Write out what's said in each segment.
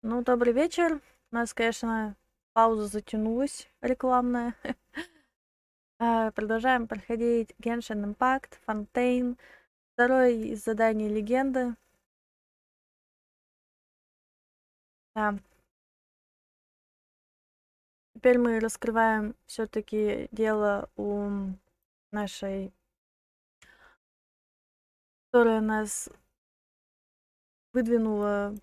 Ну, добрый вечер. У нас, конечно, пауза затянулась рекламная. Продолжаем проходить Genshin Impact, Фонтейн, второе из заданий легенды. Да. Теперь мы раскрываем все-таки дело у нашей, которая нас выдвинула,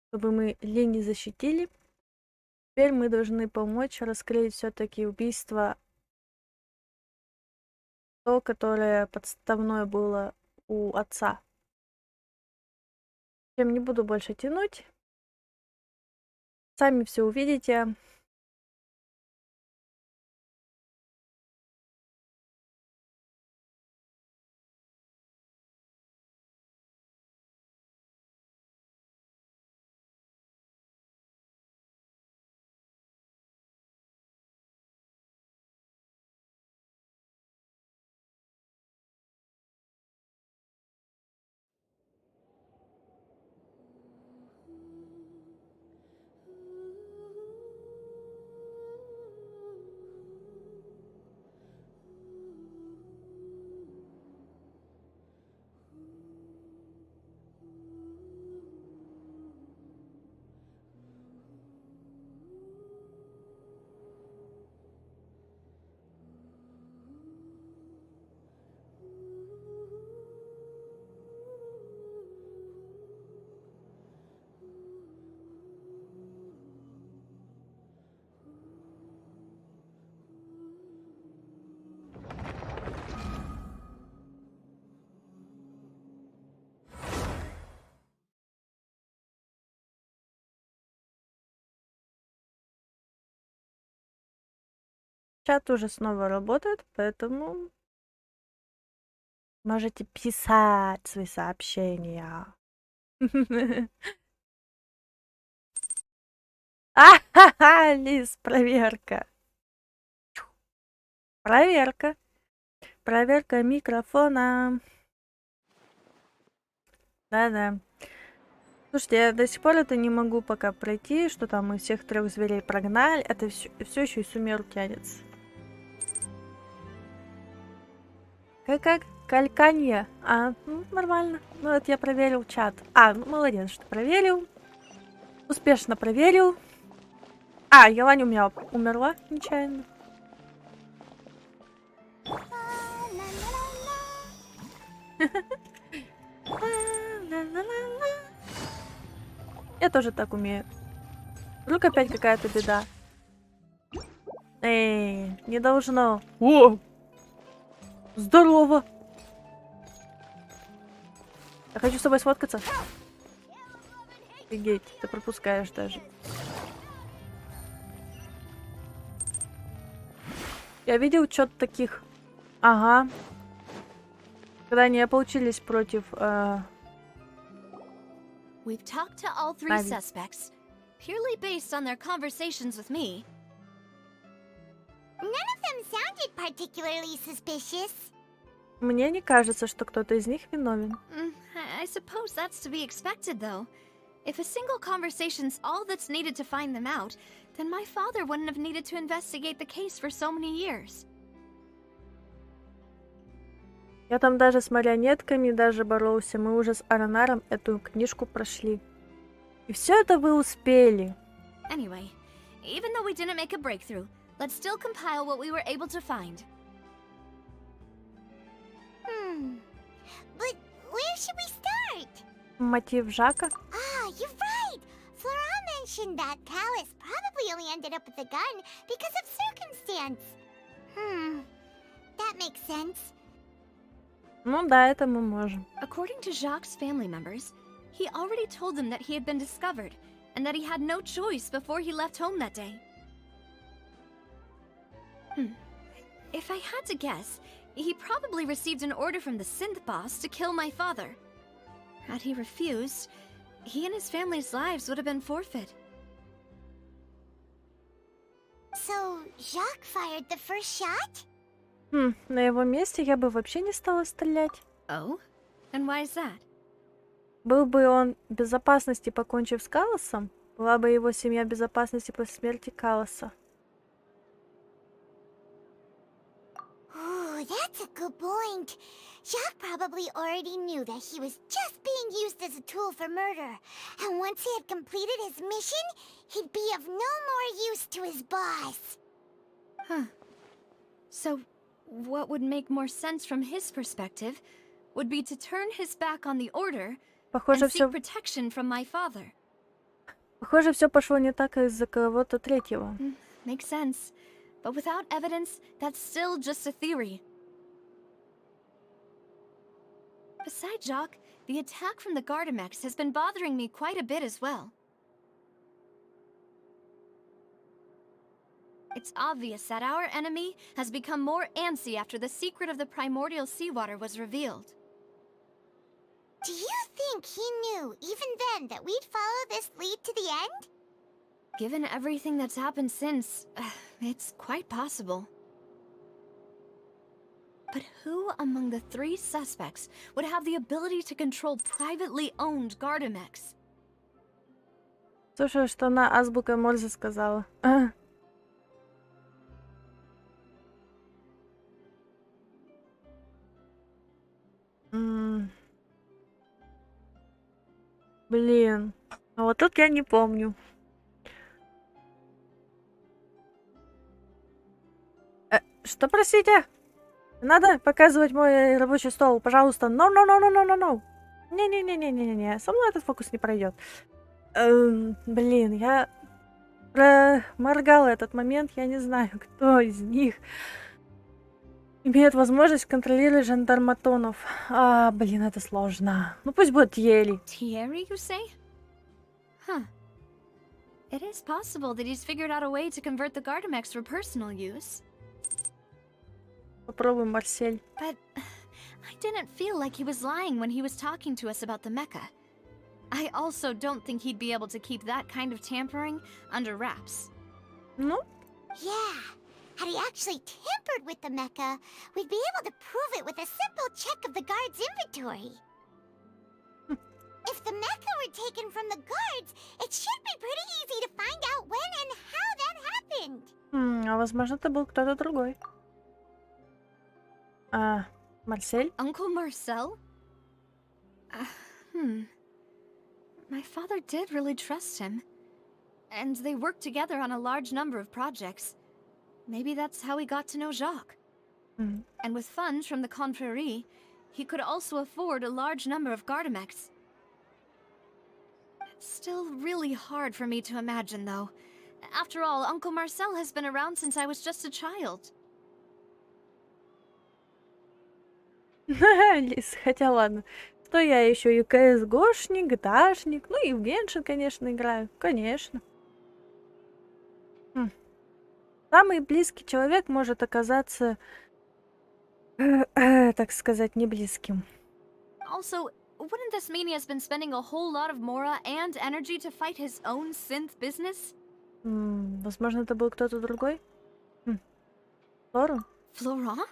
чтобы мы Лени защитили. Теперь мы должны помочь раскрыть все-таки убийство, то, которое подставное было у отца. Чем не буду больше тянуть. Сами все увидите. Чат уже снова работает, поэтому можете писать свои сообщения. А-ха-ха, Лиз, проверка. Проверка. Проверка микрофона. Да-да. Слушайте, я до сих пор это не могу пока пройти, что там мы всех 3 зверей прогнали. Это все еще и сумеру тянется. Как кальканье. Ну, нормально. Ну, это я проверил чат. Ну, молодец, что проверил. Успешно проверил. Елань у меня умерла нечаянно. Я тоже так умею. Вдруг опять какая-то беда. Не должно. О! Здорово! Я хочу с тобой сфоткаться. Офигеть, ты пропускаешь даже. Я видел что-то таких. Ага. Когда они получились против... We've talked to all 3 suspects, purely based on their conversations with me. None of them sounded particularly suspicious. Мне не кажется, что кто-то из них виновен. I suppose that's to be expected, though. If a single conversation's all that's needed to find them out, then my father wouldn't have needed to investigate the case for so many years. Я там даже с марионетками даже боролся. Мы уже с Аронаром эту книжку прошли. И все это вы успели. Anyway, even though we didn't make a breakthrough, let's still compile what we were able to find. But where should we start? Мотив Жака. You're right. Flora mentioned that Callus probably only ended up with the gun because of circumstance. That makes sense. Ну да, это мы можем. According to Jacques' family members, he already told them that he had been discovered, and that he had no choice before he left home that day. If I had to guess, he probably received an order from the synth boss to kill my father. Had he refused, he and his family's lives would have been forfeit. So, Jacques fired the first shot? На его месте я бы вообще не стала стрелять. Oh? And why is that? Был бы он в безопасности, покончив с Калосом, была бы его семья в безопасности после смерти Калоса. Ooh, that's a good point. Jacques probably already knew that he was just being used as a tool for murder. And once he had completed his mission, he'd be of no more use to his boss. Huh. So, what would make more sense from his perspective would be to turn his back on the order Похоже, and seek все protection from my father. пошло не так из-за кого-то третьего. Makes sense. But without evidence, that's still just a theory. Besides Jacques, the attack from the Gardamex has been bothering me quite a bit as well. It's obvious that our enemy has become more antsy after the secret of the primordial seawater was revealed. Do you think he knew, even then, that we'd follow this lead to the end? Given everything that's happened since, it's quite possible. But who among the three suspects would have the ability to control privately owned Gardamex? Слушай, что она азбукой Морзе сказала. Блин, а вот тут я не помню. Что, простите? Не надо показывать мой рабочий стол, пожалуйста. No. Не-не-не-не-не-не. Со мной этот фокус не пройдет. Блин, я проморгала этот момент. Я не знаю, кто из них имеет возможность контролировать жандарматонов. Блин, это сложно. Ну пусть будет Тьерри. Thierry, you say? Huh. It is possible that he's figured out a way to convert the Gardamex for personal use. Попробуем Марсель. But I didn't feel like he was lying when he was talking to us about the mecha. I also don't think he'd be able to keep that kind of tampering under wraps. Ну, Yeah. Had he actually tampered with the mecha, we'd be able to prove it with a simple check of the guard's inventory. If the mecha were taken from the guards, it should be pretty easy to find out when and how that happened. а возможно, это был кто-то другой. Марсель? Uncle Marcel? My father did really trust him. And they worked together on a large number of projects. Maybe that's how he got to know Jacques. And with funds from the Confrérie, he could also afford a large number of Gardamex. It's still really hard for me to imagine, though. After all, Uncle Marcel has been around since I was just a child. Лис, хотя ладно. Что я еще и CSGOшник, GTAшник, ну и в Геншин, конечно, играю. Конечно. Самый близкий человек может оказаться, так сказать, не близким. Also, wouldn't this mean he has been spending a whole lot of mora and energy to fight his own synth business? Возможно, это был кто-то другой? Флору? Florent?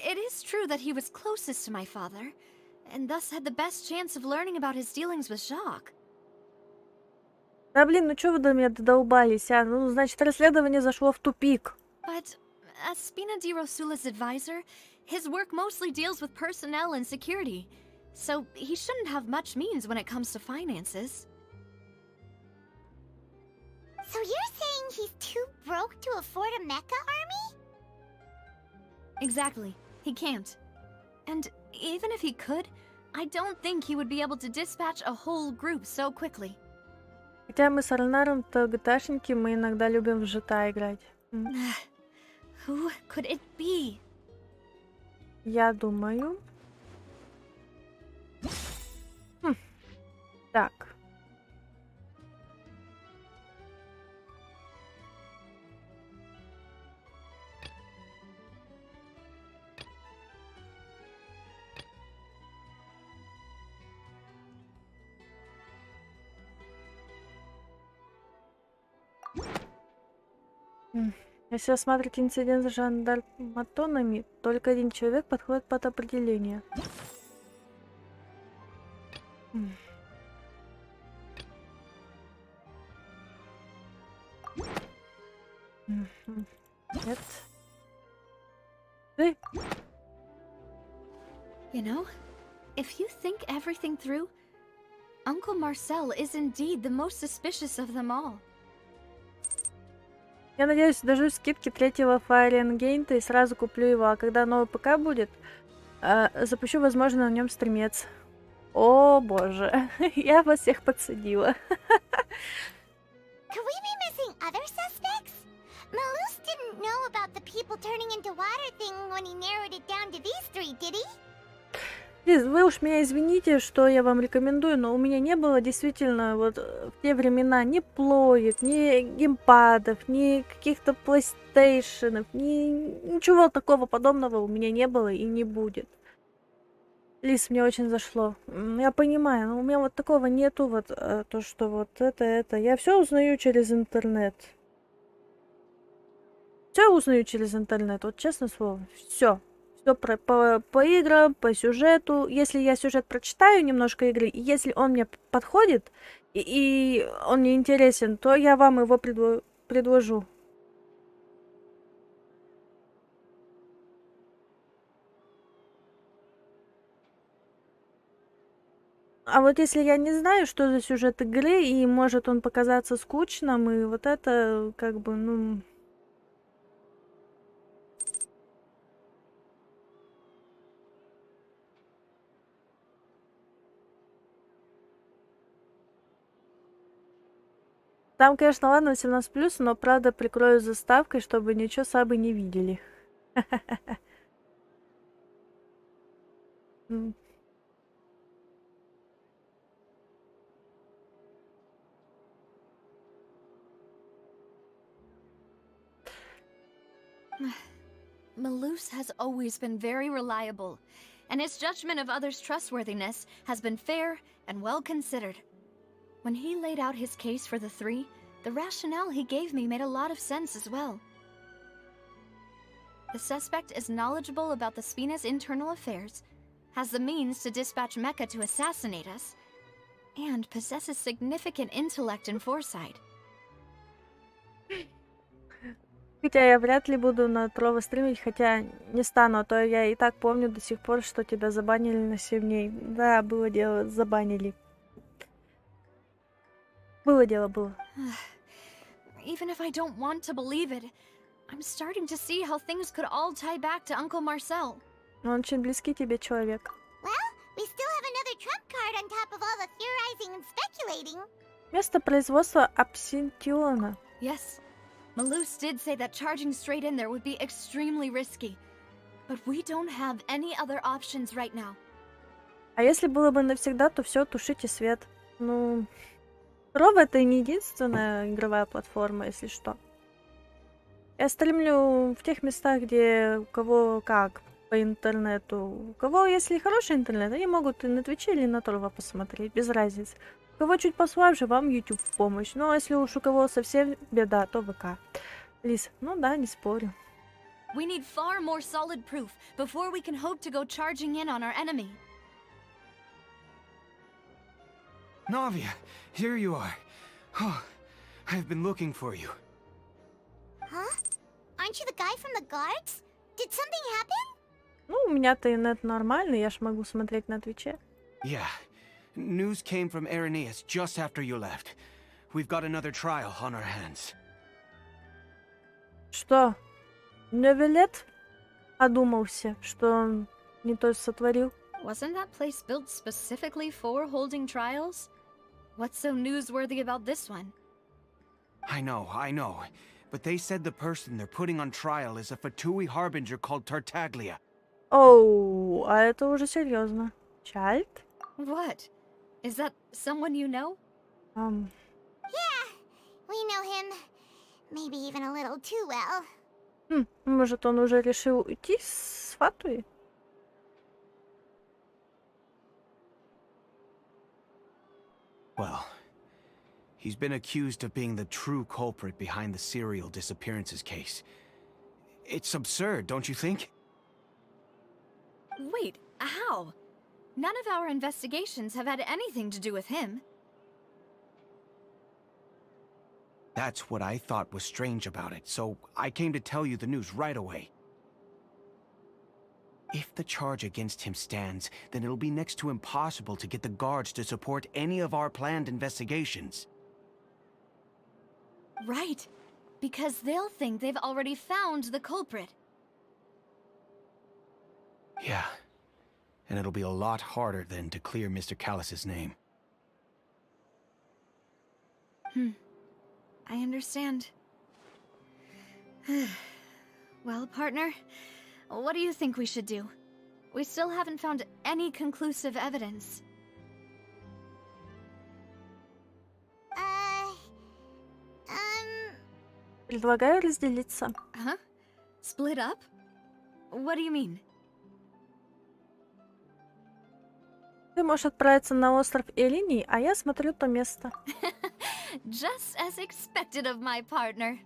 It is true that he was closest to my father, and thus had the best chance of learning about his dealings with Jacques. Да блин, ну чё вы до меня додолбались, а? Ну, значит, расследование зашло в тупик. But as Spina di Rosula's advisor, his work mostly deals with personnel and security, so he shouldn't have much means when it comes to finances. So you're saying he's too broke to afford a mecha army? Exactly. He can't. And even if he could, I don't think he would be able to dispatch a whole group so quickly. Хотя мы с Арнаром-то гташники, мы иногда любим в GTA играть. Who could it be? Я думаю... Так. Если рассматривать инцидент с жандарматонами, только один человек подходит под определение. Мгм. Нет. Ты? You know, if you think everything through, Uncle Marcel is indeed the most suspicious of them all. Я надеюсь, дождусь скидки третьего Фаренгейта и сразу куплю его. А когда новый ПК будет, запущу, возможно, на нем стримец. О боже, я вас всех подсадила. Could we be missing other suspects? Malus didn't know about the people turning into water thing when he narrowed it down to these three, did he? Лиз, вы уж меня извините, что я вам рекомендую, но у меня не было действительно вот в те времена ни плоек, ни геймпадов, ни каких-то плейстейшенов, ничего такого подобного у меня не было и не будет. Лиз, мне очень зашло. Я понимаю, но у меня вот такого нету, вот то, что вот это. Я все узнаю через интернет. Все узнаю через интернет, вот честное слово, все. Все по играм, по сюжету. Если я сюжет прочитаю немножко игры, и если он мне подходит, и он мне интересен, то я вам его предложу. А вот если я не знаю, что за сюжет игры, и может он показаться скучным, и вот это как бы, ну... Там, конечно, ладно, 18+, но, правда, прикрою заставкой, чтобы ничего сабы не видели. Malus has always been very reliable, and his judgment of others' trustworthiness has been fair and well considered. When he laid out his case for the three, the rationale he gave me made a lot of sense as well. The suspect is knowledgeable about the Spina's internal affairs, has the means to dispatch Mecha to assassinate us, and possesses significant intellect and foresight. Хотя я вряд ли буду на Трова стримить, хотя не стану, а то я и так помню до сих пор, что тебя забанили на 7 дней. Да, было дело, забанили. Было дело, было. Even if I don't want to believe it, I'm starting to see how things could all tie back to Uncle Marcel. Он очень близкий тебе человек. Well, we still have another trump card on top of all the theorizing and speculating. Место производства абсентиона. Yes, Malus did say that charging straight in there would be extremely risky. But we don't have any other options right now. А если было бы навсегда, то все, тушите свет. Ну, Трова это не единственная игровая платформа, если что. Я стримлю в тех местах, где у кого как по интернету. У кого, если хороший интернет, они могут и на Твиче или на Трова посмотреть, без разницы. У кого чуть послабже, вам YouTube в помощь. Ну, а если уж у кого совсем беда, то ВК. Лиз, ну да, не спорю. We need far more solid proof before we can hope to go charging in on our enemy. Navia, here you are. Oh, I've been looking for you. Huh? Aren't you the guy from the guards? Did something happen? Ну, у меня-то инет нормальный, я ж могу смотреть на Твиче. Yeah. News came from Irenaeus just after you left. We've got another trial on our hands. Что? Невелет одумался, что он не то сотворил? Wasn't that place built specifically for holding trials? What's so newsworthy about this one? I know. But they said the person they're putting on trial is a Fatui harbinger called Tartaglia. Оу, а это уже серьезно. Чальд? What? Is that someone you know? Yeah, we know him. Maybe even a little too well. Может, он уже решил уйти с Фатуи? Well, he's been accused of being the true culprit behind the serial disappearances case. It's absurd, don't you think? Wait, how? None of our investigations have had anything to do with him. That's what I thought was strange about it, so I came to tell you the news right away. If the charge against him stands, then it'll be next to impossible to get the guards to support any of our planned investigations. Right. Because they'll think they've already found the culprit. Yeah. And it'll be a lot harder then to clear Mr. Callus's name. I understand. Well, partner, what do you think we should do? We still haven't found any conclusive evidence. Предлагаю разделиться. Huh? Split up? What do you mean? Ты можешь отправиться на остров Элиний, а я смотрю то место. Just as expected of my partner.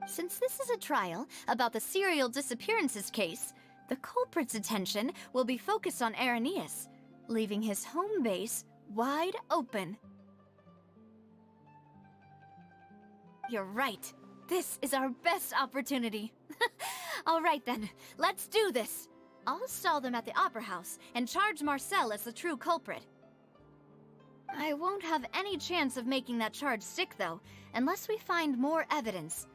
Since this is a trial about the serial disappearances case, the culprit's attention will be focused on Irenaeus, leaving his home base wide open. You're right. This is our best opportunity. All right then, let's do this. I'll stall them at the Opera House and charge Marcel as the true culprit. I won't have any chance of making that charge stick, though, unless we find more evidence.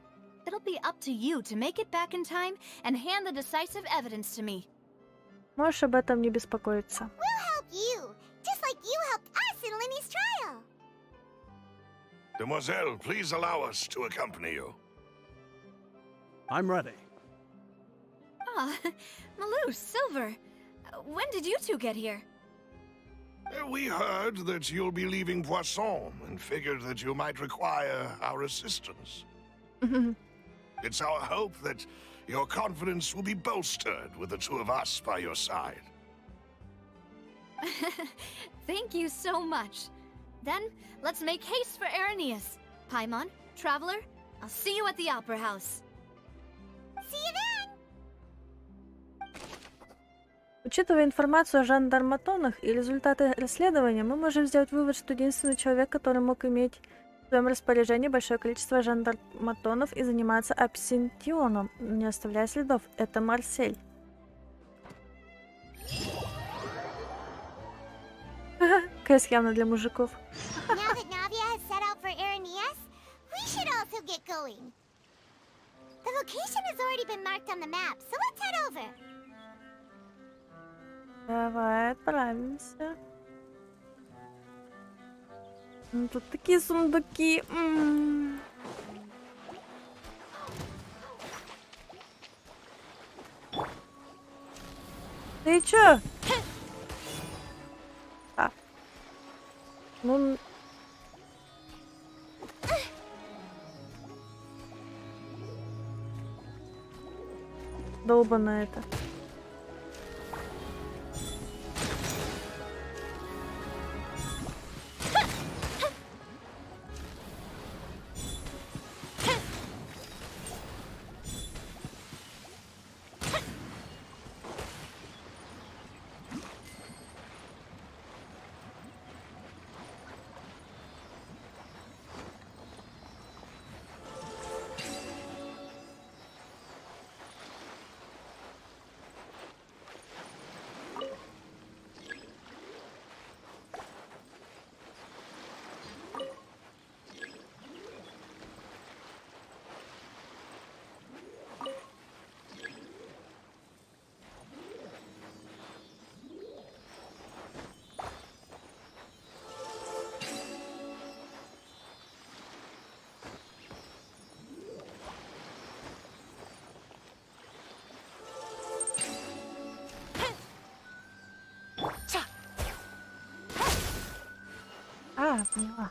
It'll be up to you to make it back in time and hand the decisive evidence to me. Можешь об этом не беспокоиться. We'll help you, just like you helped us in Lenny's trial. Demoiselle, please allow us to accompany you. I'm ready. Ah, Malou, Silver, when did you two get here? We heard that you'll be leaving Poisson and figured that you might require our assistance. It's our hope that your confidence will be bolstered with the two of us by your side. Thank you so much. Then, let's make haste for Irenaeus. Paimon, Traveler, I'll see you at the Opera House. See you then! Учитывая информацию о жандарматонах и результаты расследования, мы можем сделать вывод, что единственный человек, который мог иметь в своем распоряжении большое количество жандарматонов и заниматься абсентионом, не оставляя следов, это Марсель. Квест явно для мужиков. Now that Navia has set out for Irenaeus, we should also get going. The location has already been marked on the map, so let's head over. Давай отправимся. Ну, тут такие сундуки. Ты чё? А. Ну... Долбано это. А, поняла.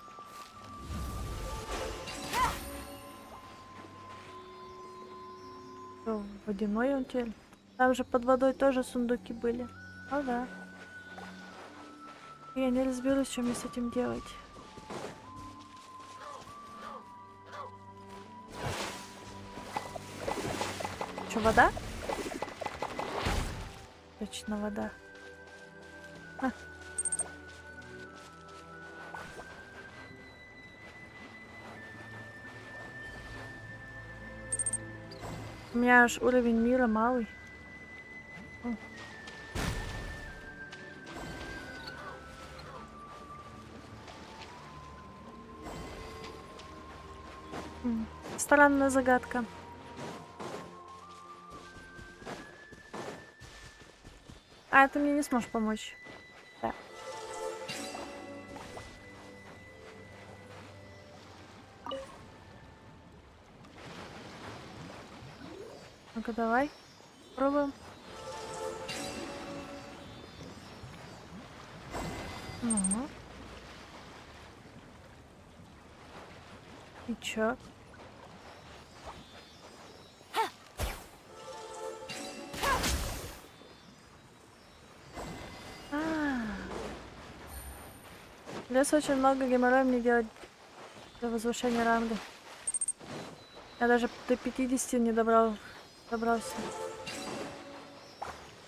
Что, водяной он теперь? Там же под водой тоже сундуки были. Ну да. Я не разберусь, что мне с этим делать. Что, вода? Точно, вода. У меня аж уровень мира малый. Странная загадка. А, ты мне не сможешь помочь. Да. Ну-ка, давай. Пробуем. Ну. И чё? Здесь очень много геморроя мне делать для возвышения ранга. Я даже до 50 не добрался.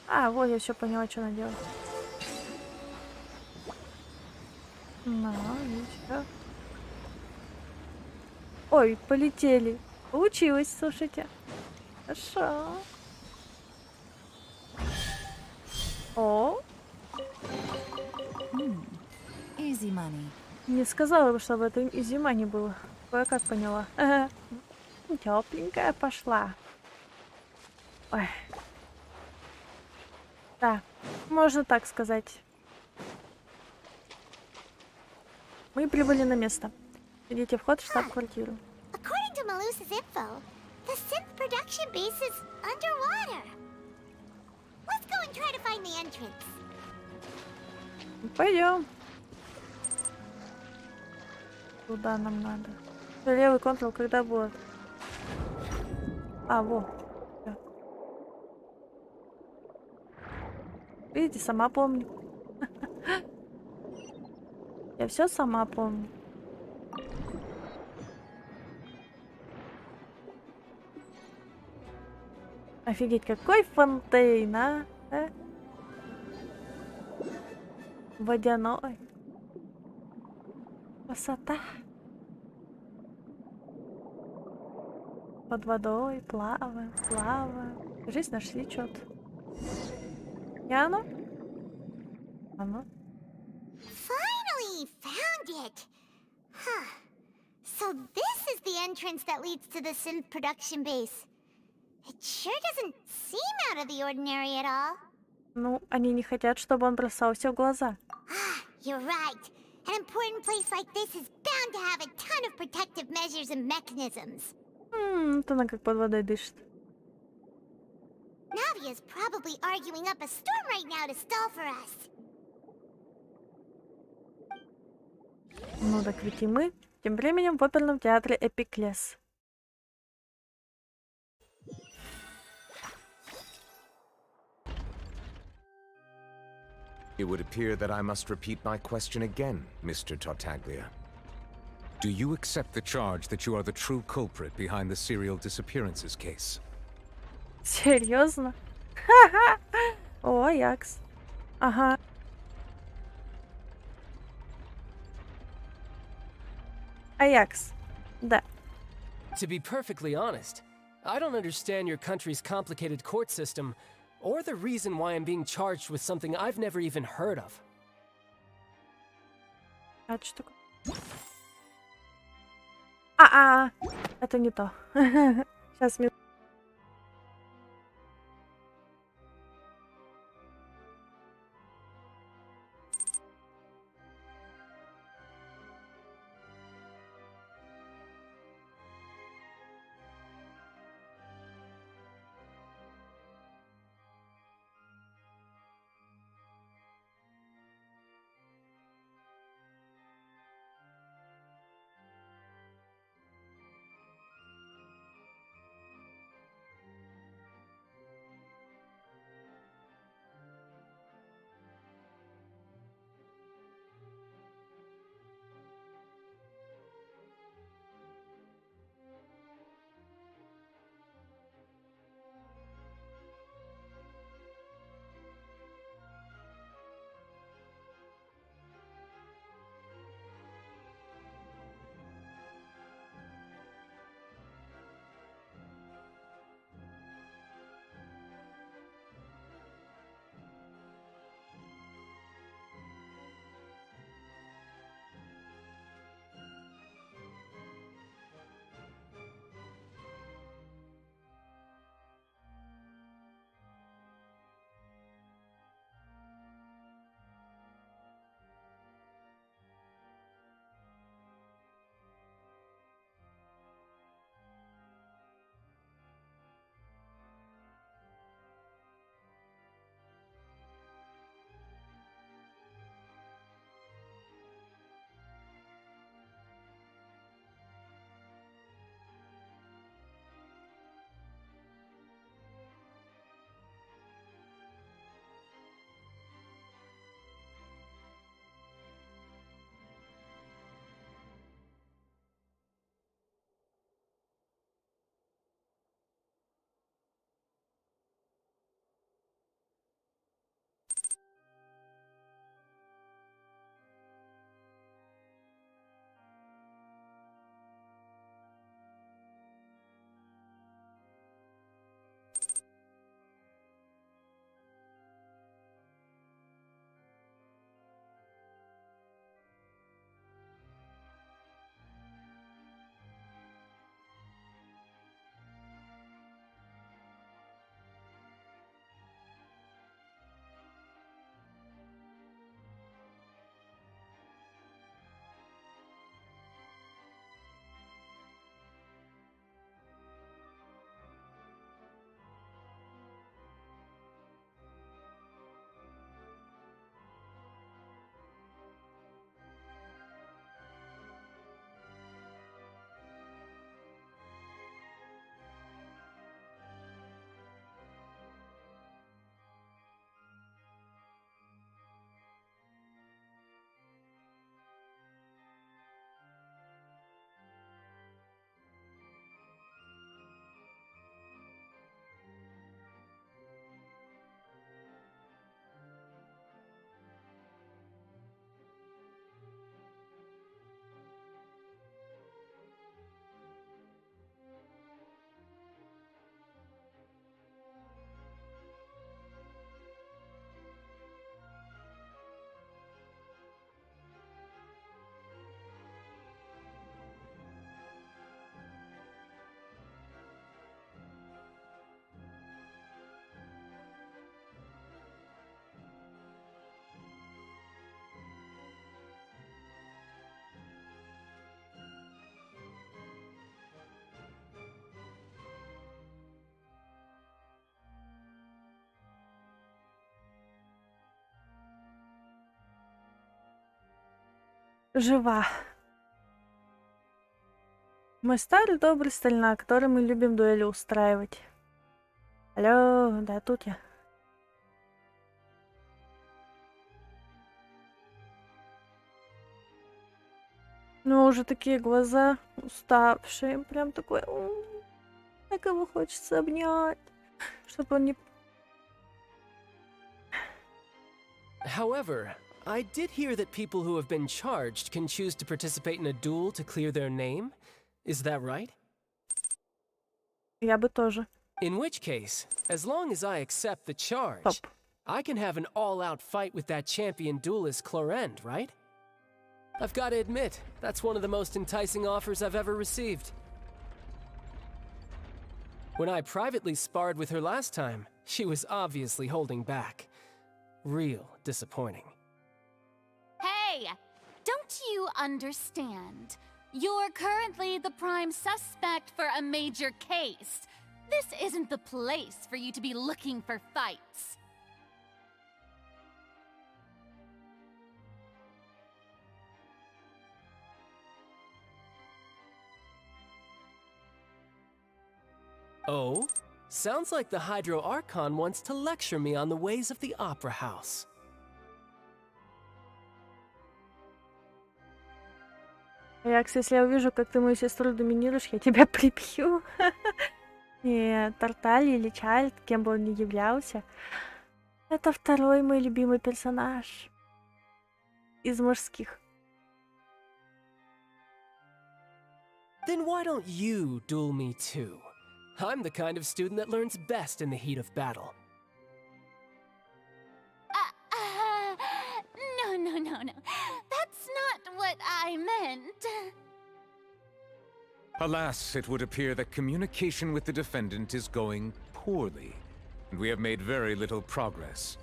А, вот я все поняла, что надо делать. Ну, ничего. Ой, полетели. Получилось, слушайте. Хорошо. О, Easy money. не сказала бы, чтобы это и зима не было. Кое-как поняла. Тепленькая пошла. Ой. Да, можно так сказать. Мы прибыли на место. Идите вход в штаб-квартиру. According to Malusa's info, the synth production base is underwater. Let's go and try to find the entrance. Пойдем. Куда нам надо? Левый контрол когда будет? А, во. Всё. Видите, сама помню. Я все сама помню. Офигеть, какой фонтейн, а? Водяной. Красота. Под водой плаваем. Жизнь нашли что-то. И оно? Оно? Finally found it. Huh. So this is the entrance that leads to the synth production base. It sure doesn't seem out of the ordinary at all. Ну, они не хотят, чтобы он бросался в глаза. You're right. An important place like this is bound to have a ton of protective measures and mechanisms. Вот она как под водой дышит. Navia's probably arguing up a storm right now to stall for us. Ну так ведь и мы. Тем временем в оперном театре Эпиклес. It would appear that I must repeat my question again, Mr. Tartaglia. Do you accept the charge that you are the true culprit behind the serial disappearances case? Серьезно? Ха-ха! О, Аякс. Ага. Аякс. Да. To be perfectly honest, I don't understand your country's complicated court system or the reason why I'm being charged with something I've never even heard of. А это что такое? Это не то. Сейчас мне... Жива. Мой старый добрый старина, который мы любим дуэли устраивать. Алло, да, тут я. Ну, уже такие глаза уставшие, прям такой, как его хочется обнять, чтобы он не... However, I did hear that people who have been charged can choose to participate in a duel to clear their name. Is that right? Я бы тоже. In which case, as long as I accept the charge, Стоп. I can have an all-out fight with that champion duelist Clorend, right? I've got to admit, that's one of the most enticing offers I've ever received. When I privately sparred with her last time, she was obviously holding back. Real disappointing. Hey! Don't you understand? You're currently the prime suspect for a major case. This isn't the place for you to be looking for fights. Oh? Sounds like the Hydro Archon wants to lecture me on the ways of the Opera House. Рякс, если я увижу, как ты мою сестру доминируешь, я тебя прибью. Нет, Тарталь или Чайлд, кем бы он ни являлся, это второй мой любимый персонаж из мужских. Then why don't you duel me too? I'm the kind of student that learns best in the heat of battle. No. That's not what I meant. Alas, it would appear that communication with the defendant is going poorly, and we have made very little progress.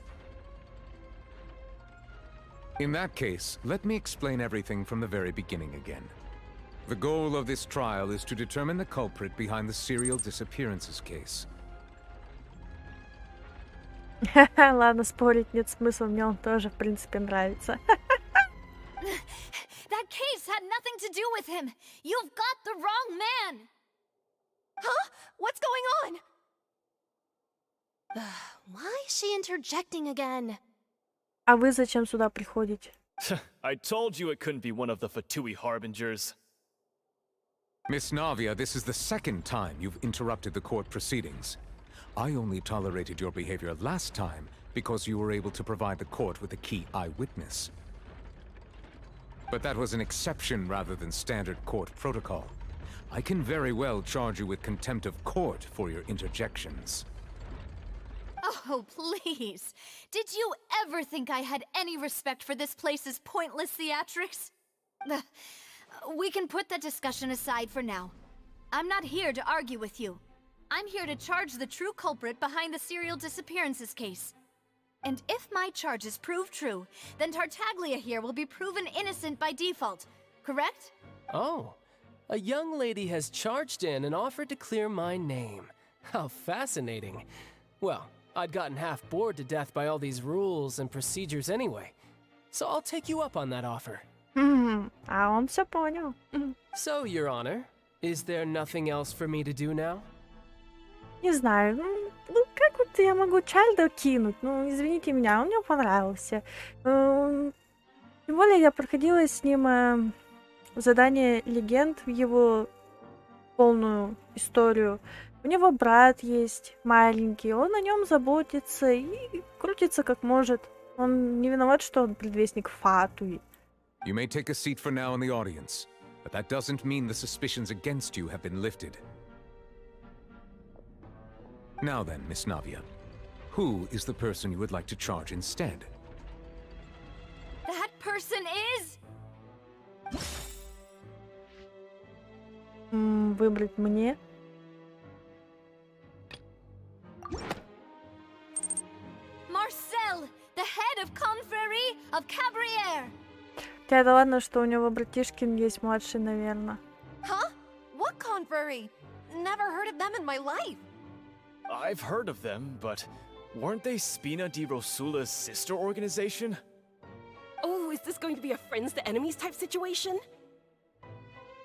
In that case, let me explain everything from the very beginning again. The goal of this trial is to determine the culprit behind the serial disappearances case. Ладно, спорить нет смысла, мне он тоже, в принципе, нравится. That case had nothing to do with him. You've got the wrong man. Huh? What's going on? Why is she interjecting again? А вы зачем сюда приходите? I told you it couldn't be one of the Fatui harbingers. Miss Navia, this is the second time you've interrupted the court proceedings. I only tolerated your behavior last time because you were able to provide the court with a key eyewitness. But that was an exception rather than standard court protocol. I can very well charge you with contempt of court for your interjections. Oh, please. Did you ever think I had any respect for this place's pointless theatrics? We can put that discussion aside for now. I'm not here to argue with you. I'm here to charge the true culprit behind the serial disappearances case. And if my charges prove true, then Tartaglia here will be proven innocent by default, correct? Oh, a young lady has charged in and offered to clear my name. How fascinating. Well, I'd gotten half bored to death by all these rules and procedures anyway. So I'll take you up on that offer. А он все понял. So, Your Honor, is there nothing else for me to do now? Не знаю, ну как вот я могу Чайлда кинуть? Ну, извините меня, он мне понравился. Тем более я проходила с ним задание легенд в его полную историю. У него брат есть маленький, он о нем заботится и крутится как может. Он не виноват, что он предвестник Фатуи. You may take a seat for now in the audience, but that doesn't mean the suspicions against you have been lifted. Now then, Miss Navia, who is the person you would like to charge instead? That person is... Выбрать мне? Marcel, the head of Confrérie of Cabrières. Хотя ладно, что у него братишкин есть младший, наверное. Huh? What confrérie? Never heard of them in my life. I've heard of them, but weren't they Spina di Rosula's sister organization? Oh, is this going to be a friends to enemies type situation?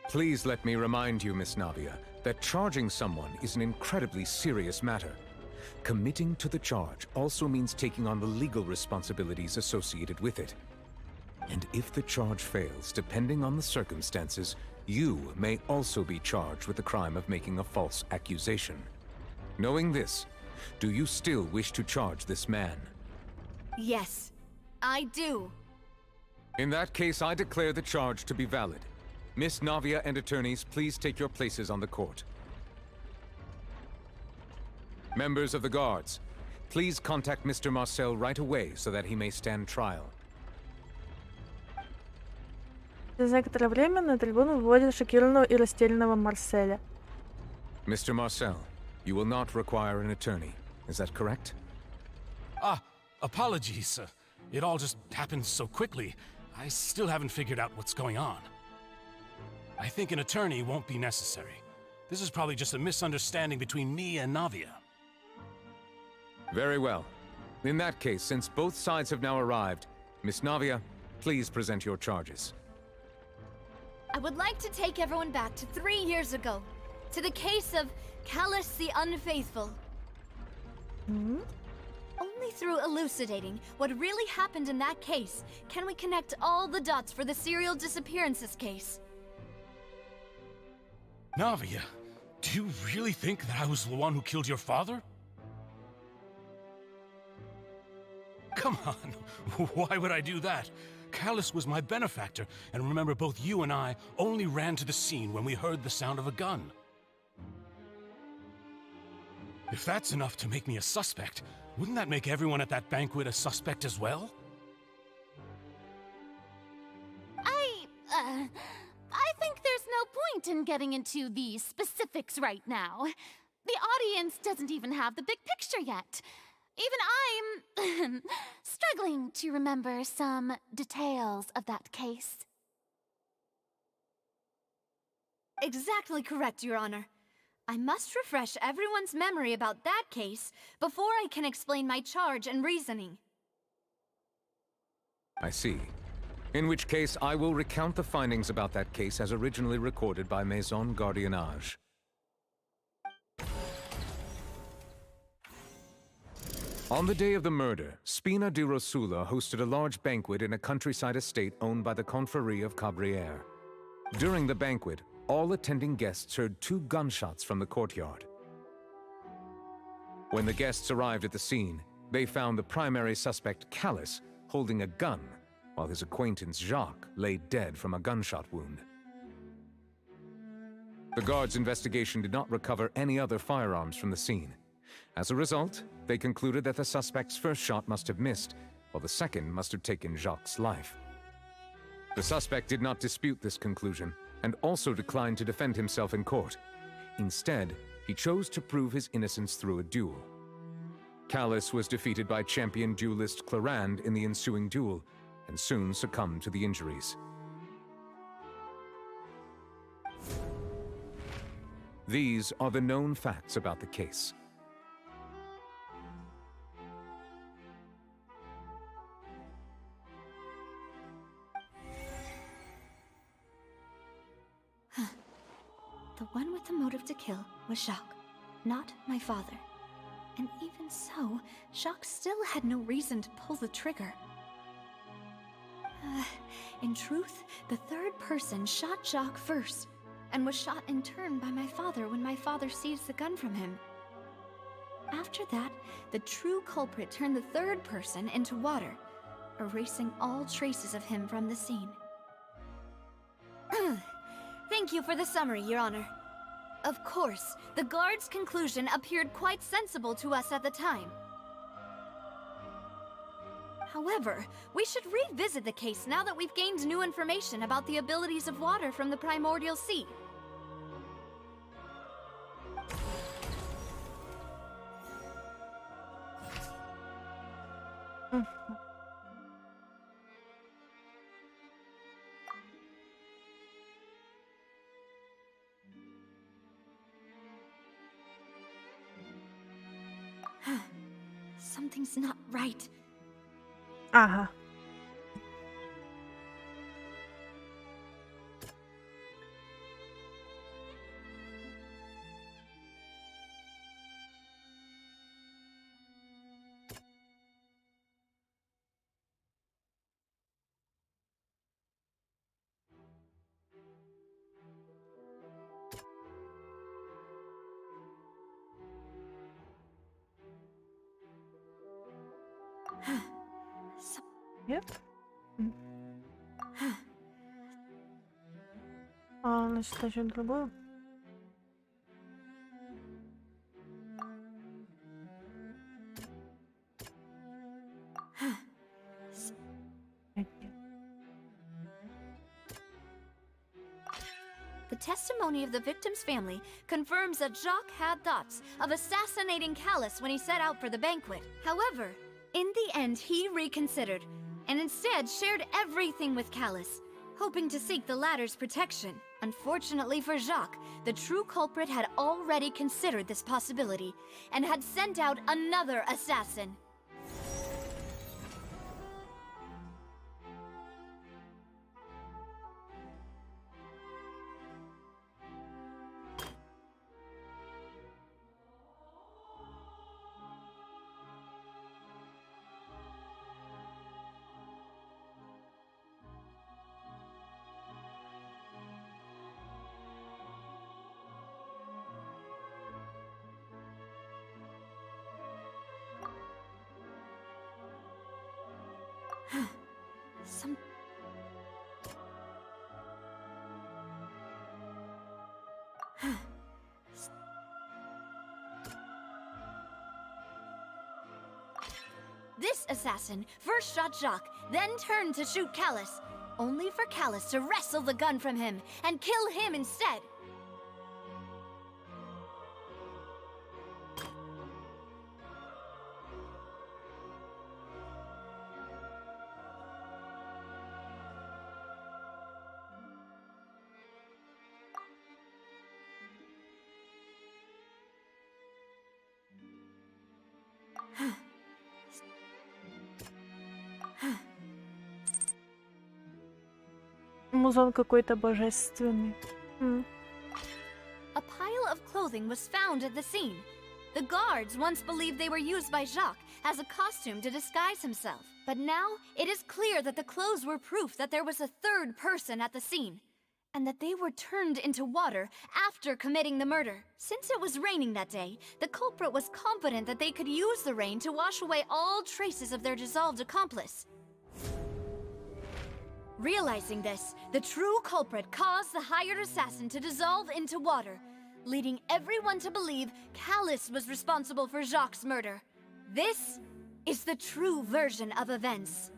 Please let me remind you, Miss Navia, that charging someone is an incredibly serious matter. Committing to the charge also means taking on the legal responsibilities associated with it. And if the charge fails, depending on the circumstances, you may also be charged with the crime of making a false accusation. Knowing this, do you still wish to charge this man? Yes, I do. In that case, I declare the charge to be valid. Miss Navia and attorneys, please take your places on the court. Members of the guards, please contact Mr. Marcel right away so that he may stand trial. Через некоторое время на трибуну выводят шокированного и растерянного Марселя. Mr. Marcel, you will not require an attorney. Is that correct? Apologies. It all just happened so quickly. I still haven't figured out what's going on. I think an attorney won't be necessary. This is probably just a misunderstanding between me and Navia. Very well. In that case, since both sides have now arrived, Miss Navia, please present your charges. I would like to take everyone back to 3 years ago, to the case of Callus the Unfaithful. Only through elucidating what really happened in that case can we connect all the dots for the serial disappearances case. Navia, do you really think that I was the one who killed your father? Come on, why would I do that? Callus was my benefactor, and remember both you and I only ran to the scene when we heard the sound of a gun. If that's enough to make me a suspect, wouldn't that make everyone at that banquet a suspect as well? I think there's no point in getting into the specifics right now. The audience doesn't even have the big picture yet. Even I'm struggling to remember some details of that case. Exactly correct, Your Honor. I must refresh everyone's memory about that case before I can explain my charge and reasoning. I see. In which case, I will recount the findings about that case as originally recorded by Maison Gardiennage. On the day of the murder, Spina di Rosula hosted a large banquet in a countryside estate owned by the Confrérie of Cabrières. During the banquet, all attending guests heard 2 gunshots from the courtyard. When the guests arrived at the scene, they found the primary suspect, Callus, holding a gun, while his acquaintance Jacques lay dead from a gunshot wound. The guards' investigation did not recover any other firearms from the scene. As a result, they concluded that the suspect's first shot must have missed, while the second must have taken Jacques' life. The suspect did not dispute this conclusion, and also declined to defend himself in court. Instead, he chose to prove his innocence through a duel. Callus was defeated by champion duelist Clarand in the ensuing duel, and soon succumbed to the injuries. These are the known facts about the case. The one with the motive to kill was Jacques, not my father. And even so, Jacques still had no reason to pull the trigger. In truth, the third person shot Jacques first, and was shot in turn by my father when my father seized the gun from him. After that, the true culprit turned the third person into water, erasing all traces of him from the scene. Thank you for the summary, Your Honor. Of course, the guard's conclusion appeared quite sensible to us at the time. However, we should revisit the case now that we've gained new information about the abilities of water from the primordial sea. Something's not right. Ага. Нет? А, значит, еще другую. The testimony of the victim's family confirms that Jacques had thoughts of assassinating Callus when he set out for the banquet. However, in the end, he reconsidered and instead shared everything with Callus, hoping to seek the latter's protection. Unfortunately for Jacques, the true culprit had already considered this possibility and had sent out another assassin. This assassin first shot Jacques, then turned to shoot Callus, only for Callus to wrestle the gun from him and kill him instead. Музон какой-то божественный. A pile of clothing was found at the scene. The guards once believed they were used by Jacques as a costume to disguise himself. But now, it is clear that the clothes were proof that there was a third person at the scene, and that they were turned into water after committing the murder. Since it was raining that day, the culprit was confident that they could use the rain to wash away all traces of their dissolved accomplice. Realizing this, the true culprit caused the hired assassin to dissolve into water, leading everyone to believe Callus was responsible for Jacques' murder. This is the true version of events.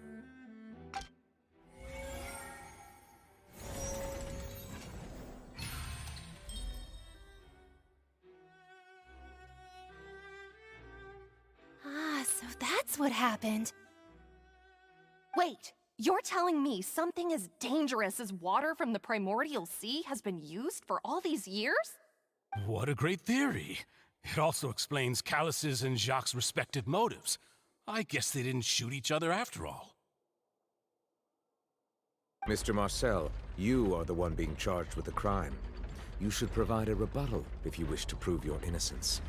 Ah, so that's what happened. Wait, you're telling me something as dangerous as water from the primordial sea has been used for all these years? What a great theory. It also explains Callus's and Jacques' respective motives. I guess they didn't shoot each other after all. Mr. Marcel, you are the one being charged with the crime. You should provide a rebuttal if you wish to prove your innocence.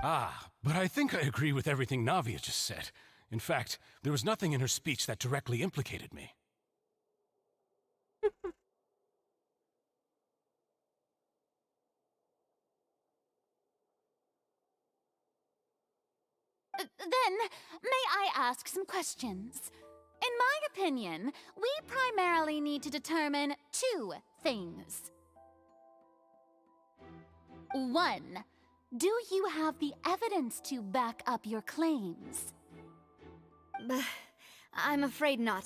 Ah, but I think I agree with everything Navia just said. In fact, there was nothing in her speech that directly implicated me. Then, may I ask some questions? In my opinion, we primarily need to determine two things. 1. Do you have the evidence to back up your claims? I'm afraid not.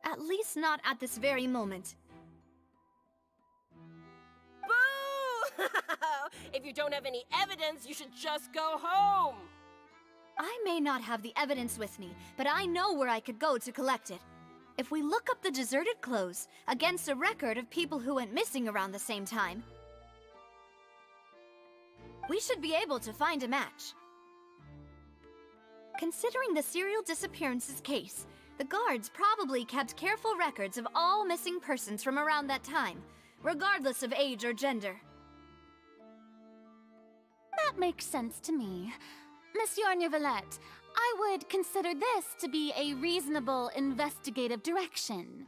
At least not at this very moment. Boo! If you don't have any evidence, you should just go home! I may not have the evidence with me, but I know where I could go to collect it. If we look up the deserted clothes against a record of people who went missing around the same time, we should be able to find a match. Considering the serial disappearances case, the guards probably kept careful records of all missing persons from around that time, regardless of age or gender. That makes sense to me. Monsieur Neuvillette, I would consider this to be a reasonable investigative direction.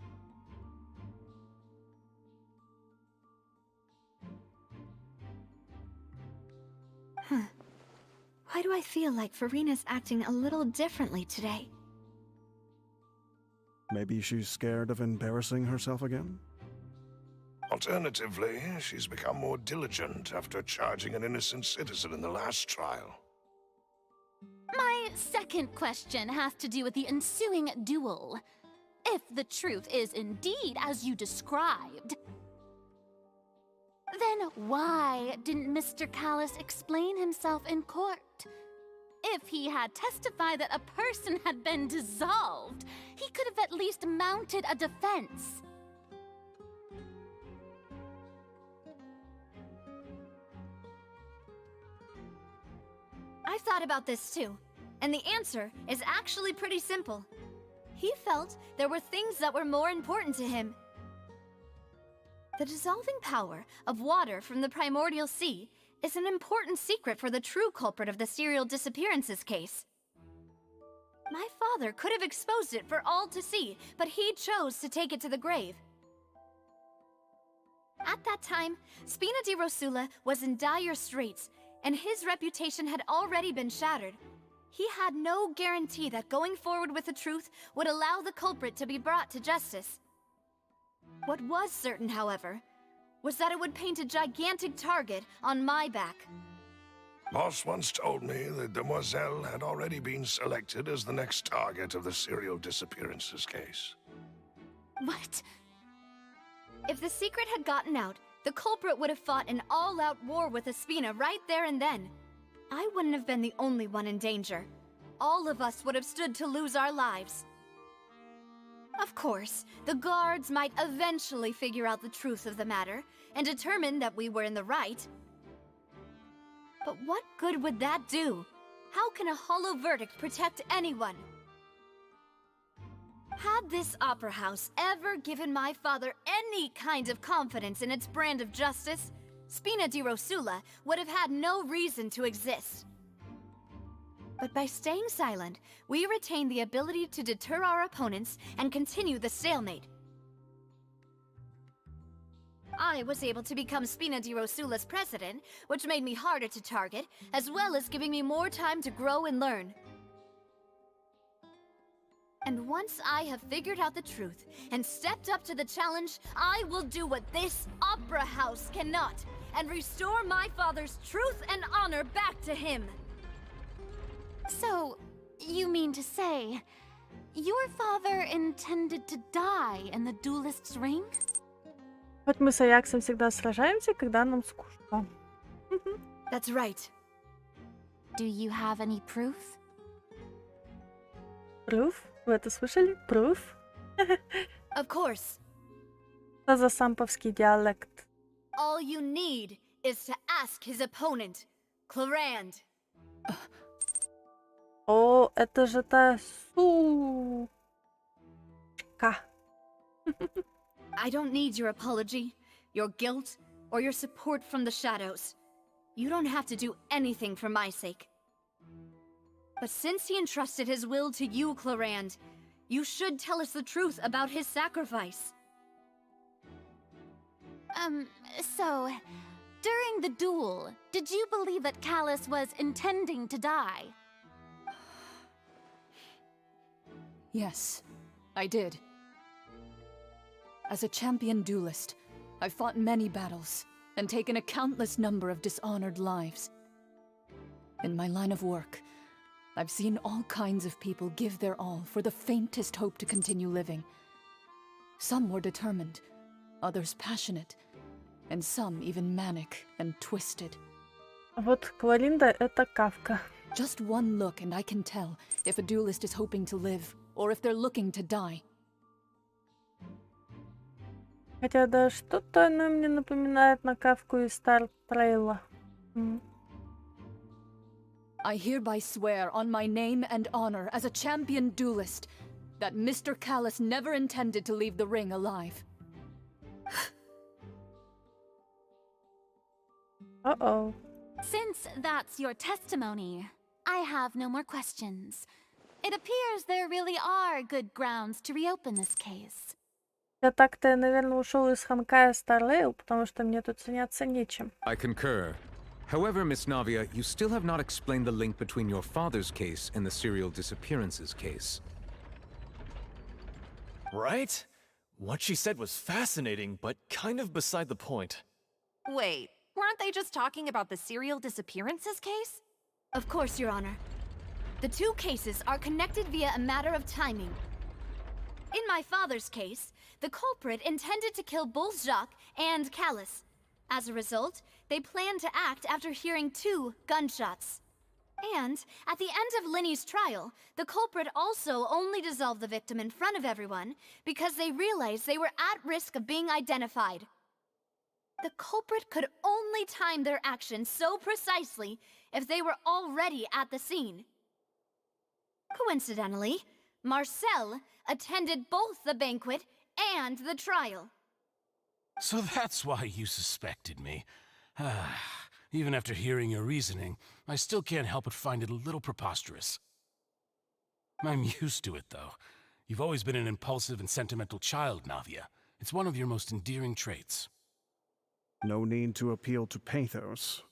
Why do I feel like Farina's acting a little differently today? Maybe she's scared of embarrassing herself again? Alternatively, she's become more diligent after charging an innocent citizen in the last trial. My second question has to do with the ensuing duel. If the truth is indeed as you described, then why didn't Mr. Callis explain himself in court? If he had testified that a person had been dissolved, he could have at least mounted a defense. I've thought about this too, and the answer is actually pretty simple. He felt there were things that were more important to him. The dissolving power of water from the primordial sea is an important secret for the true culprit of the serial disappearances case. My father could have exposed it for all to see, but he chose to take it to the grave. At that time, Spina di Rosula was in dire straits, and his reputation had already been shattered. He had no guarantee that going forward with the truth would allow the culprit to be brought to justice. What was certain, however, was that it would paint a gigantic target on my back. Boss once told me that Demoiselle had already been selected as the next target of the serial disappearances case. What? If the secret had gotten out, the culprit would have fought an all-out war with Espina right there and then. I wouldn't have been the only one in danger. All of us would have stood to lose our lives. Of course, the guards might eventually figure out the truth of the matter and determine that we were in the right. But what good would that do? How can a hollow verdict protect anyone? Had this opera house ever given my father any kind of confidence in its brand of justice, Spina di Rosula would have had no reason to exist. But by staying silent, we retain the ability to deter our opponents and continue the stalemate. I was able to become Spina di Rosula's president, which made me harder to target, as well as giving me more time to grow and learn. And once I have figured out the truth and stepped up to the challenge, I will do what this opera house cannot, and restore my father's truth and honor back to him. So, you mean to say, your father intended to die in the duelist's ring? Вот мы с Аяксом всегда сражаемся, когда нам скучно. That's right. Do you have any proof? Proof? Вы это слышали? Proof? Of course. Что за самповский диалект? All you need is to ask his opponent, Clarand. О, это же та сучка. I don't need your apology, your guilt, or your support from the shadows. You don't have to do anything for my sake. But since he entrusted his will to you, Clarand, you should tell us the truth about his sacrifice. So, during the duel, did you believe that Callis was intending to die? Yes, I did. As a champion duelist, I've fought many battles and taken a countless number of dishonored lives. In my line of work, I've seen all kinds of people give their all for the faintest hope to continue living. Some were determined, others passionate, and some even manic and twisted. Вот Кларинда — это Кавка. Just one look and I can tell if a duelist is hoping to live or if they're looking to die. Хотя да, что-то она мне напоминает на Кавку из Star Trail. I hereby swear on my name and honor as a champion duelist that Mr. Callis never intended to leave the ring alive. Uh-oh. Since that's your testimony, I have no more questions. It appears there really are good grounds to reopen this case. Я так-то, наверное, ушел из Ханкая Star Rail, потому что мне тут заняться нечем. I concur. However, Miss Navia, you still have not explained the link between your father's case and the serial disappearances case. Right? What she said was fascinating, but kind of beside the point. Wait, weren't they just talking about the serial disappearances case? Of course, Your Honor. The two cases are connected via a matter of timing. In my father's case, the culprit intended to kill both Jacques and Callus. As a result, they planned to act after hearing 2 gunshots. And, at the end of Linny's trial, the culprit also only dissolved the victim in front of everyone because they realized they were at risk of being identified. The culprit could only time their actions so precisely if they were already at the scene. Coincidentally, Marcel attended both the banquet and the trial. So that's why you suspected me. Even after hearing your reasoning, I still can't help but find it a little preposterous. I'm used to it, though. You've always been an impulsive and sentimental child, Navia. It's one of your most endearing traits. No need to appeal to pathos.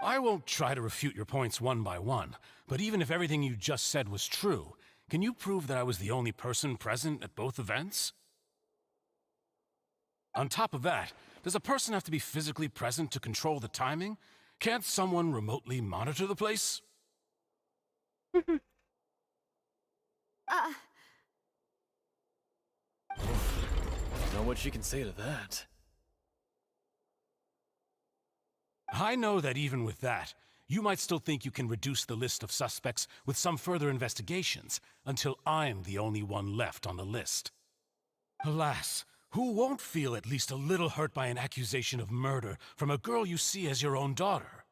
I won't try to refute your points one by one, but even if everything you just said was true, can you prove that I was the only person present at both events? On top of that, does a person have to be physically present to control the timing? Can't someone remotely monitor the place? Know what she can say to that. I know that even with that, you might still think you can reduce the list of suspects with some further investigations until I'm the only one left on the list. Alas, who won't feel at least a little hurt by an accusation of murder from a girl you see as your own daughter?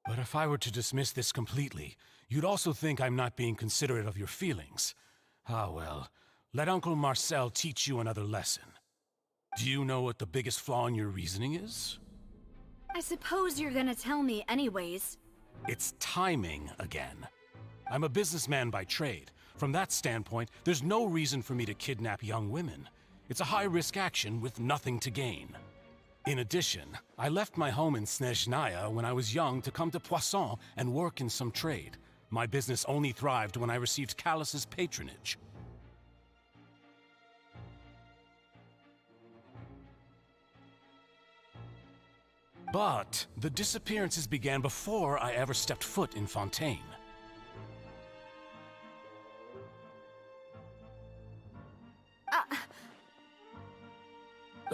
But if I were to dismiss this completely, you'd also think I'm not being considerate of your feelings. Ah well, let Uncle Marcel teach you another lesson. Do you know what the biggest flaw in your reasoning is? I suppose you're gonna tell me anyways. It's timing again. I'm a businessman by trade. From that standpoint, there's no reason for me to kidnap young women. It's a high-risk action with nothing to gain. In addition, I left my home in Snezhnaya when I was young to come to Poisson and work in some trade. My business only thrived when I received Callus's patronage. But the disappearances began before I ever stepped foot in Ffontaine.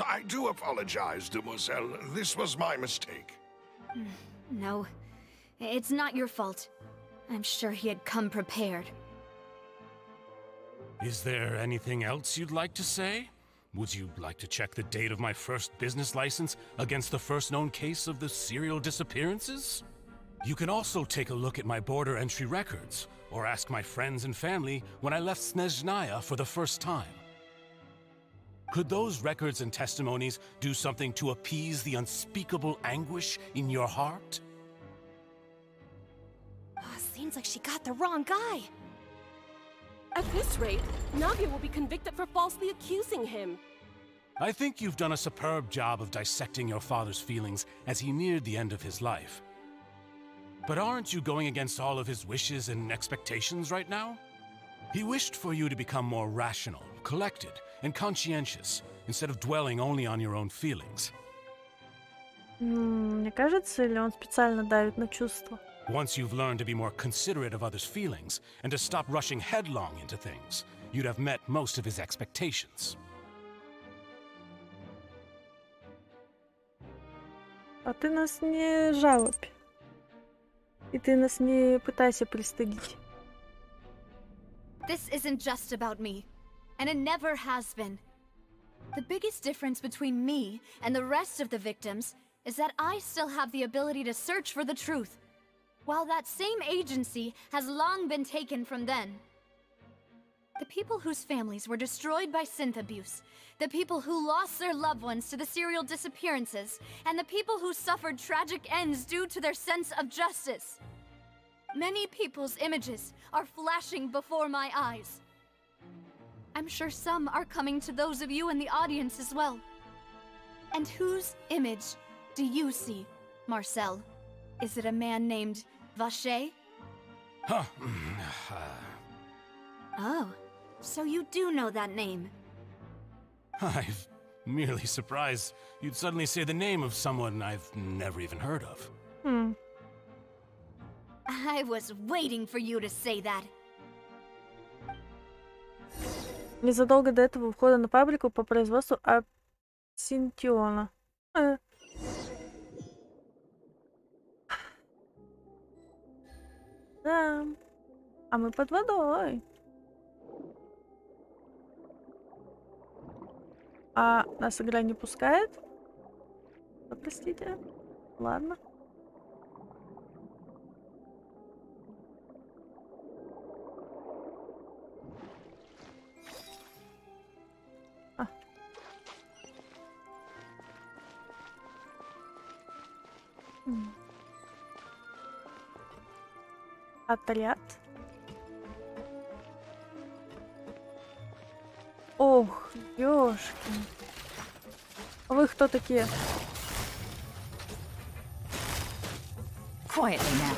I do apologize, demoiselle. This was my mistake. No, it's not your fault. I'm sure he had come prepared. Is there anything else you'd like to say? Would you like to check the date of my first business license against the first known case of the serial disappearances? You can also take a look at my border entry records, or ask my friends and family when I left Snezhnaya for the first time. Could those records and testimonies do something to appease the unspeakable anguish in your heart? Seems like she got the wrong guy. At this rate, Navia will be convicted for falsely accusing him. I think you've done a superb job of dissecting your father's feelings as he neared the end of his life. But aren't you going against all of his wishes and expectations right now? He wished for you to become more rational, collected, and conscientious, instead of dwelling only on your own feelings. Мне кажется, или он специально давит на чувства? Once you've learned to be more considerate of others' feelings and to stop rushing headlong into things, you'd have met most of his expectations. А ты нас не жалобь. И ты нас не пытайся пристыдить. This isn't just about me, and it never has been. The biggest difference between me and the rest of the victims is that I still have the ability to search for the truth, while that same agency has long been taken from them. The people whose families were destroyed by synth abuse, the people who lost their loved ones to the serial disappearances, and the people who suffered tragic ends due to their sense of justice. Many people's images are flashing before my eyes. I'm sure some are coming to those of you in the audience as well. And whose image do you see, Marcel? Is it a man named Vacher? Huh. Oh, So you do know that name. I'm merely surprised you'd suddenly say the name of someone I've never even heard of. I was waiting for you to say that. Незадолго до этого входа на фабрику по производству абсинтиона. Да. А мы под водой. А нас игра не пускает? Простите. Ладно. Отряд. Ох, ёшки. Вы кто такие? Quietly now.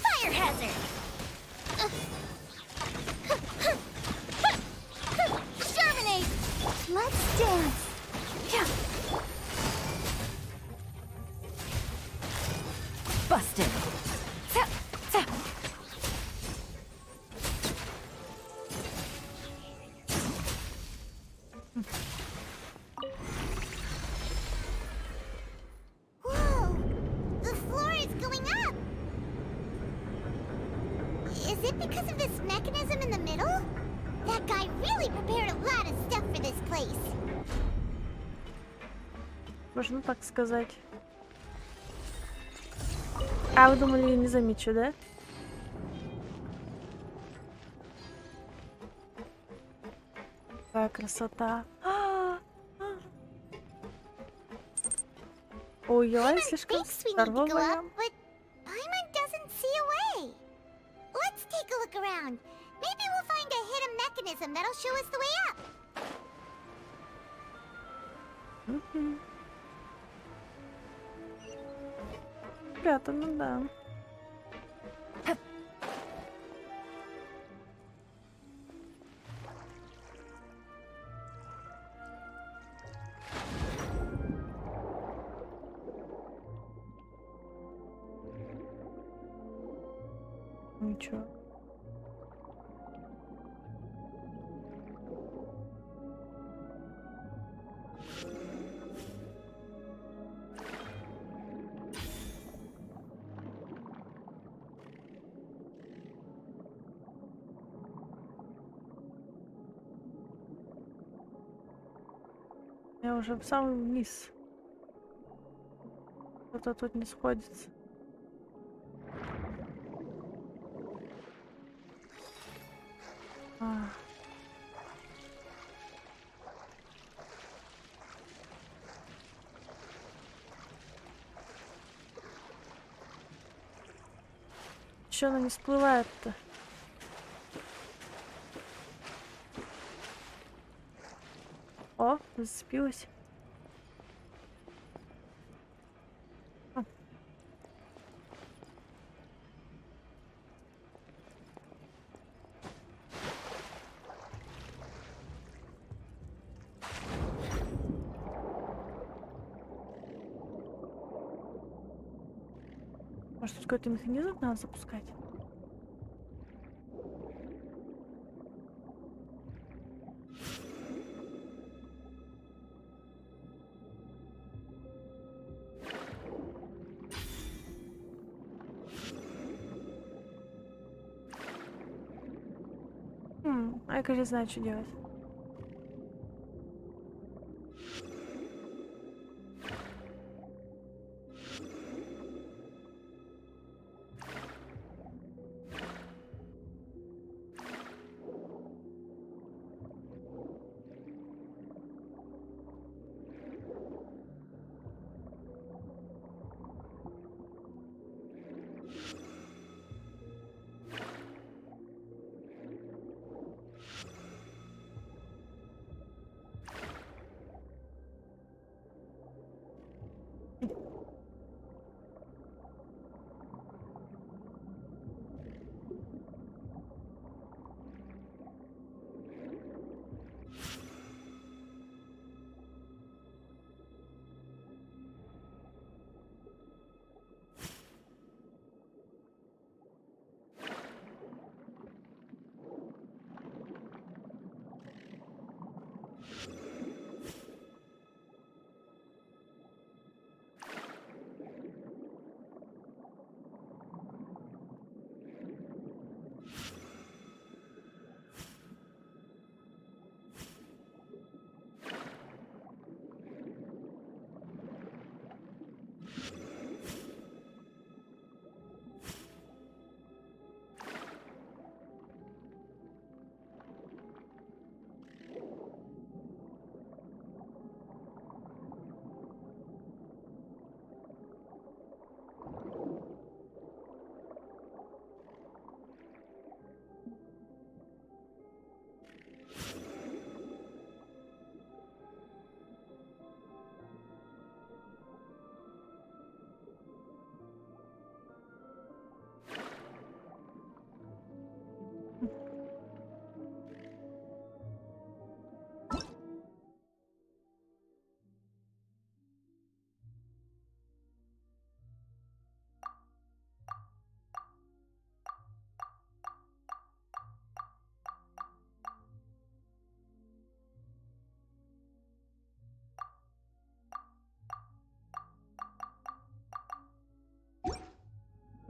Fire hazard! Exterminate! Let's dance! Busted. Whoa! The floor is going up! Is it because of this mechanism in the middle? That guy really prepared a lot of stuff for this place. Можно так сказать. А вы думали, я не замечу, да? Какая красота. Ой, я слишком здоровая. But Paimon doesn't see a way. Let's take a look around. Maybe we'll find a hidden mechanism that'll show us the way up. Спрятано, да. Ничего. Я уже в самый вниз. Что-то тут не сходится. Чё она не всплывает-то? О, зацепилась. Может, тут какой-то механизм надо запускать? А я, кажется, знаю, что делать.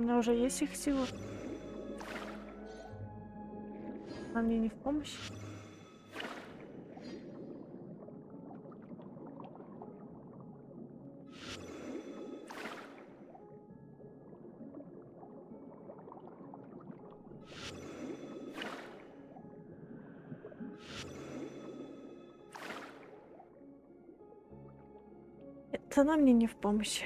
У меня уже есть их сила. А мне не в помощь. Это она мне не в помощь.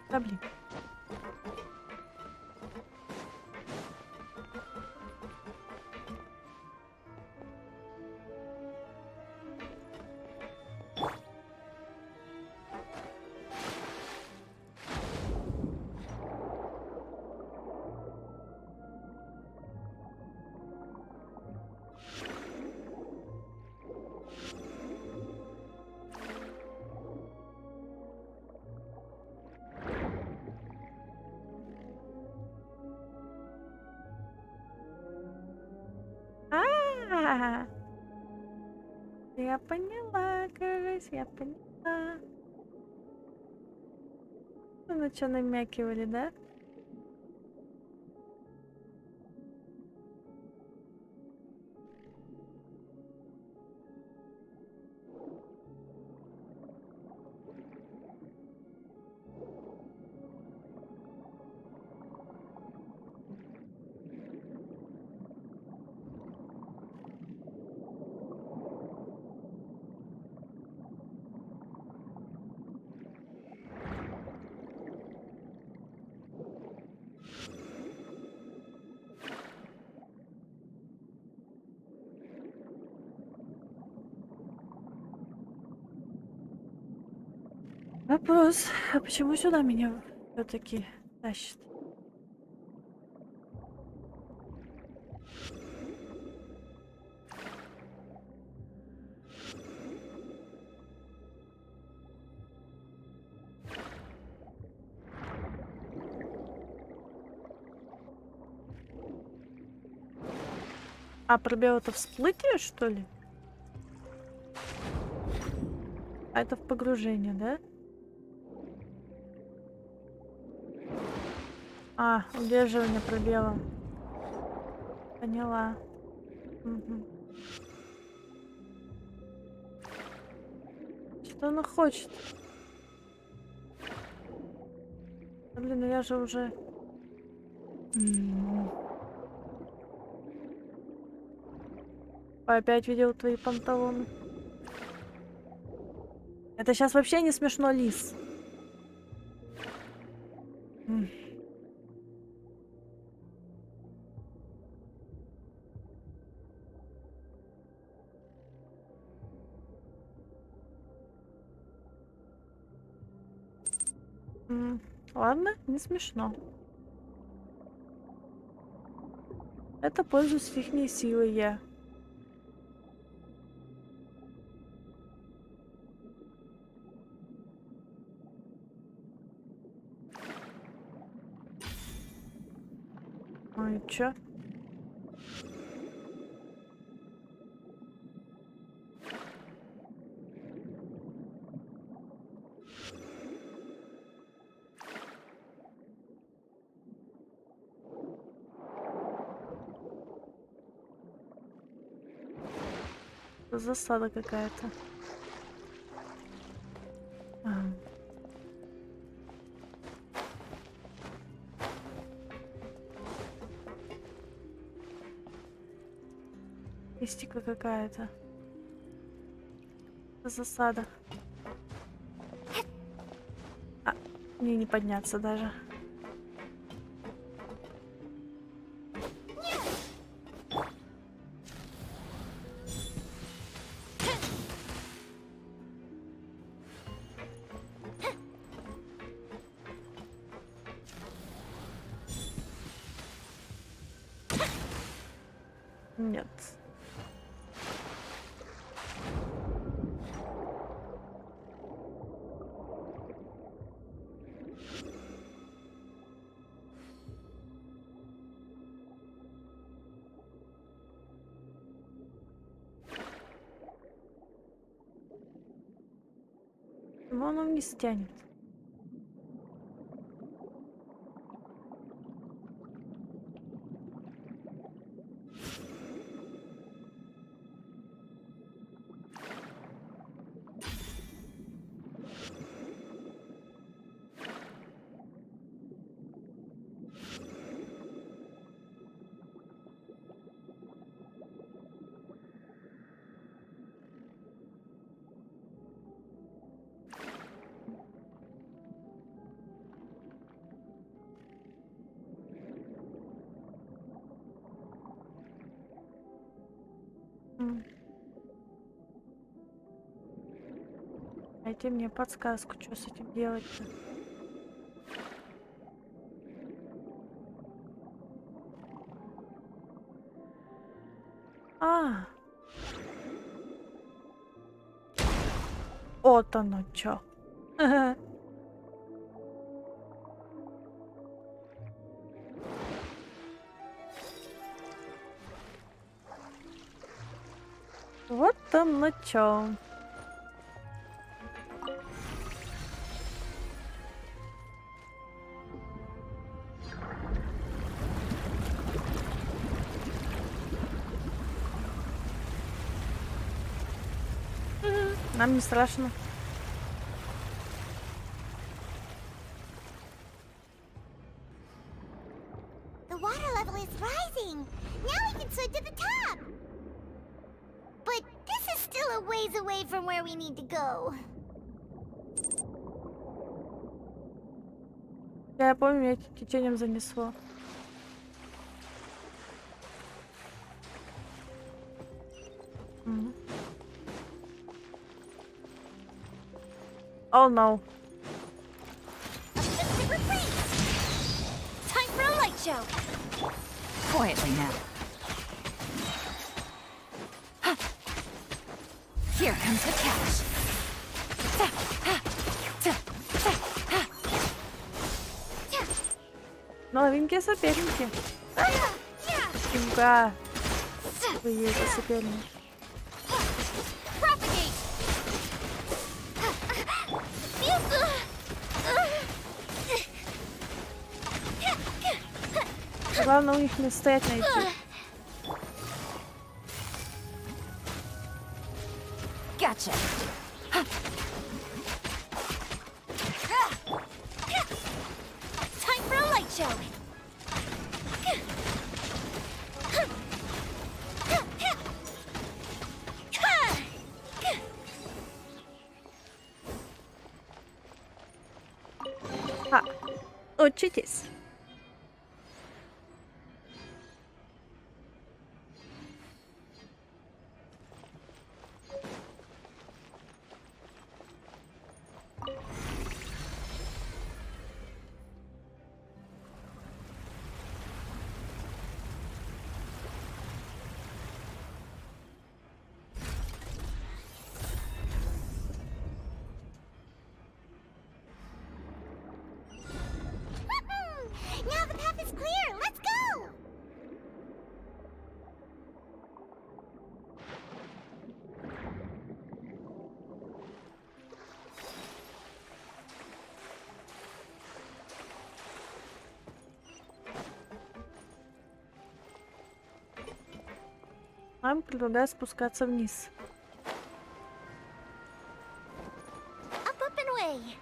Да блин. А-а-а. Я поняла, кажется, я поняла. Ну что, намякивали, да? Вопрос, а почему сюда меня все-таки тащит? А пробел это всплытие, что ли? А это в погружение, да? А, удерживание пробела. Поняла. Угу. Что она хочет? Да, блин, ну я же уже... Опять видел твои панталоны. Это сейчас вообще не смешно, лис. Ладно, не смешно. Это пользуюсь ихней силой я. Ну и чё? Засада какая-то. Мистика какая-то. Засада. А, мне не подняться даже. Нет. Вон он не стянет. Дайте мне подсказку, что с этим делать-то. Вот оно чё. Вот оно чё. Нам не страшно. The water level is rising. Now we can swim to the top. But this is still a ways away from where we need to go. Я помню, меня течением занесло. Oh no. Time for a light show. Quietly now. Here comes the catch. Новенькие соперники. Имба. Вы есть соперники. Главное у них не стоять найти. Gotcha. Time for a light show. Учитесь. Now the path is clear. Let's go. Нам предлагаю спускаться вниз. Up and away.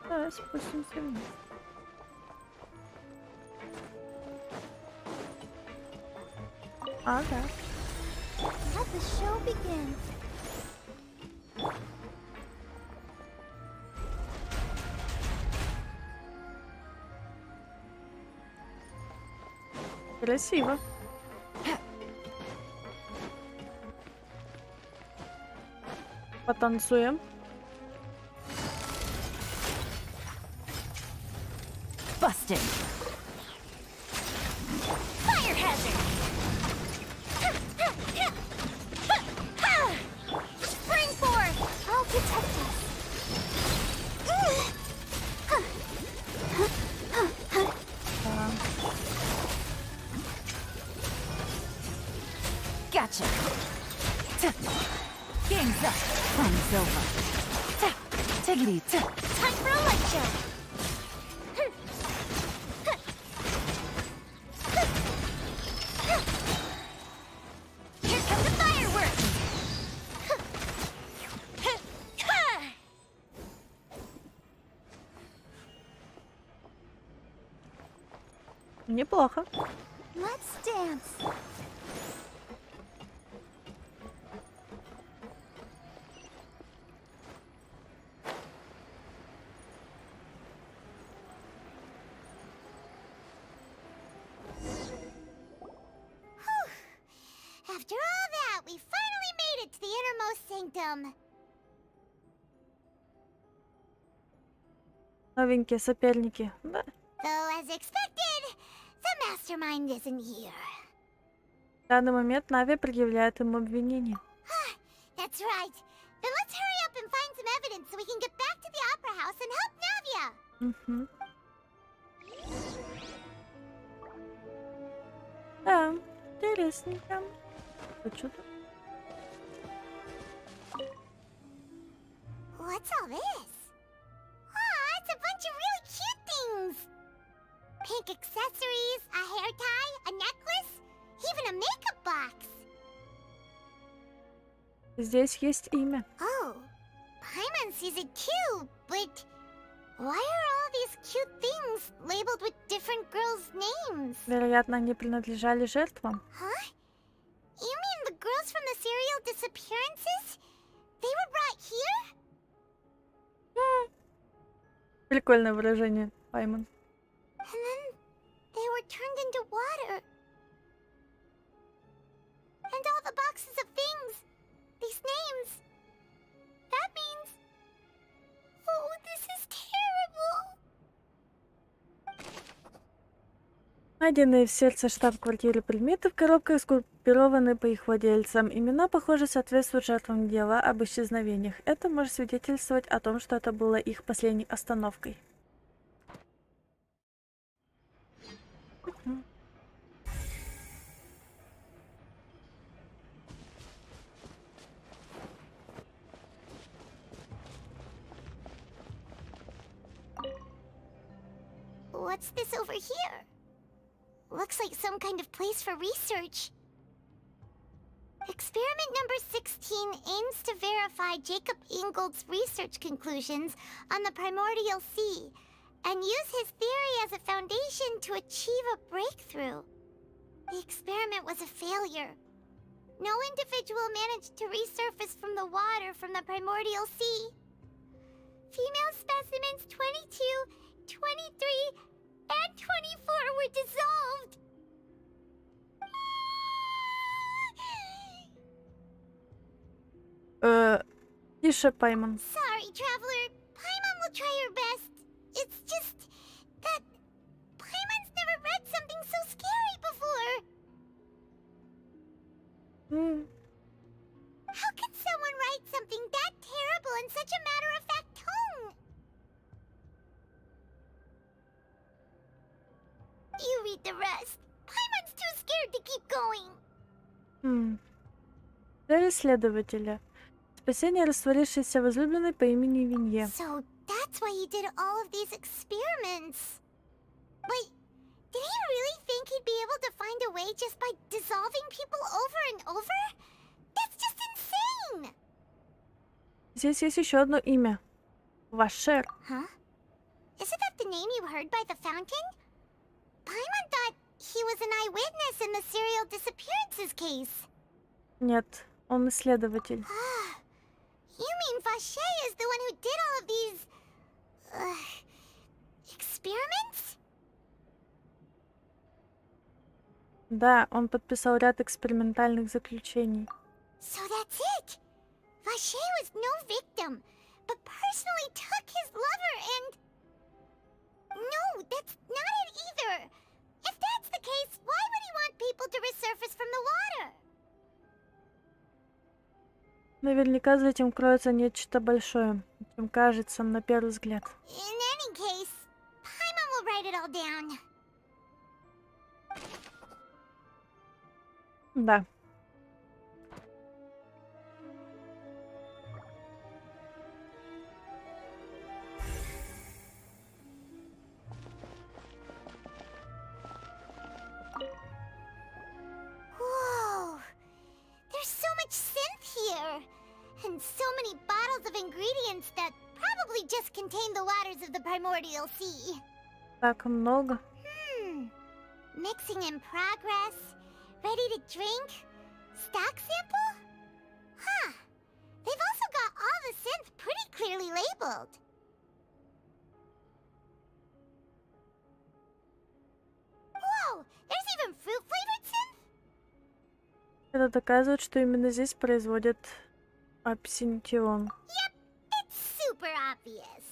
Давай спустимся вниз. Ага. Let the show begin. Красиво. Потанцуем. Busted. Fire hazard. Gotcha. Game's up. Fun is over. Take it easy. Time for a lecture. Here come the fireworks. Неплохо. Let's dance. After all that, we finally made it to the innermost sanctum. Новенькие соперники. Да. Though, as expected, the mastermind isn't here. В данный момент Нави предъявляет ему обвинение. That's right. Then let's hurry up and find some evidence so we can get back to the opera house and help Navia. Угу. Да, интересненько. Что-то. What's all this? Aw, it's a bunch of really cute things. Pink accessories, a hair tie, a necklace, even a makeup box. Здесь есть имя. Oh, Paimon sees it too, but why are all these cute things labeled with different girls' names? Вероятно, они принадлежали жертвам. Huh? You mean the girls from the serial disappearances? They were brought here? Прикольное выражение, Паймон. And then they were turned into water. And all the boxes of things, these names. That means... Oh, this is terrible. Найденные в сердце штаб-квартиры предметы в коробках сгруппированы по их владельцам. Имена, похоже, соответствуют жертвам дела об исчезновениях. Это может свидетельствовать о том, что это было их последней остановкой. What's this over here? Looks like some kind of place for research. Experiment number 16 aims to verify Jacob Ingold's research conclusions on the primordial sea and use his theory as a foundation to achieve a breakthrough. The experiment was a failure. No individual managed to resurface from the water from the primordial sea. Female specimens 22, 23, and 24 were dissolved. Тише, Паймон. Sorry, traveler. Paimon will try her best. It's just that Paimon's never read something so scary before. How could someone write something that terrible in such a matter-of-fact tone? You read the rest. Paimon's too scared to keep going. Для исследователя. Спасение растворившейся возлюбленной по имени Винье. So that's why he did all of these experiments. Wait, did he really think he'd be able to find a way just by dissolving people over and over? That's just insane! Здесь есть еще одно имя. Вашер. Huh? Isn't that the name you heard by the fountain? Paimon thought he was an eyewitness in the serial disappearances case. Нет, он исследователь. You mean Vache is the one who did all of these... experiments? Да, он подписал ряд экспериментальных заключений. So that's it! Vache was no victim, but personally took his lover and... No, that's not it either! If that's the case, why would he want people to resurface from the water? Наверняка за этим кроется нечто большое, чем кажется на первый взгляд. In any case, Paimon will write it all down. Да. ingredients that probably just contain the waters of the primordial sea. Так много. Mixing in progress. Ready to drink? Stock sample? Huh. They've also got all the synth pretty clearly labeled. Whoa! There's even fruit-flavored synth? Это доказывает, что именно здесь производят апсинтион. Yep, it's super obvious.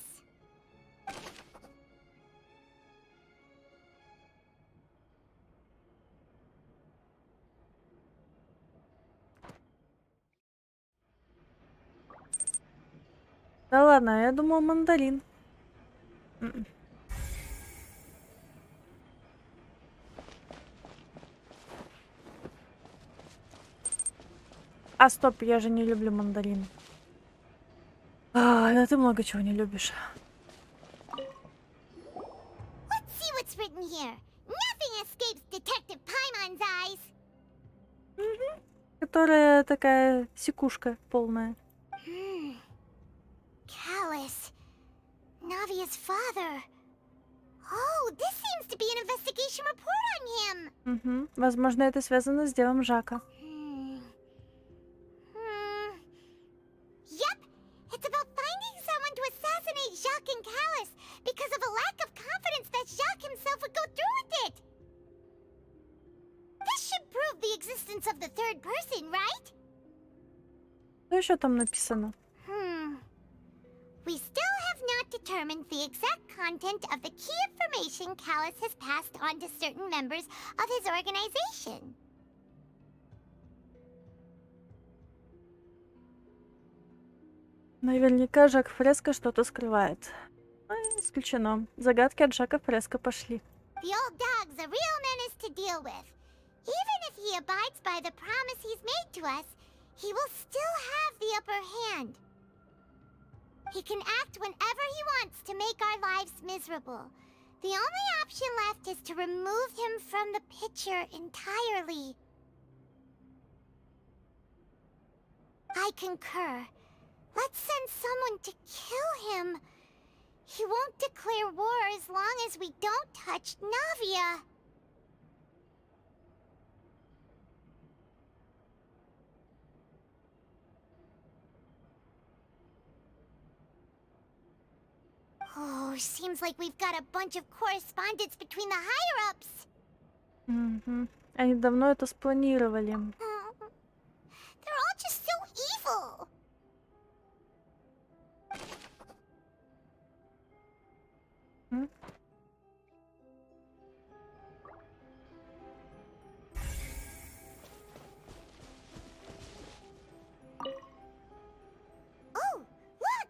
Да ладно, я думал мандарин. А, стоп, я же не люблю мандарин. Да ты много чего не любишь. Let's see what's written here. Nothing escapes Detective Paimon's eyes. Которая такая секушка полная. Callus. Navia's father. Oh, this seems to be an investigation report on him. Возможно, это связано с делом Жака. Yep, it's about finding someone to assassinate Jacques and Callus because of a lack of confidence that Jacques himself would go through with it. This should prove the existence of the third person, right? Что еще там написано? We still have not determined the exact content of the key information Callus has passed on to certain members of his organization. Наверняка Жак Фреско что-то скрывает. Исключено. Загадки от Жака Фреско пошли. The old dog's a real menace to deal with. Even if he abides by the promise he's made to us, he will still have the upper hand. He can act whenever he wants to make our lives miserable. The only option left is to remove him from the picture entirely. I concur. Let's send someone to kill him. He won't declare war as long as we don't touch Navia. Oh, seems like we've got a bunch of correspondence between the higher-ups. Они давно это спланировали. They're all just so evil. Oh, look!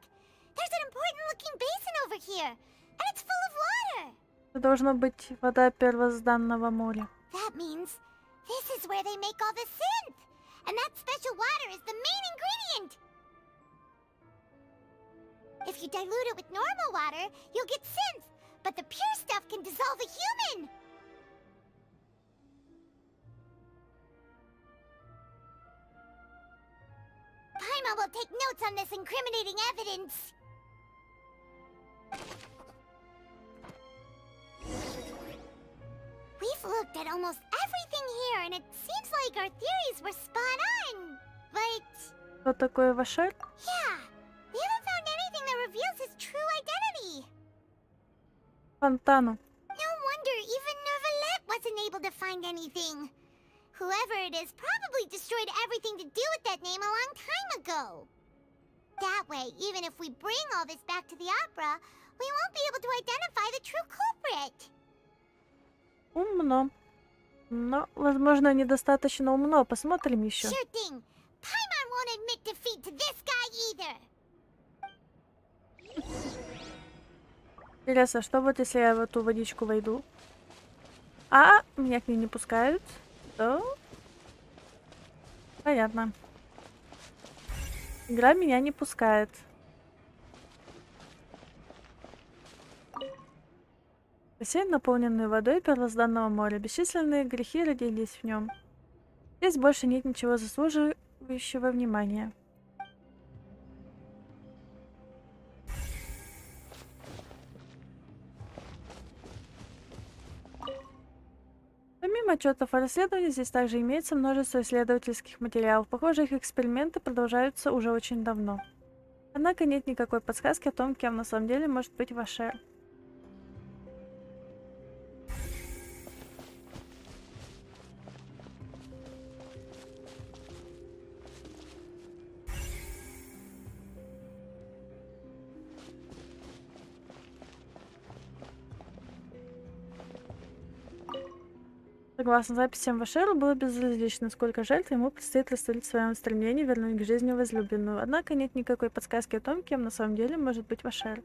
There's an important-looking basin over here, and it's full of water. Это должна быть вода первозданного моря. That means this is where they make all the synth, and that special water is the main ingredient. If you dilute it with normal water, you'll get synth, but the pure stuff can dissolve a human. Paimon will take notes on this incriminating evidence. We've looked at almost everything here, and it seems like our theories were spot on. But... Что такое Вашель? Yeah, we haven't found anything that reveals his true identity. Фонтану. No wonder even Neuvillette wasn't able to find anything. Whoever it is probably destroyed everything to do with that name a long time ago. That way, even if we bring all this back to the opera, we won't be able to identify the true culprit. Умно. Но, возможно, недостаточно умно. Посмотрим еще. Sure thing. Paimon won't admit defeat to this guy either. Интересно, что вот если я в эту водичку войду? Меня к ней не пускают. То... Понятно. Игра меня не пускает. Бассейн, наполненный водой первозданного моря. Бесчисленные грехи родились в нем. Здесь больше нет ничего заслуживающего внимания. Помимо отчетов о расследовании, здесь также имеется множество исследовательских материалов. Похоже, их эксперименты продолжаются уже очень давно. Однако нет никакой подсказки о том, кем на самом деле может быть Вашер. Согласно записям, Вашеру было безразлично, сколько жертв ему предстоит расстрелять в своем стремлении вернуть к жизни возлюбленную. Однако нет никакой подсказки о том, кем на самом деле может быть Вашер.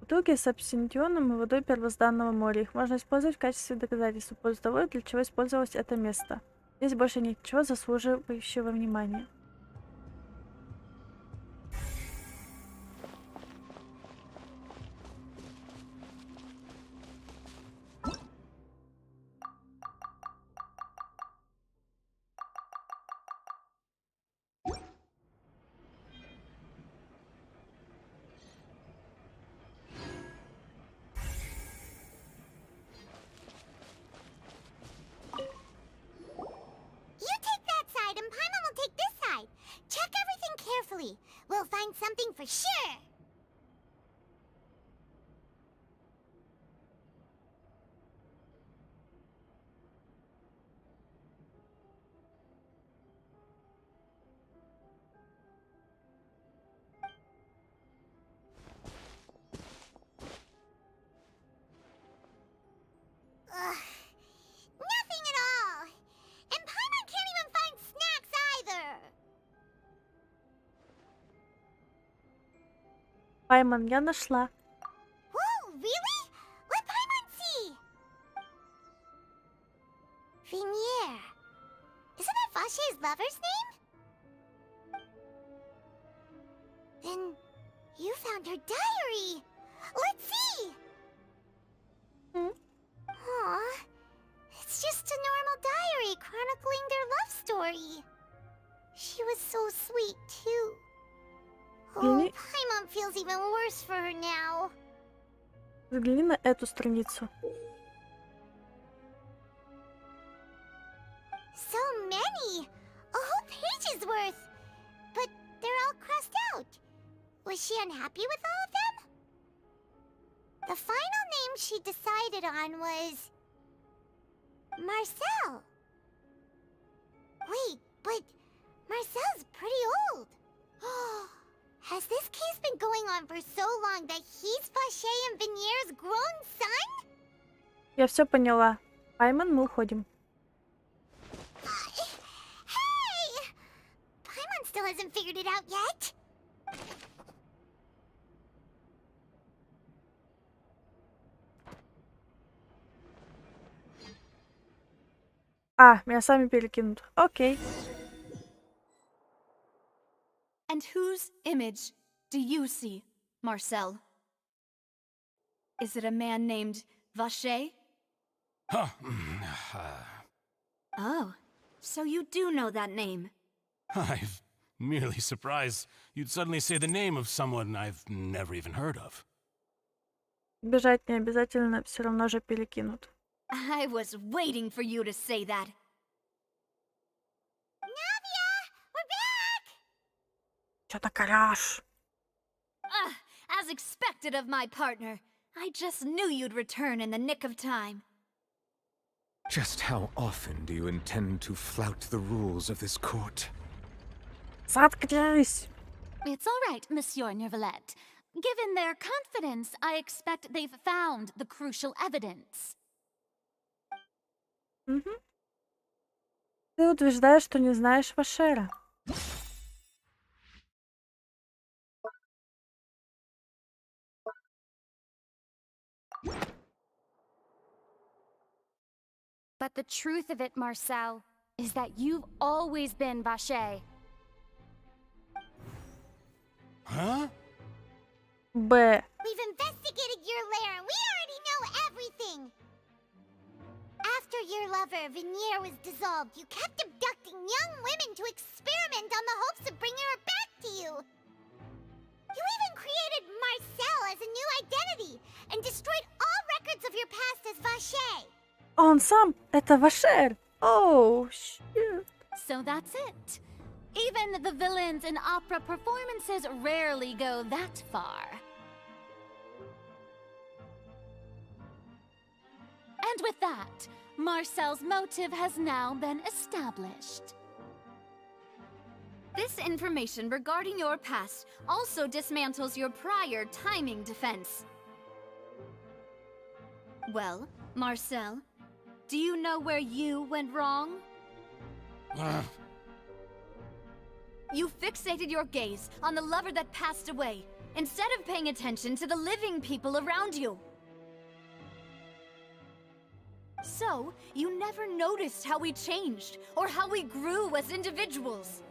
Бутылки с абсентионом и водой первозданного моря. Их можно использовать в качестве доказательства в пользу того, для чего использовалось это место. Здесь больше нет ничего заслуживающего внимания. We'll find something for sure. Nothing at all. And Paimon can't even find snacks either. Пайман, я нашла. Whoa, really? What Paimon see? Vinier. Isn't that Vache's lover's name? Then you found her diary. Let's see. Aw, it's just a normal diary chronicling their love story. She was so sweet too. Oh, Paimon feels even worse for her now. Взгляни на эту страницу. So many! A whole page's worth! But they're all crossed out. Was she unhappy with all of them? The final name she decided on was... Marcel. Wait, but Marcel's pretty old. Has this case been going on for so long that he's Vache and Vinier's grown son? Я все поняла. Пайман, мы уходим. Hey! Paimon still hasn't figured it out yet. Меня сами перекинут. Окей. And whose image do you see, Marcel? Is it a man named Vache? Oh, so you do know that name. I'm merely surprised you'd suddenly say the name of someone I've never even heard of. Бежать не обязательно, все равно же перекинут. I was waiting for you to say that. Чё так орёшь? As expected of my partner. I just knew you'd return in the nick of time. Just how often do you intend to flout the rules of this court? Заткнись! It's all right, Monsieur Neuvillette. Given their confidence, I expect they've found the crucial evidence. Ты утверждаешь, что не знаешь Вашера. But the truth of it, Marcel, is that you've always been Vache. Huh? Б. We've investigated your lair and we already know everything! After your lover, Vinier, was dissolved, you kept abducting young women to experiment on the hopes of bringing her back to you! You even Он сам, это Вашер. Oh, shit. So that's it. Even the villains in opera performances rarely go that far. And with that, Marcel's motive has now been established. This information regarding your past also dismantles your prior timing defense. Well, Marcel, do you know where you went wrong? You fixated your gaze on the lover that passed away, instead of paying attention to the living people around you. So, you never noticed how we changed, or how we grew as individuals.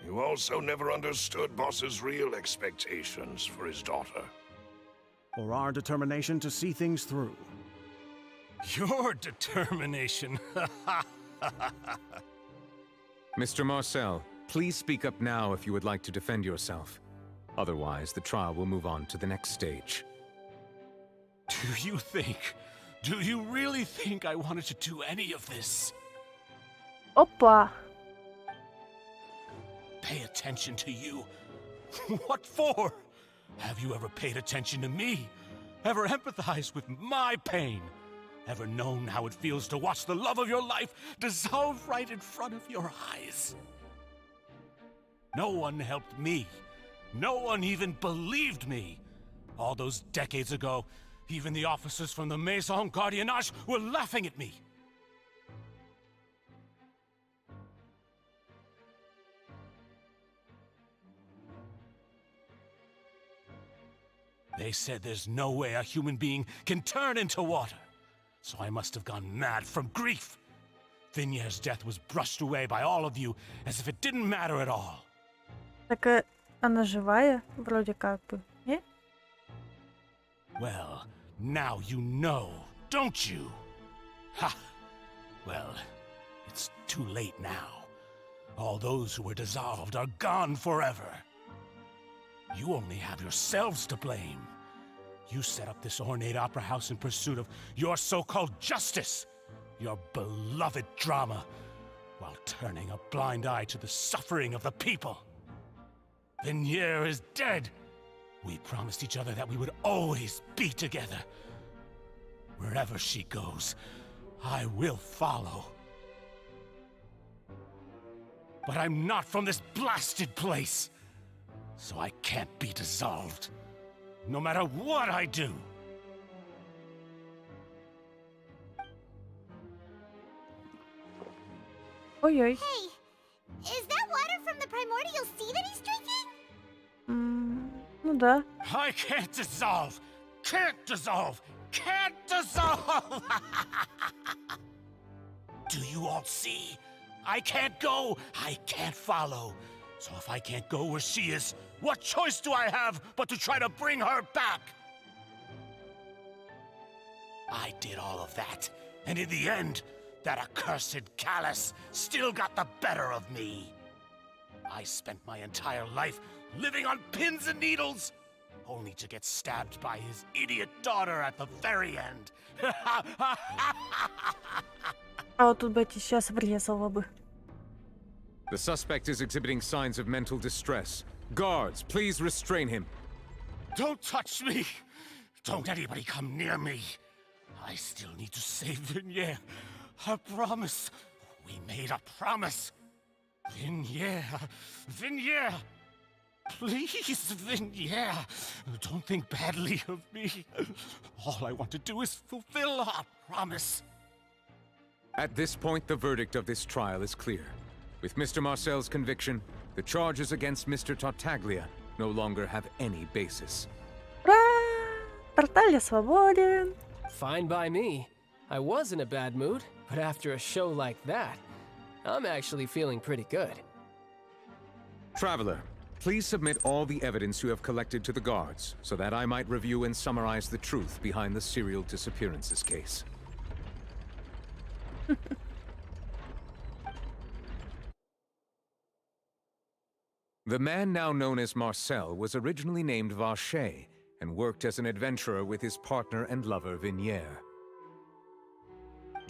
You also never understood Boss's real expectations for his daughter. Or our determination to see things through. Your determination. Mr. Marcel, please speak up now if you would like to defend yourself. Otherwise, the trial will move on to the next stage. Do you really think I wanted to do any of this? Опа. Pay attention to you? What for? Have you ever paid attention to me? Ever empathized with my pain? Ever known how it feels to watch the love of your life dissolve right in front of your eyes? No one helped me. No one even believed me. All those decades ago, even the officers from the Maison Gardiennage were laughing at me. They said there's no way a human being can turn into water. So I must have gone mad from grief. Vignier's death was brushed away by all of you as if it didn't matter at all. Так она живая, вроде как бы, не? Well, now you know, don't you? Ha! Well, it's too late now. All those who were dissolved are gone forever. You only have yourselves to blame. You set up this ornate opera house in pursuit of your so-called justice, your beloved drama, while turning a blind eye to the suffering of the people. Vignier is dead. We promised each other that we would always be together. Wherever she goes, I will follow. But I'm not from this blasted place, so I can't be dissolved, no matter what I do. Ой-ой. Hey, is that water from the primordial sea that he's drinking? Ну да. I can't dissolve! Can't dissolve! Can't dissolve! Do you all see? I can't go! I can't follow! So if I can't go where she is, what choice do I have but to try to bring her back? I did all of that, and in the end, that accursed Callus still got the better of me. I spent my entire life living on pins and needles, only to get stabbed by his idiot daughter at the very end. А вот тут бы сейчас врезала бы. The suspect is exhibiting signs of mental distress. Guards, please restrain him. Don't touch me! Don't anybody come near me! I still need to save Vignier. A promise. We made a promise. Vignier. Vignier. Please, Vignier. Don't think badly of me. All I want to do is fulfill our promise. At this point, the verdict of this trial is clear. With Mr. Marcel's conviction, the charges against Mr. Tartaglia no longer have any basis. Ура! Тарталья свободен. Fine by me. I was in a bad mood, but after a show like that, I'm actually feeling pretty good. Traveler, please submit all the evidence you have collected to the guards, so that I might review and summarize the truth behind the serial disappearances case. The man now known as Marcel was originally named Vacher and worked as an adventurer with his partner and lover Vignier.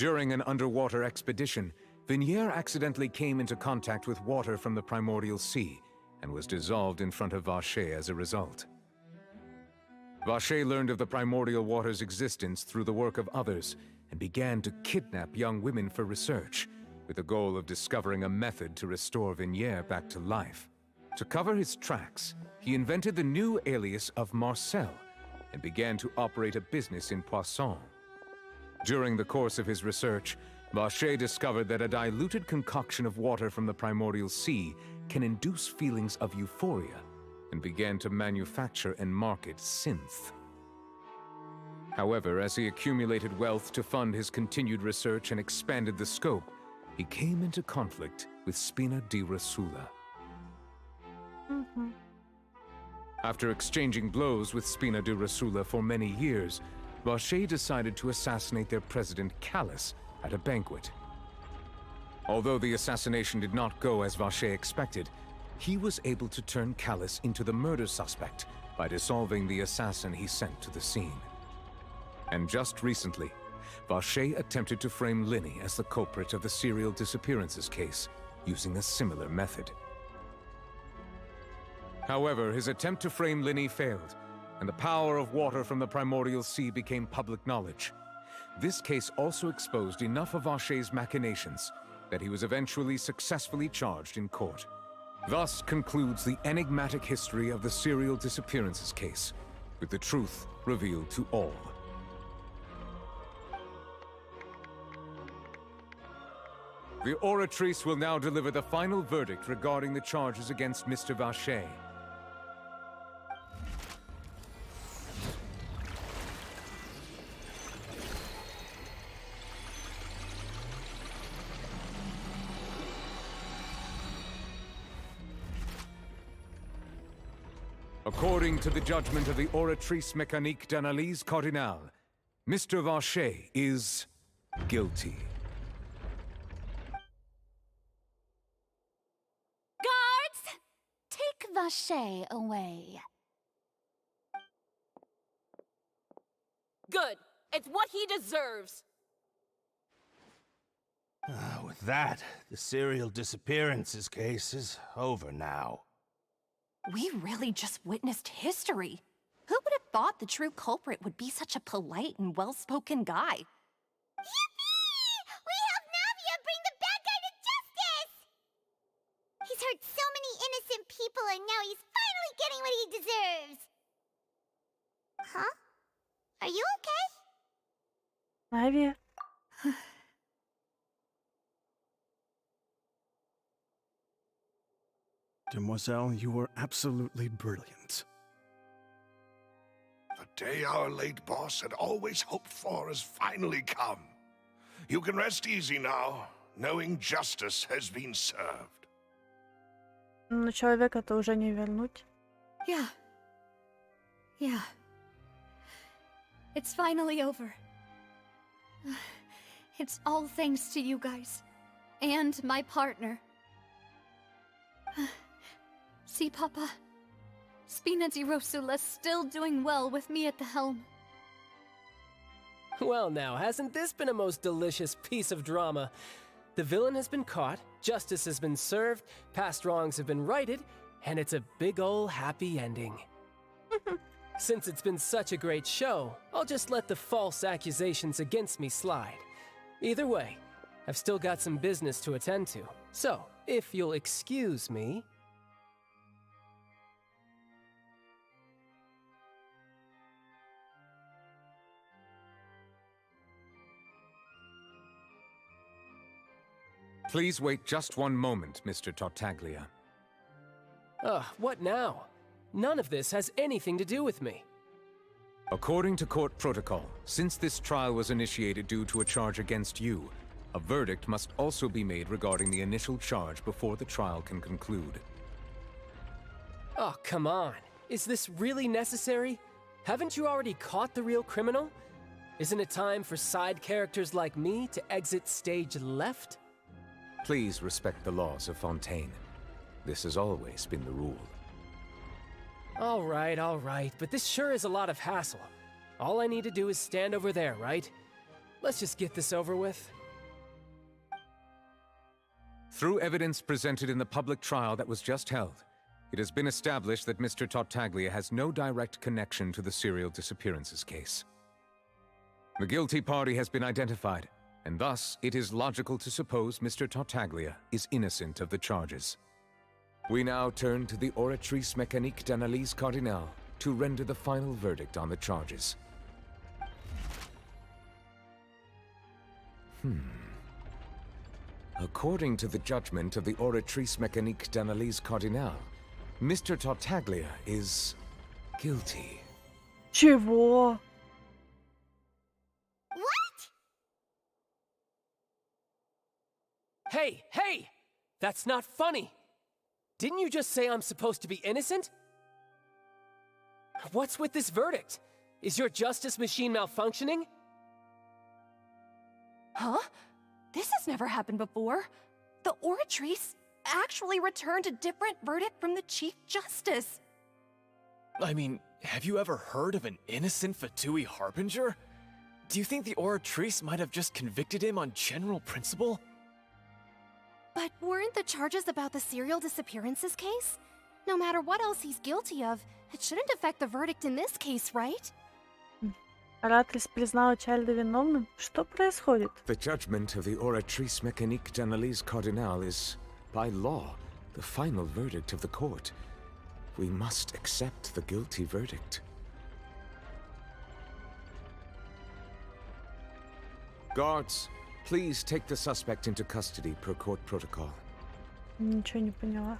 During an underwater expedition, Vignier accidentally came into contact with water from the primordial sea and was dissolved in front of Vacher as a result. Vacher learned of the primordial water's existence through the work of others and began to kidnap young women for research, with the goal of discovering a method to restore Vignier back to life. To cover his tracks, he invented the new alias of Marcel and began to operate a business in Poisson. During the course of his research, Vacher discovered that a diluted concoction of water from the primordial sea can induce feelings of euphoria, and began to manufacture and market synth. However, as he accumulated wealth to fund his continued research and expanded the scope, he came into conflict with Spina di Rosula. After exchanging blows with Spina di Rosula for many years, Vacher decided to assassinate their president Callus at a banquet. Although the assassination did not go as Vacher expected, he was able to turn Callus into the murder suspect by dissolving the assassin he sent to the scene. And just recently, Vacher attempted to frame Linny as the culprit of the serial disappearances case, using a similar method. However, his attempt to frame Linny failed, and the power of water from the primordial sea became public knowledge. This case also exposed enough of Vacher's machinations that he was eventually successfully charged in court. Thus concludes the enigmatic history of the serial disappearances case, with the truth revealed to all. The Oratrice will now deliver the final verdict regarding the charges against Mr. Vacher. According to the judgment of the Oratrice Mécanique d'Analyse Cardinale, Mr. Vacher is guilty. Guards! Take Vacher away. Good. It's what he deserves. With that, the serial disappearances case is over now. We really just witnessed history. Who would have thought the true culprit would be such a polite and well-spoken guy? Yippee! We helped Navia bring the bad guy to justice! He's hurt so many innocent people, and now he's finally getting what he deserves. Huh? Are you okay? Navia? Demoiselle, you were absolutely brilliant. The day our late boss had always hoped for has finally come. You can rest easy now, knowing justice has been served. Но человека-то уже не вернуть. Yeah. It's finally over. It's all thanks to you guys. And my partner. See, Papa? Spina di Rosula's still doing well with me at the helm. Well now, hasn't this been a most delicious piece of drama? The villain has been caught, justice has been served, past wrongs have been righted, and it's a big ol' happy ending. Since it's been such a great show, I'll just let the false accusations against me slide. Either way, I've still got some business to attend to, so if you'll excuse me... Please wait just one moment, Mr. Tartaglia. What now? None of this has anything to do with me. According to court protocol, since this trial was initiated due to a charge against you, a verdict must also be made regarding the initial charge before the trial can conclude. Oh, come on. Is this really necessary? Haven't you already caught the real criminal? Isn't it time for side characters like me to exit stage left? Please respect the laws of Fontейн. This has always been the rule. All right, but this sure is a lot of hassle. All I need to do is stand over there, right? Let's just get this over with. Through evidence presented in the public trial that was just held, it has been established that Mr. Tartaglia has no direct connection to the serial disappearances case. The guilty party has been identified, and thus it is logical to suppose Mr. Tartaglia is innocent of the charges. We now turn to the Oratrice Mécanique d'Analyse Cardinale to render the final verdict on the charges. According to the judgment of the Oratrice Mécanique d'Analyse Cardinale, Mr. Tartaglia is guilty. Чего? What? Hey, hey! That's not funny! Didn't you just say I'm supposed to be innocent? What's with this verdict? Is your justice machine malfunctioning? Huh? This has never happened before. The Oratrice actually returned a different verdict from the Chief Justice. I mean, have you ever heard of an innocent Fatui Harbinger? Do you think the Oratrice might have just convicted him on general principle? But weren't the charges about the serial disappearances case? No matter what else he's guilty of, it shouldn't affect the verdict in this case, right? Оратрис признала Чайльда виновным? Что происходит? The judgment of the Oratrice Mécanique d'Analyse Cardinale is, by law, the final verdict of the court. We must accept the guilty verdict. Guards, please take the suspect into custody per court protocol. Ничего не поняла.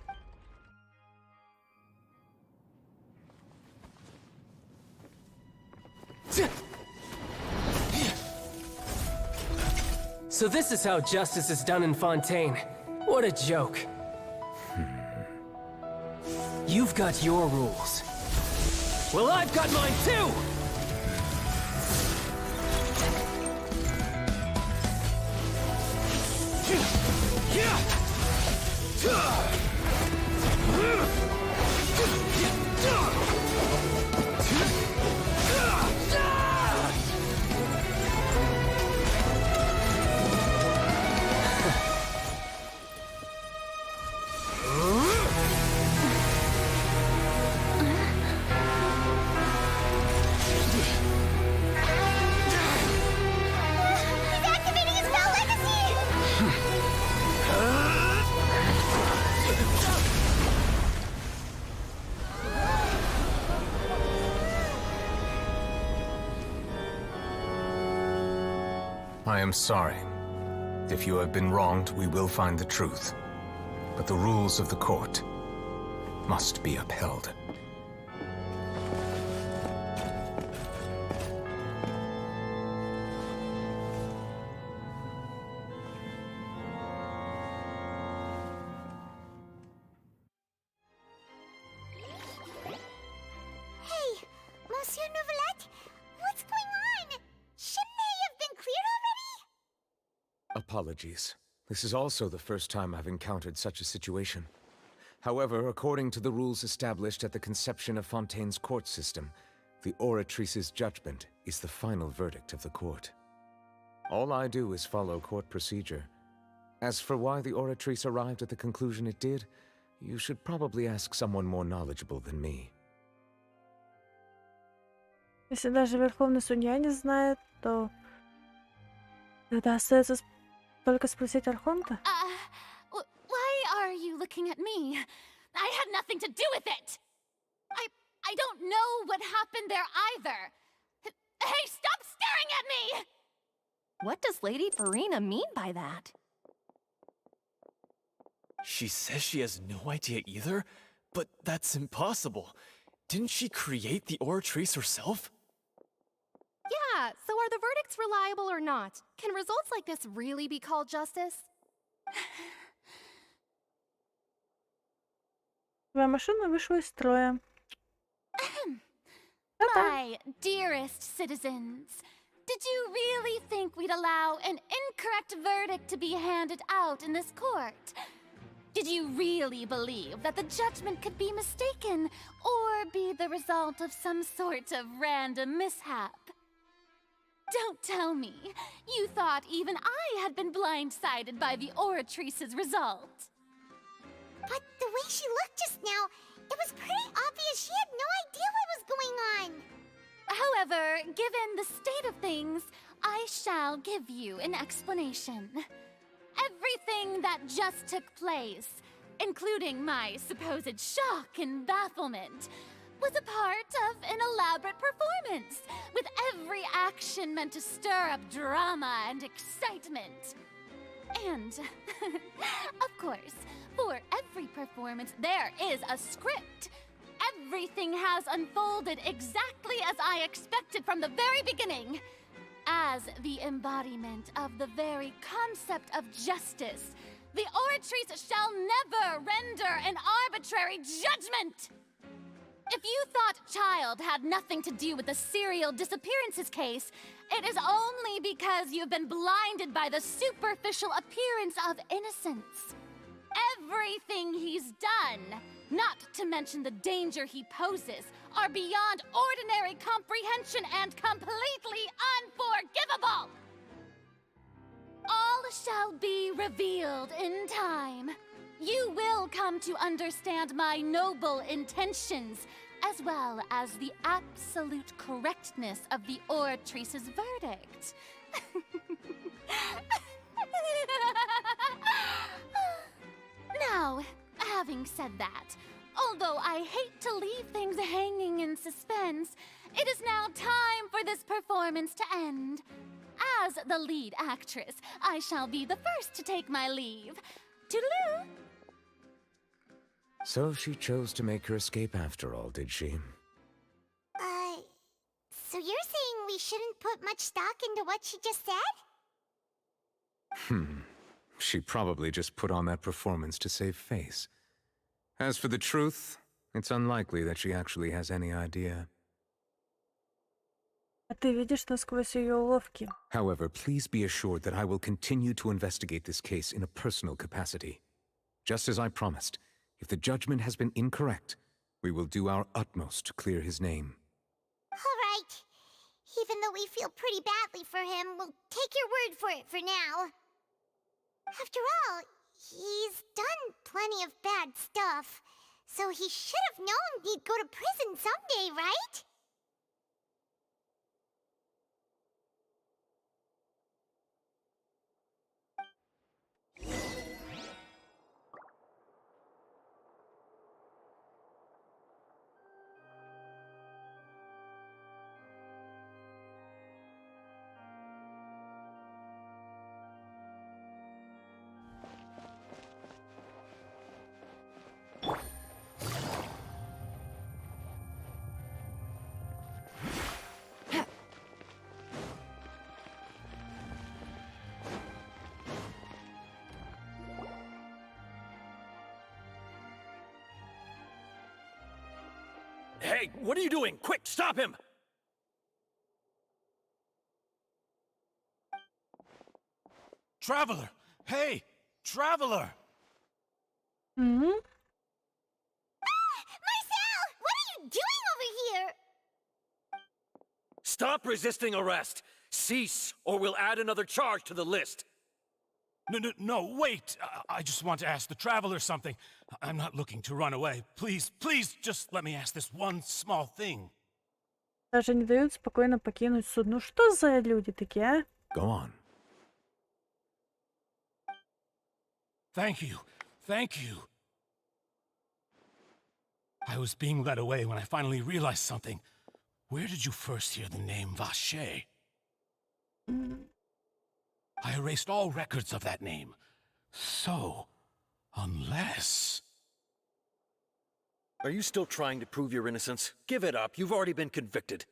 So this is how justice is done in Fontaine. What a joke. You've got your rules. Well, I've got mine too! I am sorry. If you have been wronged, we will find the truth. But the rules of the court must be upheld. Hey, Monsieur Nouvelette, what's going on? Shouldn't they have been cleared already? Apologies. This is also the first time I've encountered such a situation. However, according to the rules established at the conception of Fontaine's court system, the Oratrice's judgment is the final verdict of the court. All I do is follow court procedure. As for why the Oratrice arrived at the conclusion it did, you should probably ask someone more knowledgeable than me. Если даже Верховный Судья не знает, то тогда остается только спросить Архонта. Why are you looking at me? I had nothing to do with it! I don't know what happened there either! Hey, stop staring at me! What does Lady Farina mean by that? She says she has no idea either? But that's impossible. Didn't she create the Oratrice herself? Yeah, so are the verdicts reliable or not? Can results like this really be called justice? Твоя машина вышла из строя. My dearest citizens, did you really think we'd allow an incorrect verdict to be handed out in this court? Did you really believe that the judgment could be mistaken or be the result of some sort of random mishap? Don't tell me. You thought even I had been blindsided by the Oratrice's result. But the way she looked just now, it was pretty obvious she had no idea what was going on. However, given the state of things, I shall give you an explanation. Everything that just took place, including my supposed shock and bafflement, was a part of an elaborate performance, with every action meant to stir up drama and excitement. And, of course, for every performance there is a script. Everything has unfolded exactly as I expected from the very beginning. As the embodiment of the very concept of justice, the Oratrice shall never render an arbitrary judgment! If you thought Child had nothing to do with the serial disappearances case, it is only because you've been blinded by the superficial appearance of innocence. Everything he's done, not to mention the danger he poses, are beyond ordinary comprehension and completely unforgivable! All shall be revealed in time. You will come to understand my noble intentions, as well as the absolute correctness of the Oratrice's verdict. Now, having said that, although I hate to leave things hanging in suspense, it is now time for this performance to end. As the lead actress, I shall be the first to take my leave. Toodaloo! So she chose to make her escape after all, did she? So you're saying we shouldn't put much stock into what she just said? She probably just put on that performance to save face. As for the truth, it's unlikely that she actually has any idea. А ты видишь насквозь ее уловки. However, please be assured that I will continue to investigate this case in a personal capacity. Just as I promised, if the judgment has been incorrect, we will do our utmost to clear his name. All right. Even though we feel pretty badly for him, we'll take your word for it for now. After all, he's done plenty of bad stuff, so he should have known he'd go to prison someday, right? Hey, what are you doing? Quick, stop him! Traveler! Hey! Traveler! Marcel! What are you doing over here? Stop resisting arrest! Cease, or we'll add another charge to the list. No, wait! I just want to ask the Traveler something. I'm not looking to run away. Please, just let me ask this one small thing. Даже не дают спокойно покинуть суд. Ну что за люди такие, а? Go on. Thank you. I was being led away when I finally realized something. Where did you first hear the name Vache? I erased all records of that name. So, unless... Are you still trying to prove your innocence? Give it up. You've already been convicted.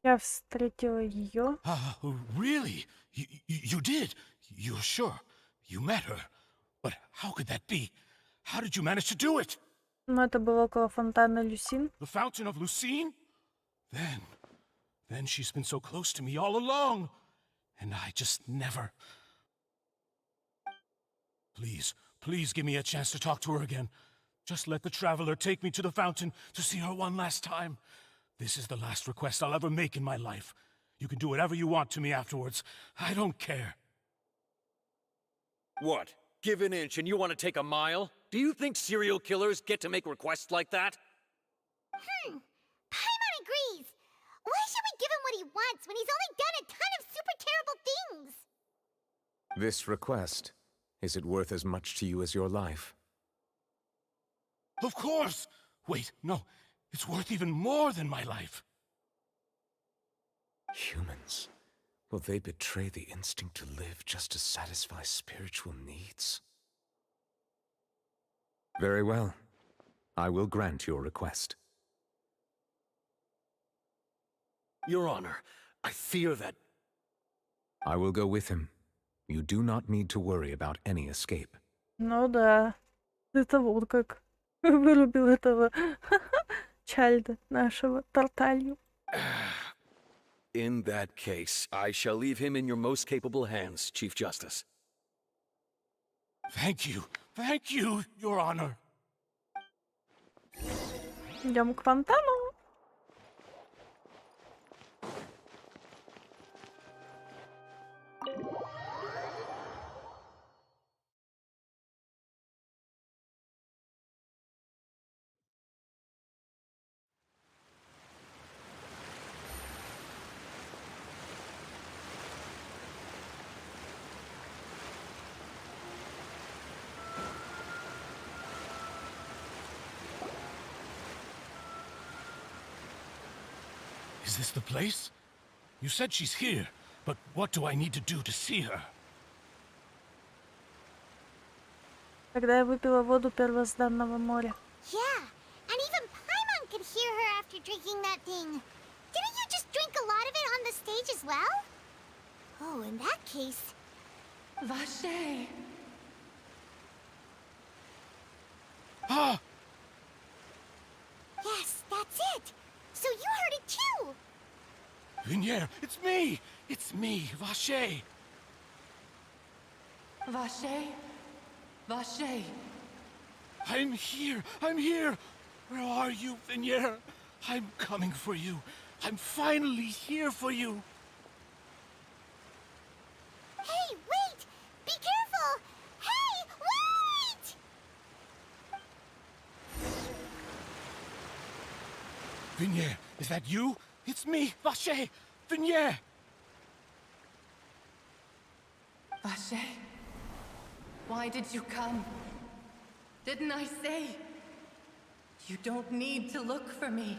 Я встретила ее. Really? You did? You're sure? You met her? But how could that be? How did you manage to do it? Ну, это было около фонтана Люсин. The Fountain of Lucine? Then she's been so close to me all along. And I just never... Please give me a chance to talk to her again. Just let the Traveler take me to the fountain to see her one last time. This is the last request I'll ever make in my life. You can do whatever you want to me afterwards. I don't care. What? Give an inch and you want to take a mile? Do you think serial killers get to make requests like that? Paimon agrees. Why should we give him what he wants when he's only done a ton of super terrible things? This request, is it worth as much to you as your life? Of course! Wait, no. It's worth even more than my life. Humans. Will they betray the instinct to live just to satisfy spiritual needs? Very well. I will grant your request. Your Honor, I fear that... I will go with him. You do not need to worry about any escape. Ну да. Это вот как вырубил этого чальда нашего Тарталью. In that case, I shall leave him in your most capable hands, Chief Justice. Thank you, Your Honor. Идем к фонтану. Is this the place? You said she's here, but what do I need to do to see her? Когда я выпила воду первозданного моря. Yeah, and even Paimon could hear her after drinking that thing. Didn't you just drink a lot of it on the stage as well? Oh, in that case... Vache! Ah! Yes, that's it! So you heard it too! Vinier, it's me! It's me, Vache! Vache? Vache? I'm here! I'm here! Where are you, Vinier? I'm coming for you. I'm finally here for you. Hey, wait! Be careful! Hey, wait! Vinier, is that you? It's me, Vache! Vinier! Vache? Why did you come? Didn't I say? You don't need to look for me.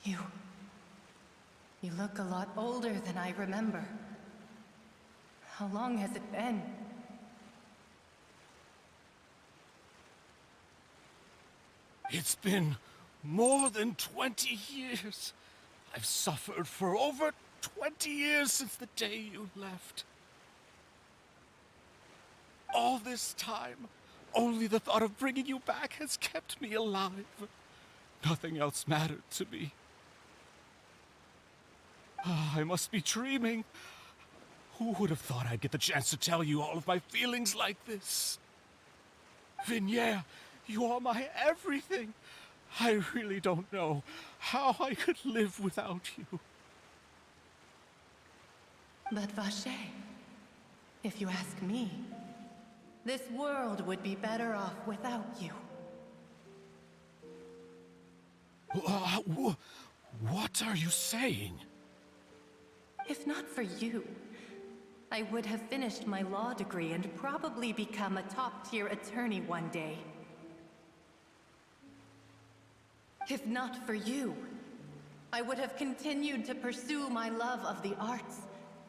You look a lot older than I remember. How long has it been? It's been more than 20 years. I've suffered for over 20 years since the day you left. All this time, only the thought of bringing you back has kept me alive. Nothing else mattered to me. I must be dreaming. Who would have thought I'd get the chance to tell you all of my feelings like this? Vinier, you are my everything. I really don't know how I could live without you. But Vache, if you ask me, this world would be better off without you. What are you saying? If not for you, I would have finished my law degree and probably become a top-tier attorney one day. If not for you, I would have continued to pursue my love of the arts,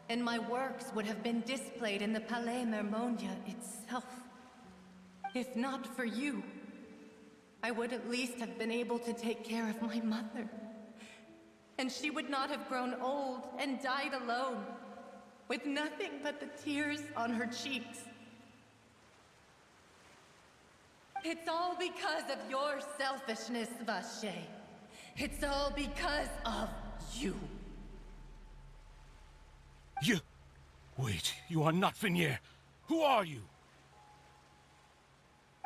and my works would have been displayed in the Palais Mermonia itself. If not for you, I would at least have been able to take care of my mother. And she would not have grown old and died alone, with nothing but the tears on her cheeks. It's all because of your selfishness, Vache. It's all because of you. You... Wait, you are not Vinier. Who are you?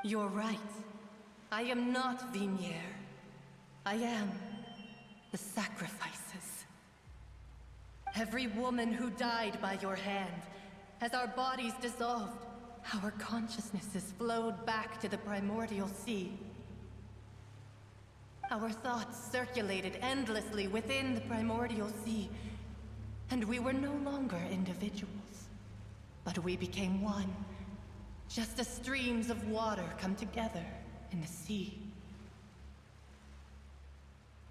You're right. I am not Vinier. I am the sacrifices. Every woman who died by your hand, as our bodies dissolved, our consciousnesses flowed back to the primordial sea. Our thoughts circulated endlessly within the primordial sea, and we were no longer individuals, but we became one, just as streams of water come together in the sea.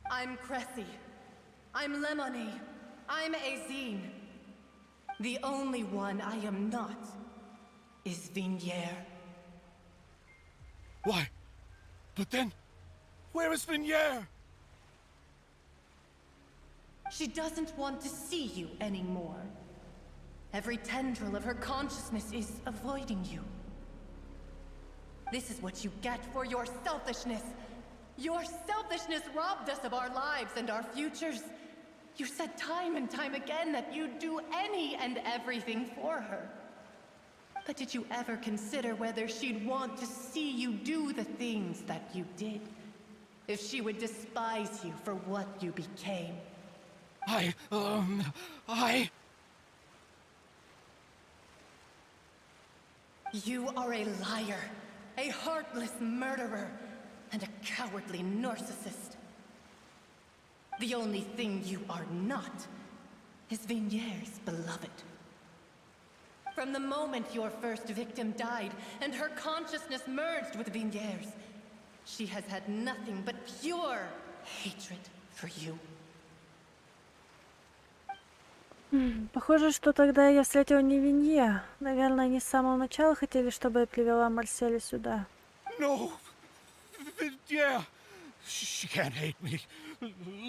I'm Cressy. I'm Lemony. I'm Azine. The only one I am not is Vignier. Why? But then, where is Vignier? She doesn't want to see you anymore. Every tendril of her consciousness is avoiding you. This is what you get for your selfishness. Your selfishness robbed us of our lives and our futures. You said time and time again that you'd do any and everything for her. But did you ever consider whether she'd want to see you do the things that you did? If she would despise you for what you became? You are a liar, a heartless murderer, and a cowardly narcissist. The only thing you are not is Vignier's beloved. From the moment your first victim died and her consciousness merged with Vignier's, she has had nothing but pure hatred for you. Похоже, что тогда я встретила не Винье. Наверное, они с самого начала хотели, чтобы я привела Марселя сюда. No! Vignier! She can't hate me.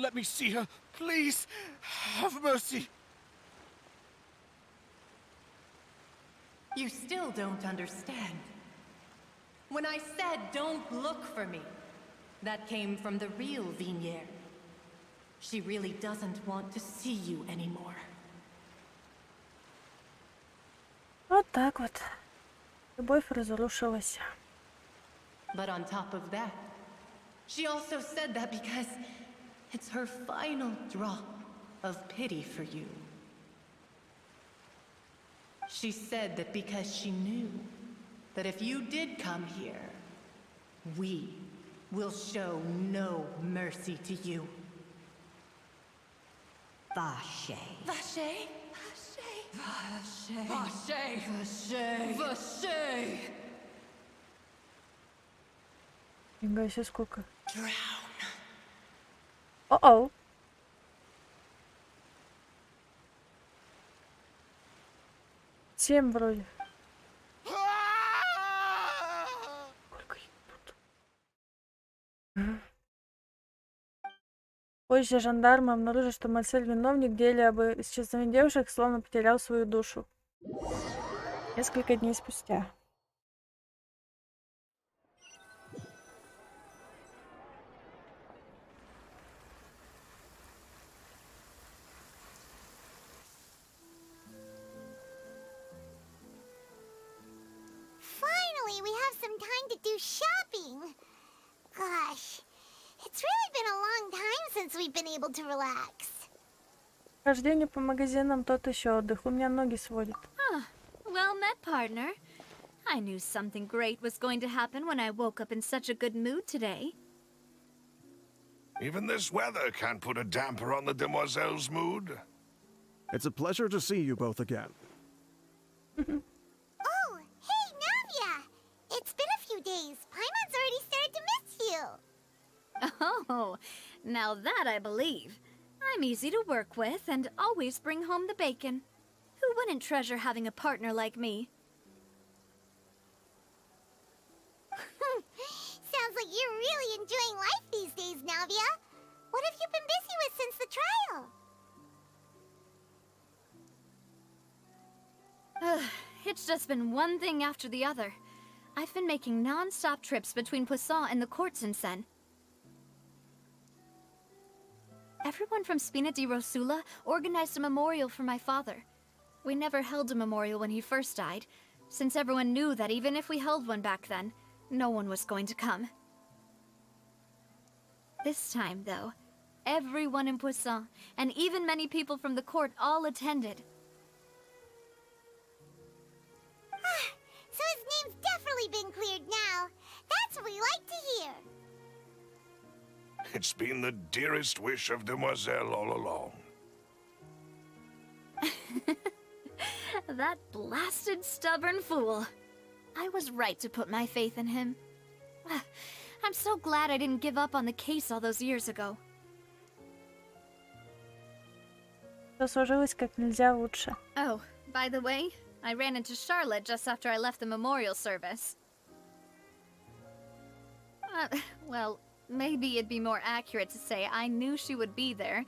Let me see her, please. Have mercy. You still don't understand. When I said don't look for me, that came from the real Vignier. She really doesn't want to see you anymore. Вот так вот. Любовь разрушилась. But on top of that, she also said that because it's her final drop of pity for you. She said that because she knew that if you did come here, we will show no mercy to you. Vache. Vache? Vache. Vache. Vache. Vache. Фига себе сколько. О-оу. Семь вроде. Сколько их тут? Позже жандармы обнаружили, что Марсель виновник в деле об исчезновении девушек, словно потерял свою душу. Несколько дней спустя. Finally, we have some time to do shopping. Gosh, it's really been a long time since we've been able to relax. Хождение по магазинам тот еще отдых. У меня ноги сводит. Well met, partner. I knew something great was going to happen when I woke up in such a good mood today. Even this weather can't put a damper on the demoiselle's mood. It's a pleasure to see you both again. Oh, hey, Navia! It's been a few days. Paimon's already started to miss you. Oh, now that I believe. I'm easy to work with and always bring home the bacon. Who wouldn't treasure having a partner like me? Sounds like you're really enjoying life these days, Navia. What have you been busy with since the trial? It's just been one thing after the other. I've been making non-stop trips between Poisson and the courts in Seine. Everyone from Spina di Rosula organized a memorial for my father. We never held a memorial when he first died, since everyone knew that even if we held one back then, no one was going to come. This time, though, everyone in Poisson, and even many people from the court all attended. So his name's definitely been cleared now. That's what we like to hear. It's been the dearest wish of Demoiselle all along. That blasted stubborn fool. I was right to put my faith in him. I'm so glad I didn't give up on the case all those years ago. Всё сложилось как нельзя лучше. Oh, by the way, I ran into Charlotte just after I left the memorial service. Well, maybe it'd be more accurate to say I knew she would be there,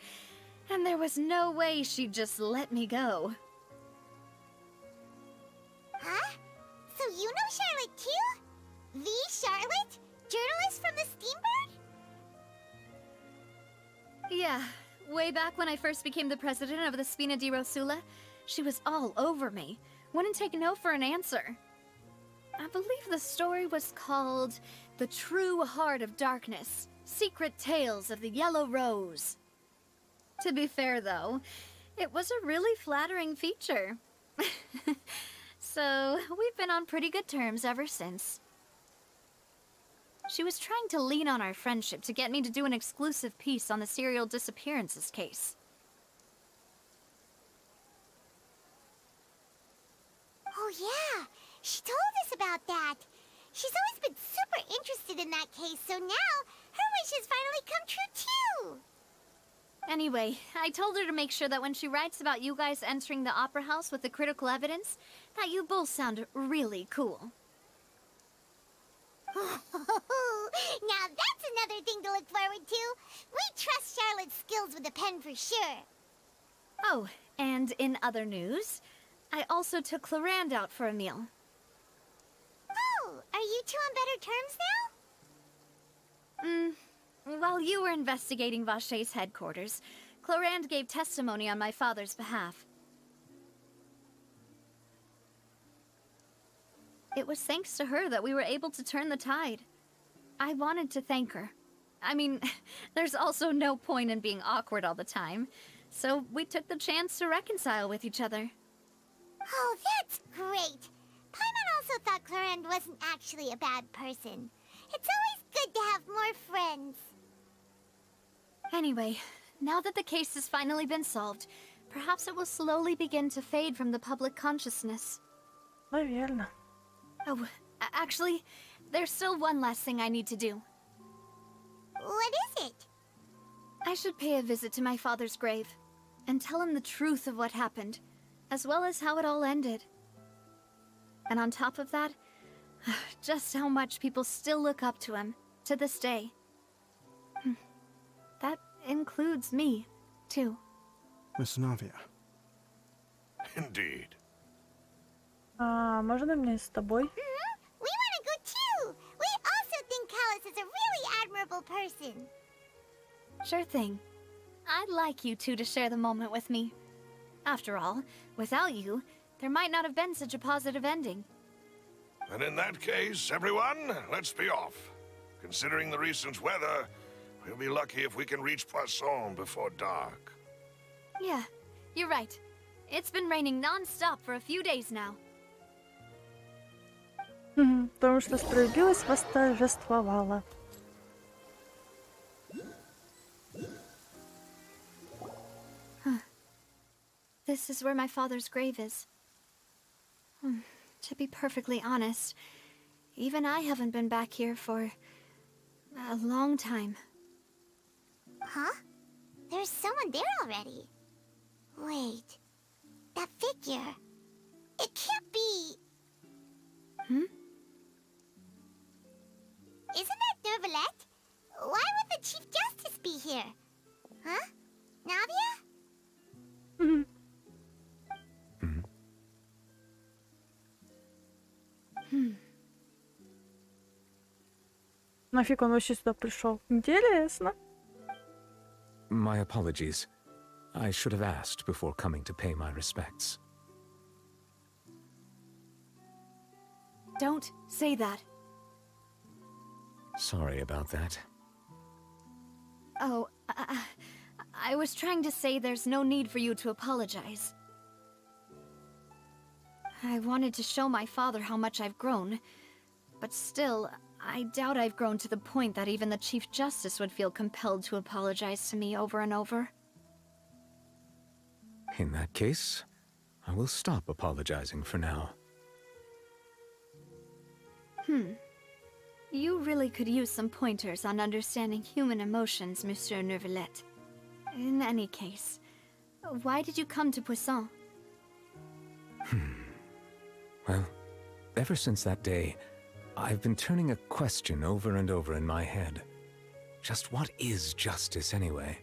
and there was no way she'd just let me go. Huh? So you know Charlotte too? The Charlotte? Journalist from the Steambird? Yeah, way back when I first became the president of the Spina di Rosula, she was all over me. Wouldn't take no for an answer. I believe the story was called The True Heart of Darkness, Secret Tales of the Yellow Rose. To be fair, though, it was a really flattering feature. So, we've been on pretty good terms ever since. She was trying to lean on our friendship to get me to do an exclusive piece on the serial disappearances case. Oh yeah, she told us about that. She's always been super interested in that case, so now her wish has finally come true too. Anyway, I told her to make sure that when she writes about you guys entering the opera house with the critical evidence, that you both sound really cool. Now that's another thing to look forward to. We trust Charlotte's skills with a pen for sure. Oh, and in other news, I also took Clarand out for a meal. Oh, are you two on better terms now? While you were investigating Vachey's headquarters, Clarand gave testimony on my father's behalf. It was thanks to her that we were able to turn the tide. I wanted to thank her. I mean, there's also no point in being awkward all the time, so we took the chance to reconcile with each other. Oh, that's great. Paimon also thought Clarand wasn't actually a bad person. It's always good to have more friends. Anyway, now that the case has finally been solved, perhaps it will slowly begin to fade from the public consciousness. Наверно. Oh, actually, there's still one last thing I need to do. What is it? I should pay a visit to my father's grave, and tell him the truth of what happened, as well as how it all ended. And on top of that, just how much people still look up to him, to this day. That includes me, too. Miss Navia. Indeed. Можно мне с тобой? We want to go too. We also think Callus is a really admirable person. Sure thing. I'd like you two to share the moment with me. After all, without you, there might not have been such a positive ending. And in that case, everyone, let's be off. Considering the recent weather, we'll be lucky if we can reach Poisson before dark. Yeah, you're right. It's been raining non-stop for a few days now. Потому что справедливость восторжествовала. This is where my father's grave is. To be perfectly honest, even I haven't been back here for a long time. Huh? There's someone there already. Wait. That figure. It can't be... Isn't that Dervalette? Why would the Chief Justice be here? Huh? Navia? Нафиг он вообще сюда пришел? Интересно. My apologies. I should have asked before coming to pay my respects. Don't say that. Sorry about that. Oh, I was trying to say there's no need for you to apologize. I wanted to show my father how much I've grown, but still, I doubt I've grown to the point that even the Chief Justice would feel compelled to apologize to me over and over. In that case, I will stop apologizing for now. You really could use some pointers on understanding human emotions, Monsieur Neuvillette. In any case, why did you come to Poisson? Well, ever since that day, I've been turning a question over and over in my head. Just what is justice anyway?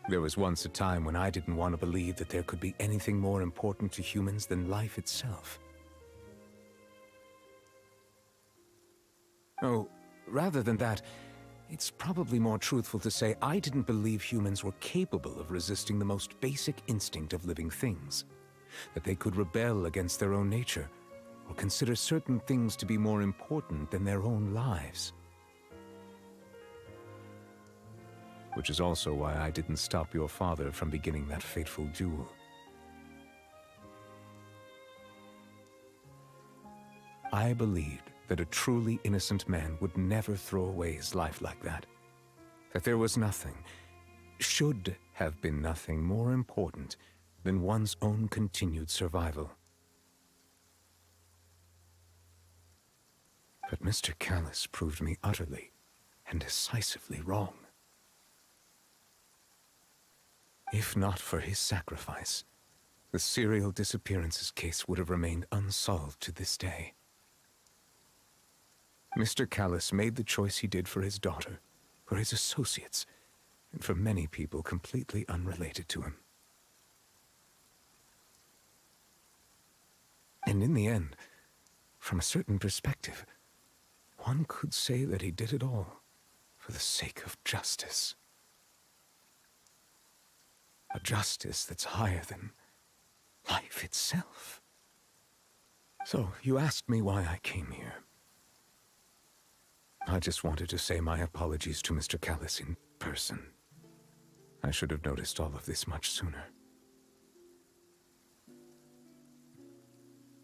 There was once a time when I didn't want to believe that there could be anything more important to humans than life itself. Oh, rather than that, it's probably more truthful to say I didn't believe humans were capable of resisting the most basic instinct of living things. That they could rebel against their own nature, or consider certain things to be more important than their own lives. Which is also why I didn't stop your father from beginning that fateful duel. I believed that a truly innocent man would never throw away his life like that. That there was nothing, should have been nothing more important than one's own continued survival. But Mr. Callis proved me utterly and decisively wrong. If not for his sacrifice, the serial disappearances case would have remained unsolved to this day. Mr. Callis made the choice he did for his daughter, for his associates, and for many people completely unrelated to him. And in the end, from a certain perspective, one could say that he did it all for the sake of justice. A justice that's higher than life itself. So, you asked me why I came here. I just wanted to say my apologies to Mr. Callis in person. I should have noticed all of this much sooner.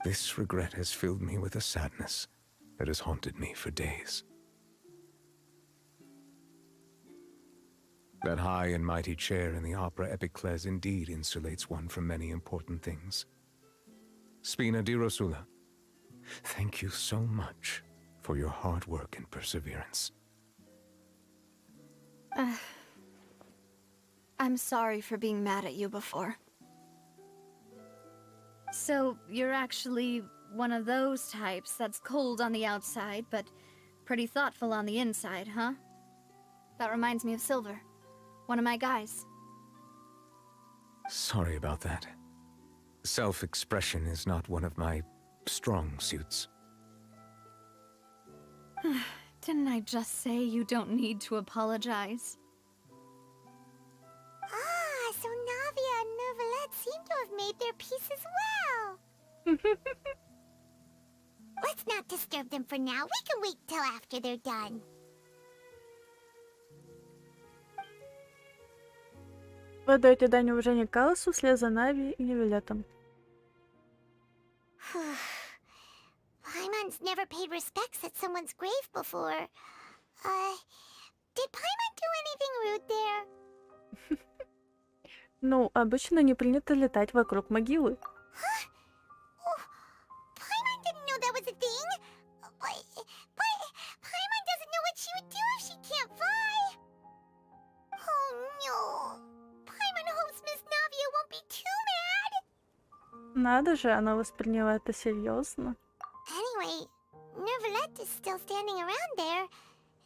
This regret has filled me with a sadness that has haunted me for days. That high and mighty chair in the Opera Epiclese indeed insulates one from many important things. Spina di Rosula, thank you so much for your hard work and perseverance. I'm sorry for being mad at you before. So, you're actually one of those types that's cold on the outside, but pretty thoughtful on the inside, huh? That reminds me of Silver, one of my guys. Sorry about that. Self-expression is not one of my strong suits. Didn't I just say you don't need to apologize? Ah, so Navia and Neuvillette seem to have made their peace as well. Let's not disturb them for now. We can wait till after they're done. Вы отдаете дань уважения Калласу вслед за Нави и Невилетом. Paimon's never paid respects at someone's grave before. Did Paimon do anything rude there? Ну, обычно не принято летать вокруг могилы. Paimon didn't know that was a thing. But Paimon doesn't know what she would do if she can't fly. Oh no. Paimon hopes Miss Navia won't be too mad. Надо же, она восприняла это серьезно. Anyway, Neuvillette is still standing around there.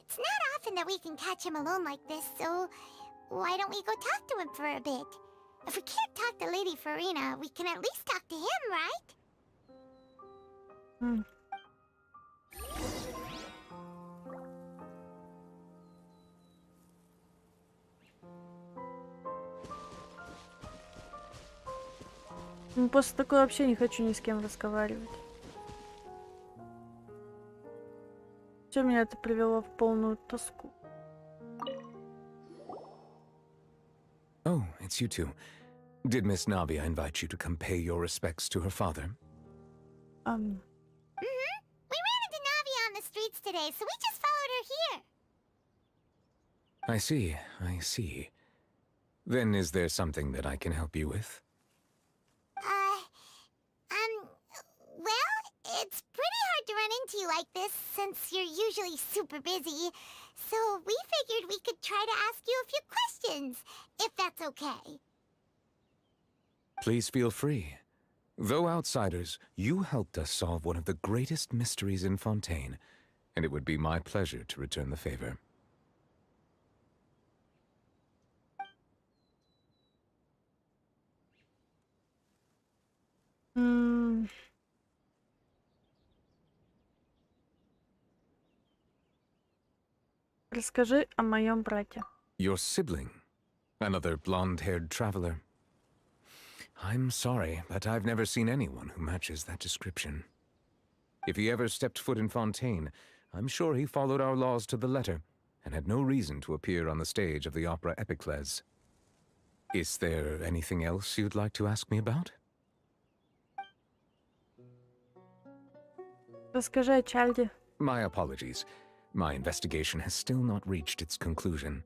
It's not often that we can catch him alone like this, so why don't we go talk to him for a bit? If we can't talk to Lady Farina, we can at least talk to him, right? Ну, после такого вообще не хочу ни с кем разговаривать. Все меня это привело в полную тоску. Oh, it's you two. Did Miss Navia invite you to come pay your respects to her father? Mm-hmm. We ran into Navia on the streets today, so we just followed her here. I see, I see. Then is there something that I can help you with? Well, it's pretty hard to run into you like this since you're usually super busy. So we figured we could try to ask you a few questions, if that's okay. Please feel free. Though outsiders, you helped us solve one of the greatest mysteries in Ffontein, and it would be my pleasure to return the favor. Расскажи о моем брате. Your sibling? Another blonde-haired traveler? I'm sorry, but I've never seen anyone who matches that description. If he ever stepped foot in Ffontein, I'm sure he followed our laws to the letter, and had no reason to appear on the stage of the opera Epicles. Is there anything else you'd like to ask me about? Расскажи о Чальде. My apologies. My investigation has still not reached its conclusion.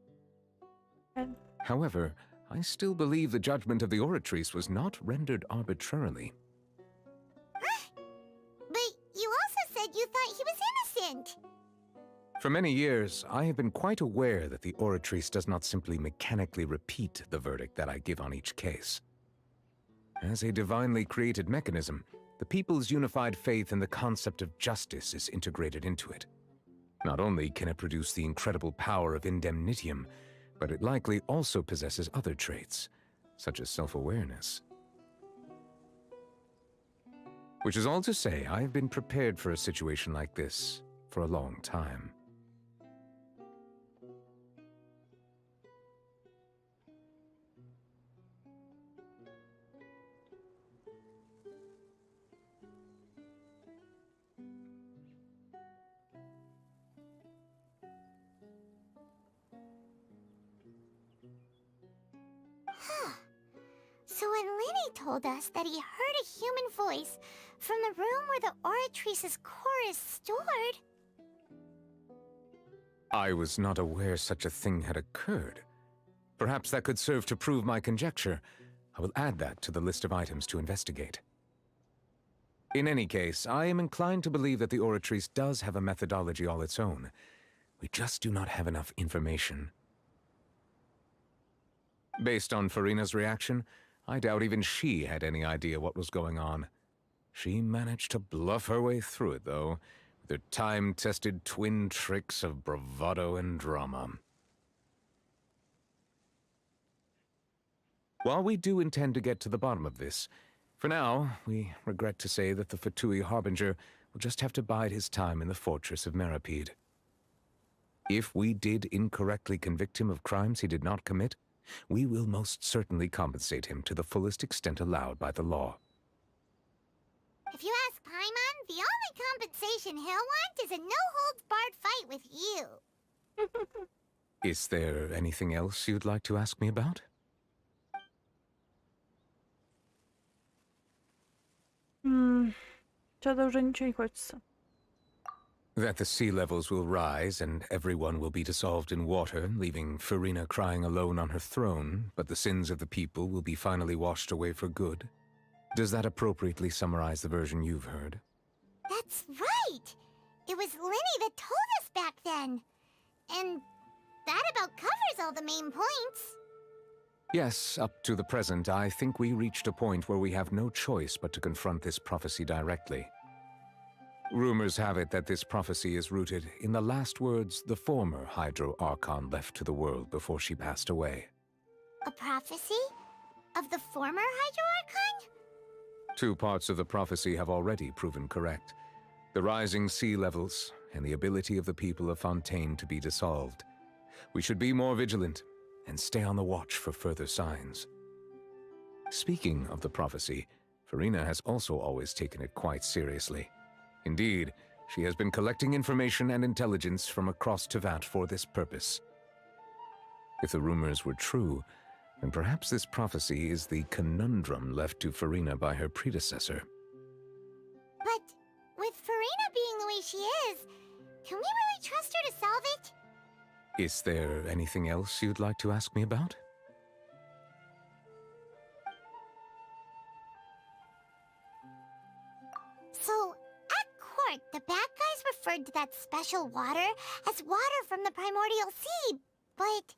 However, I still believe the judgment of the Oratrice was not rendered arbitrarily. But you also said you thought he was innocent. For many years, I have been quite aware that the Oratrice does not simply mechanically repeat the verdict that I give on each case. As a divinely created mechanism, the people's unified faith in the concept of justice is integrated into it. Not only can it produce the incredible power of indemnitium, but it likely also possesses other traits, such as self-awareness. Which is all to say, I have been prepared for a situation like this for a long time. So when Lenny told us that he heard a human voice from the room where the Oratrice's core is stored... I was not aware such a thing had occurred. Perhaps that could serve to prove my conjecture. I will add that to the list of items to investigate. In any case, I am inclined to believe that the Oratrice does have a methodology all its own. We just do not have enough information. Based on Farina's reaction, I doubt even she had any idea what was going on. She managed to bluff her way through it, though, with her time-tested twin tricks of bravado and drama. While we do intend to get to the bottom of this, for now, we regret to say that the Fatui Harbinger will just have to bide his time in the fortress of Meripede. If we did incorrectly convict him of crimes he did not commit, we will most certainly compensate him to the fullest extent allowed by the law. If you ask Paimon, the only compensation he'll want is a no-holds-barred fight with you. Is there anything else you'd like to ask me about? Что-то уже ничего не хочется. That the sea levels will rise and everyone will be dissolved in water, leaving Farina crying alone on her throne, but the sins of the people will be finally washed away for good. Does that appropriately summarize the version you've heard? That's right! It was Lenny that told us back then. And that about covers all the main points. Yes, up to the present, I think we reached a point where we have no choice but to confront this prophecy directly. Rumors have it that this prophecy is rooted in the last words the former Hydro Archon left to the world before she passed away. A prophecy? Of the former Hydro Archon? 2 parts of the prophecy have already proven correct. The rising sea levels and the ability of the people of Ffontein to be dissolved. We should be more vigilant and stay on the watch for further signs. Speaking of the prophecy, Farina has also always taken it quite seriously. Indeed, she has been collecting information and intelligence from across Tevat for this purpose. If the rumors were true, And perhaps this prophecy is the conundrum left to Farina by her predecessor. But with Farina being the way she is, can we really trust her to solve it? Is there anything else you'd like to ask me about? So, at court, the bad guys referred to that special water as water from the primordial sea, but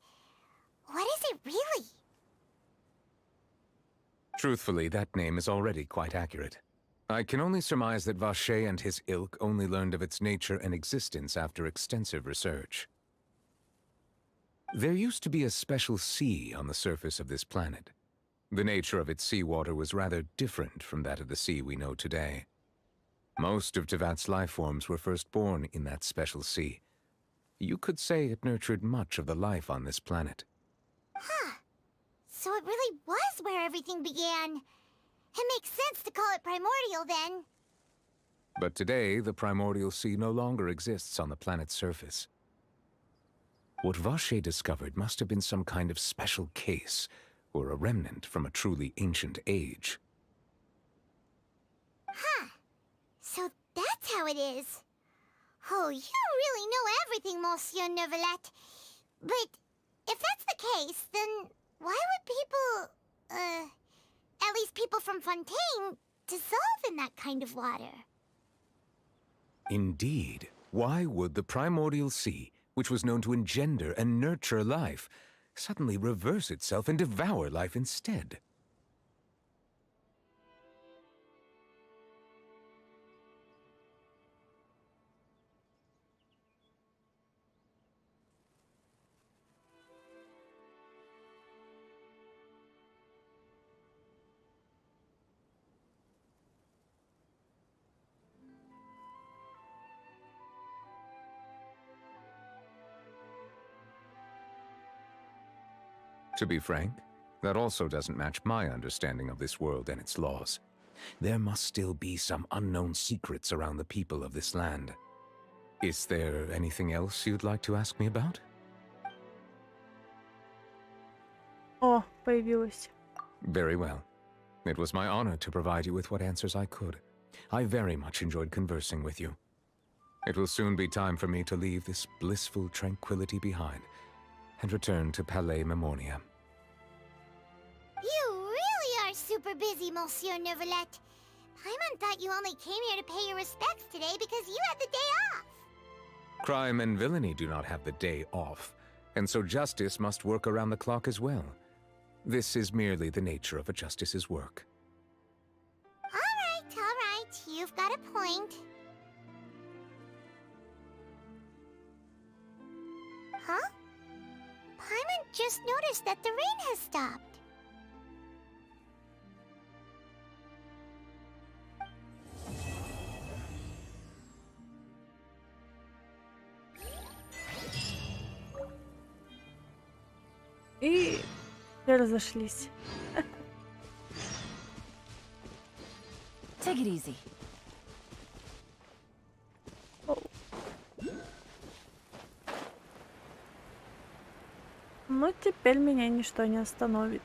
what is it really? Truthfully, that name is already quite accurate. I can only surmise that Vacher and his ilk only learned of its nature and existence after extensive research. There used to be a special sea on the surface of this planet. The nature of its seawater was rather different from that of the sea we know today. Most of Tevat's life forms were first born in that special sea. You could say it nurtured much of the life on this planet. Huh. So it really was where everything began. It makes sense to call it primordial then. But today, the primordial sea no longer exists on the planet's surface. What Vacher discovered must have been some kind of special case, or a remnant from a truly ancient age. Huh. So that's how it is. Oh, you really know everything, Monsieur Neuvillette. But if that's the case, then why would people, at least people from Fontaine, dissolve in that kind of water? Indeed. Why would the primordial sea, which was known to engender and nurture life, suddenly reverse itself and devour life instead? To be frank, that also doesn't match my understanding of this world and its laws. There must still be some unknown secrets around the people of this land. Is there anything else you'd like to ask me about? О, появилась. Very well. It was my honor to provide you with what answers I could. I very much enjoyed conversing with you. It will soon be time for me to leave this blissful tranquility behind and return to Palais Memornia. You really are super busy, Monsieur Neuvillette. Paimon thought you only came here to pay your respects today because you had the day off. Crime and villainy do not have the day off, and so justice must work around the clock as well. This is merely the nature of a justice's work. All right. You've got a point. Huh? Paimon just noticed that the rain has stopped. И разошлись. Take it easy. Ну, теперь меня ничто не остановит.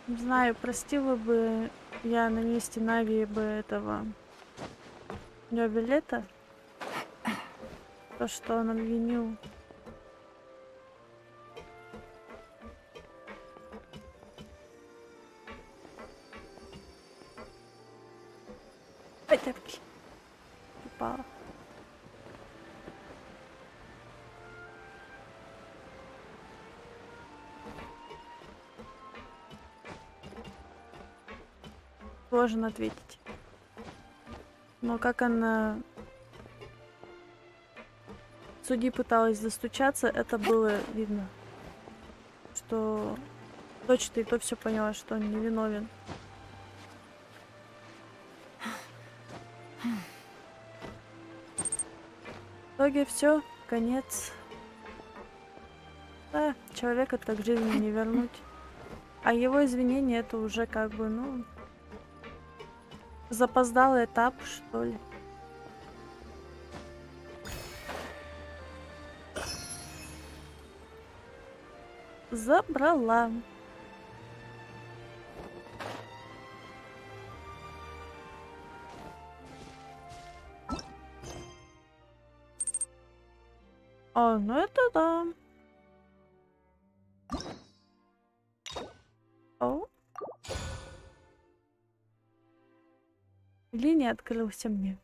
Не знаю, простила бы я на месте Нави бы этого Неувиллета, то, что он обвинил сложно ответить. Но как она к судьи пыталась достучаться, это было видно, что точно и то все поняла, что он невиновен. В итоге все, конец. Да, человека так к жизни не вернуть. А его извинения это уже как бы, ну, запоздалый этап, что ли. Забрала. А, ну это да. О. Или не открылся мне.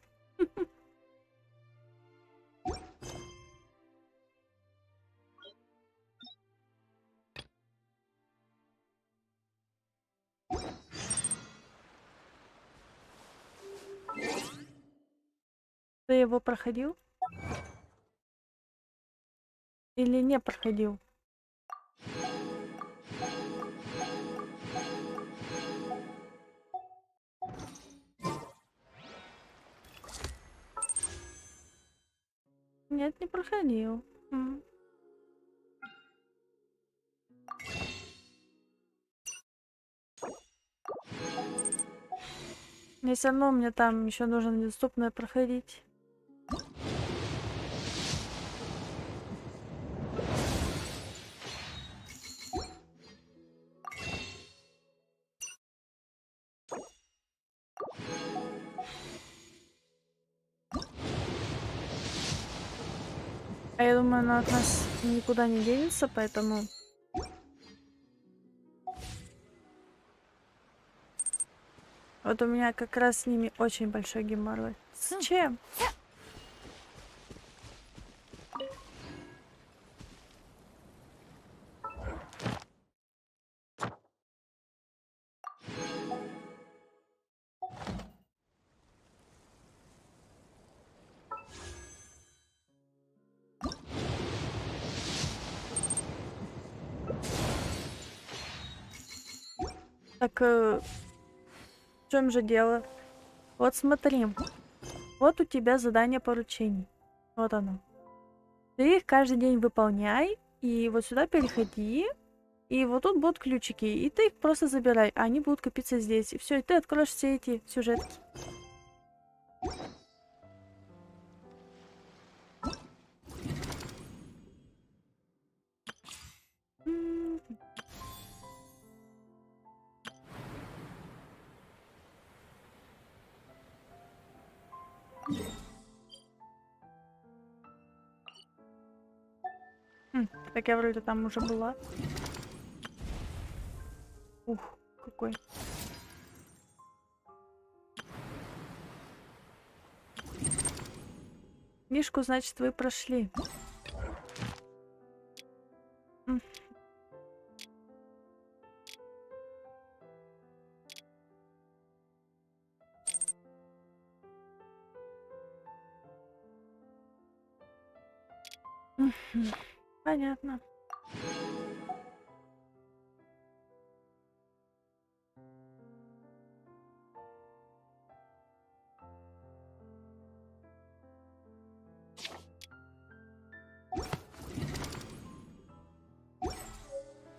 Ты его проходил? Или не проходил? Нет, не проходил. Мне все равно мне там еще нужно недоступное проходить. А я думаю, она от нас никуда не денется, поэтому... Вот у меня как раз с ними очень большой геморрой. С чем? Так, в чем же дело? Вот смотри. Вот у тебя задание поручений. Вот оно. Ты их каждый день выполняй. И вот сюда переходи. И вот тут будут ключики. И ты их просто забирай. А они будут копиться здесь. И все, и ты откроешь все эти сюжетки. Так я вроде там уже была. Ух, какой. Мишку, значит, вы прошли. Понятно.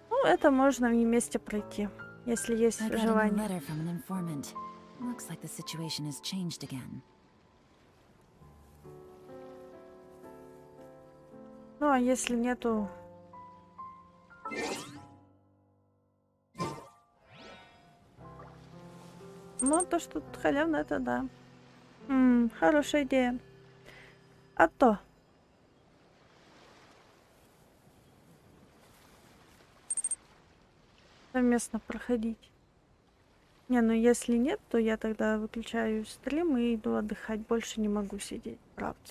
Ну, это можно вместе пройти, если есть желание. Ну, а если нету... Ну, то, что тут халявно, это да. Хорошая идея. А то. Совместно проходить. Не, ну если нет, то я тогда выключаю стрим и иду отдыхать. Больше не могу сидеть, правда.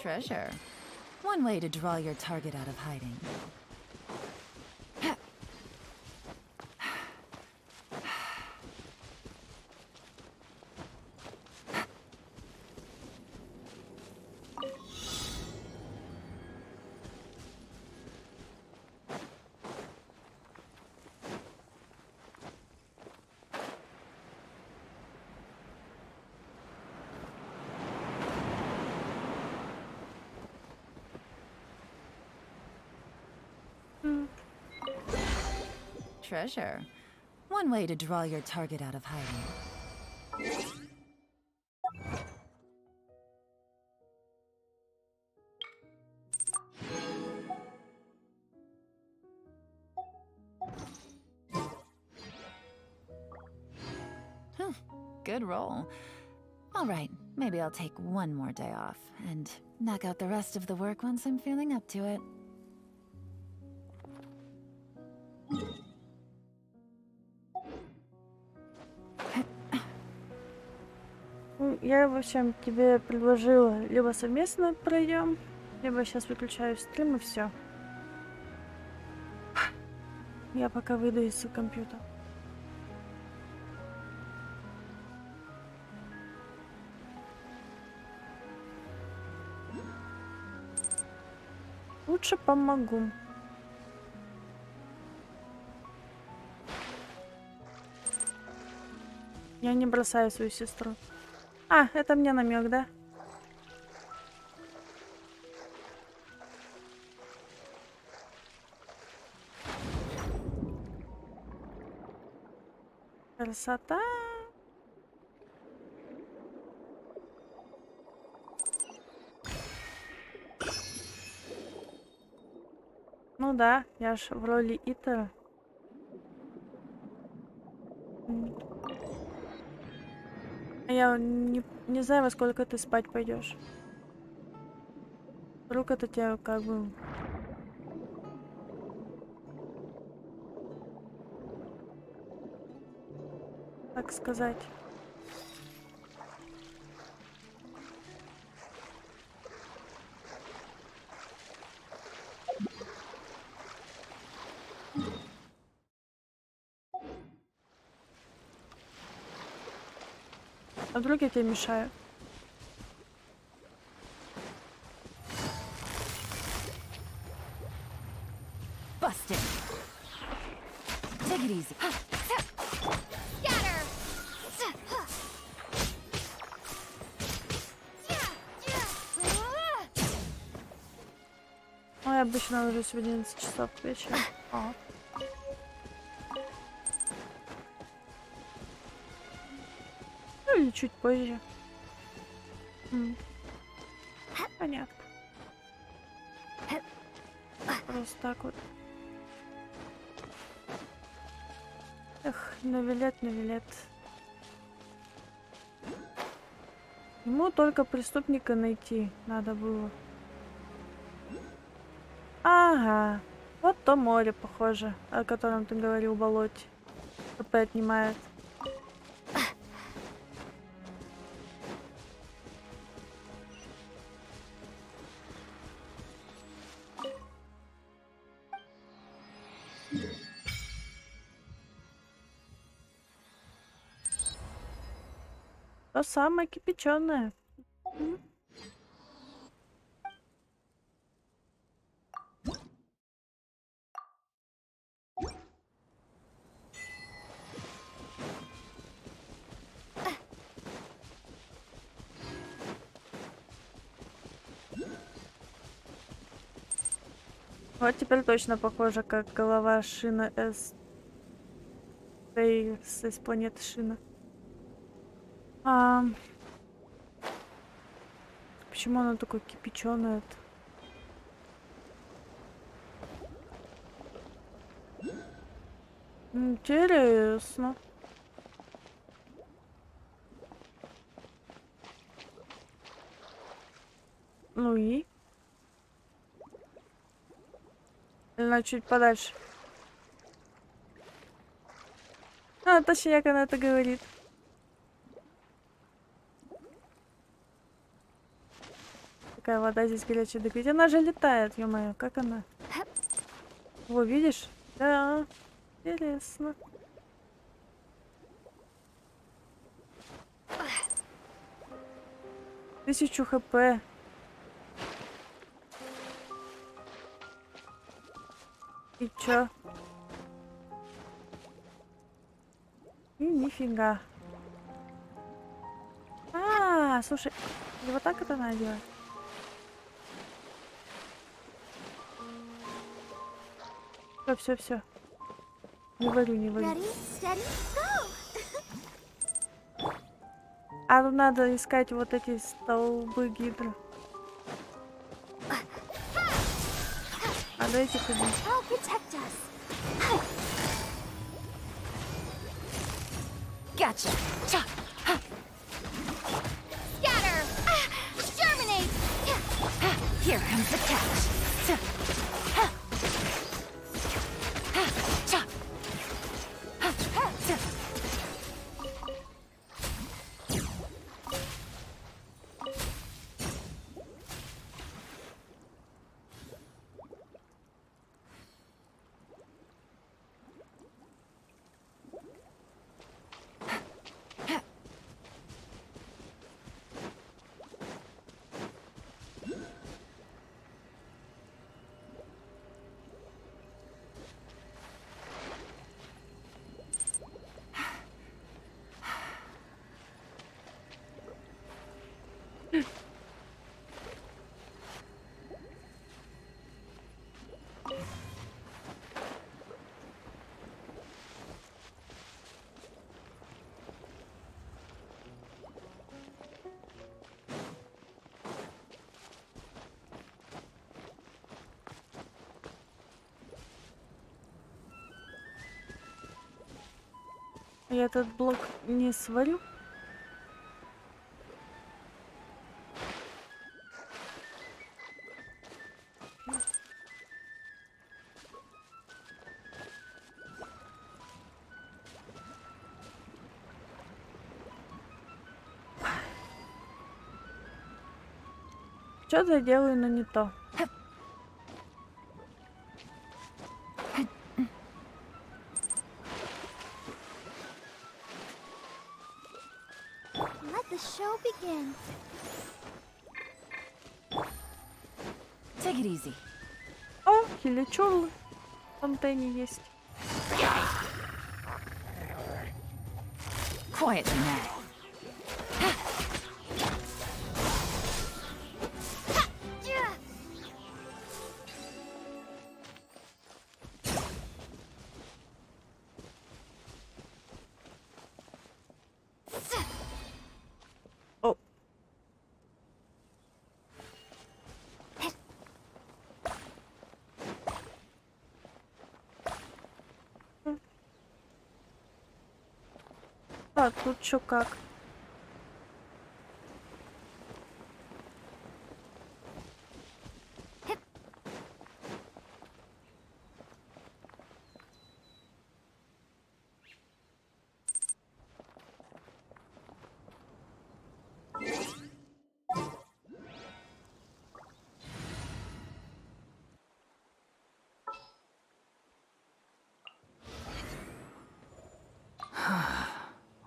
Treasure. One way to draw your target out of hiding. Treasure. One way to draw your target out of hiding. Good roll. All right, maybe I'll take one more day off and knock out the rest of the work once I'm feeling up to it. Я, в общем, тебе предложила либо совместно пройдем, либо сейчас выключаю стрим и все. Я пока выйду из компьютера. Лучше помогу. Я не бросаю свою сестру. А, это мне намек, да? Красота. Ну да, я ж в роли Итера. Я не знаю, во сколько ты спать пойдешь. Вдруг это тебя как бы... Так сказать. А вдруг я тебе мешаю? Busted. Take it easy. Scatter! Ну, я обычно ложусь в 11 часов вечера. О. Ну, или чуть позже. Понятно. Просто так вот. Эх, навилет. Ему только преступника найти надо было. Ага. Вот то море, похоже, о котором ты говорил, болоте. ХП отнимает. То самое кипяченое. Вот теперь точно похоже, как голова Шина с планеты Шина. Почему оно такое кипяченое-то? Интересно. Ну и? Или надо чуть подальше? А, точнее, как она это говорит. Такая вода здесь горячая. Да ведь она же летает, ё-моё, как она? Во, видишь? Да, интересно. Тысячу хп. И чё? И нифига. Слушай, и вот так это надо делать? Все. Не варю. Ready, steady, go! А тут надо искать вот эти столбы гидро. Надо эти ходить. I'll protect us. Gotcha. Scatter! Germinate! Here comes the catch. Я этот блок не сварю. Что-то я делаю, но не то. Let the show begin. Take it easy. О, хиличурлы в Фонтейне есть. Quietly now. А, тут чё как?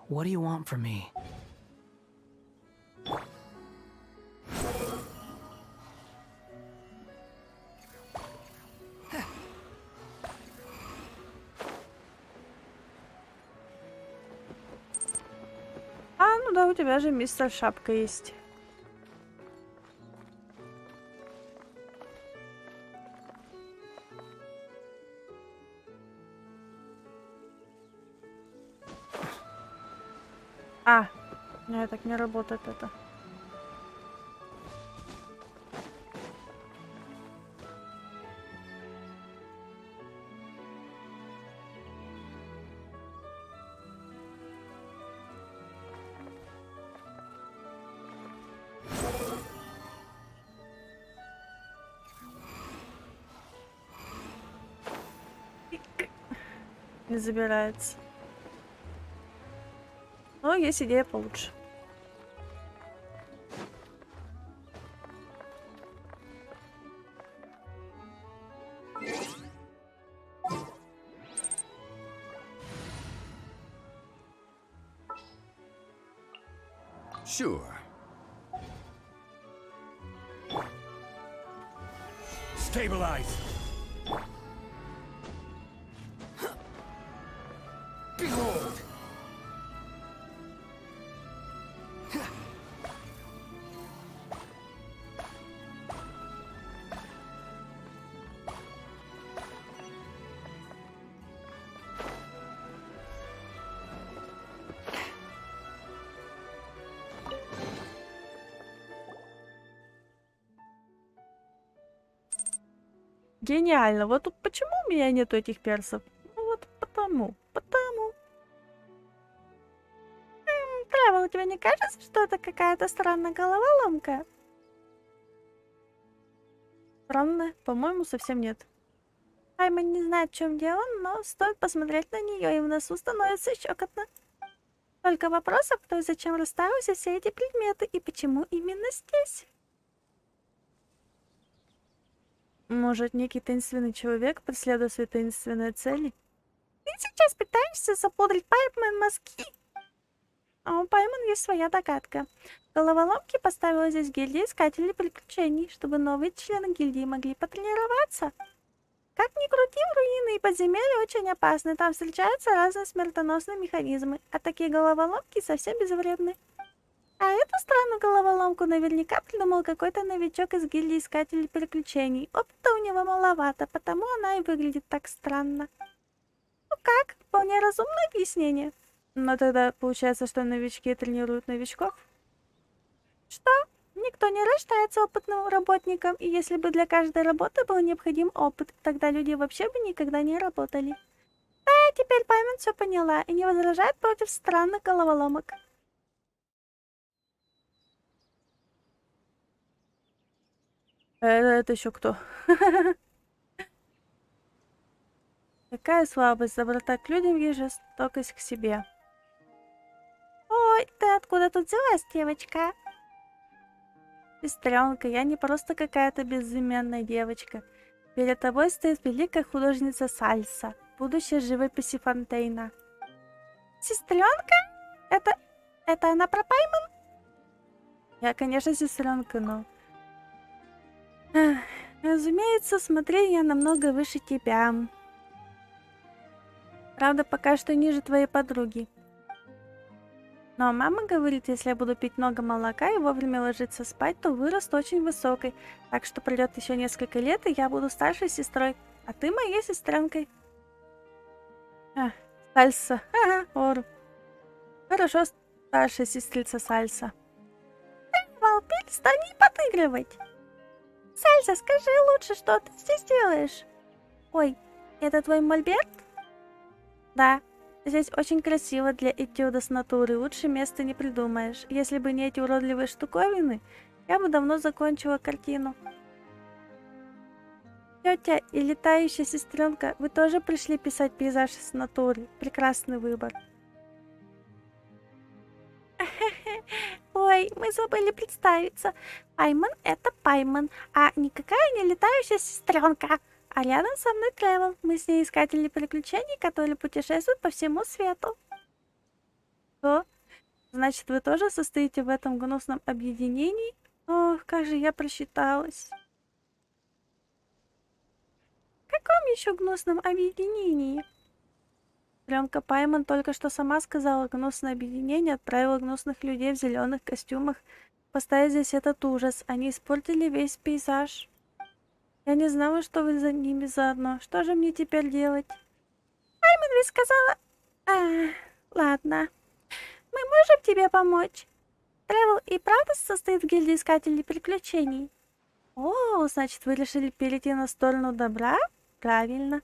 What do you want from me? Ну да, у тебя же мистер Шапка есть. Нет, так не работает это. Не забирается. Но есть идея получше. Sure. Stabilize. Behold. Гениально. Вот тут почему у меня нету этих персов? Ну вот потому. Тревел, тебе не кажется, что это какая-то странная головоломка? Странная? По-моему, совсем нет. Айман не знает, в чем дело, но стоит посмотреть на нее, и в носу становится щекотно. Только вопросов, кто и зачем расставился все эти предметы, и почему именно здесь? Может, некий таинственный человек, преследуя свои таинственные цели? Ты сейчас пытаешься запудрить Пайпмен мозги? А у Пайман есть своя догадка. Головоломки поставила здесь гильдия искателей приключений, чтобы новые члены гильдии могли потренироваться. Как ни крути, руины и подземелья очень опасны. Там встречаются разные смертоносные механизмы, а такие головоломки совсем безвредны. А эту странную головоломку наверняка придумал какой-то новичок из гильдии искателей приключений. Опыта у него маловато, потому она и выглядит так странно. Ну как? Вполне разумное объяснение. Но тогда получается, что новички тренируют новичков? Что? Никто не рождается опытным работником, и если бы для каждой работы был необходим опыт, тогда люди вообще бы никогда не работали. Да, теперь Пайман все поняла и не возражает против странных головоломок. Это еще кто? Какая слабость, доброта к людям и жестокость к себе. Ой, ты откуда тут взялась, девочка? Сестренка, я не просто какая-то безымянная девочка. Перед тобой стоит великая художница Сальса, будущее живописи Фонтейна. Сестренка? Это она про Пайман? Я, конечно, сестренка, но... Разумеется, смотри, я намного выше тебя. Правда, пока что ниже твоей подруги. Но мама говорит, если я буду пить много молока и вовремя ложиться спать, то вырасту очень высокой. Так что пройдет еще несколько лет, и я буду старшей сестрой, а ты моей сестренкой. Сальса. Ору. Хорошо, старшая сестрица Сальса. Валпель, стань подыгрывать. Сальса, скажи лучше, что ты здесь делаешь? Ой, это твой мольберт? Да. Здесь очень красиво для этюда с натуры, лучше места не придумаешь. Если бы не эти уродливые штуковины, я бы давно закончила картину. Тетя и летающая сестренка, вы тоже пришли писать пейзаж с натуры? Прекрасный выбор. Ой, мы забыли представиться. Пайман — это Пайман, а никакая не летающая сестренка. А рядом со мной Тревел. Мы с ней искатели приключений, которые путешествуют по всему свету. Что? Значит, вы тоже состоите в этом гнусном объединении? Ох, как же я просчиталась. В каком еще гнусном объединении? Сестренка Пайман только что сама сказала, гнусное объединение отправило гнусных людей в зеленых костюмах поставить здесь этот ужас. Они испортили весь пейзаж. Я не знала, что вы за ними заодно. Что же мне теперь делать? Пайман ведь сказала... ладно. Мы можем тебе помочь? Тревел и правда состоит в гильдии искателей приключений? О, значит, вы решили перейти на сторону добра? Правильно.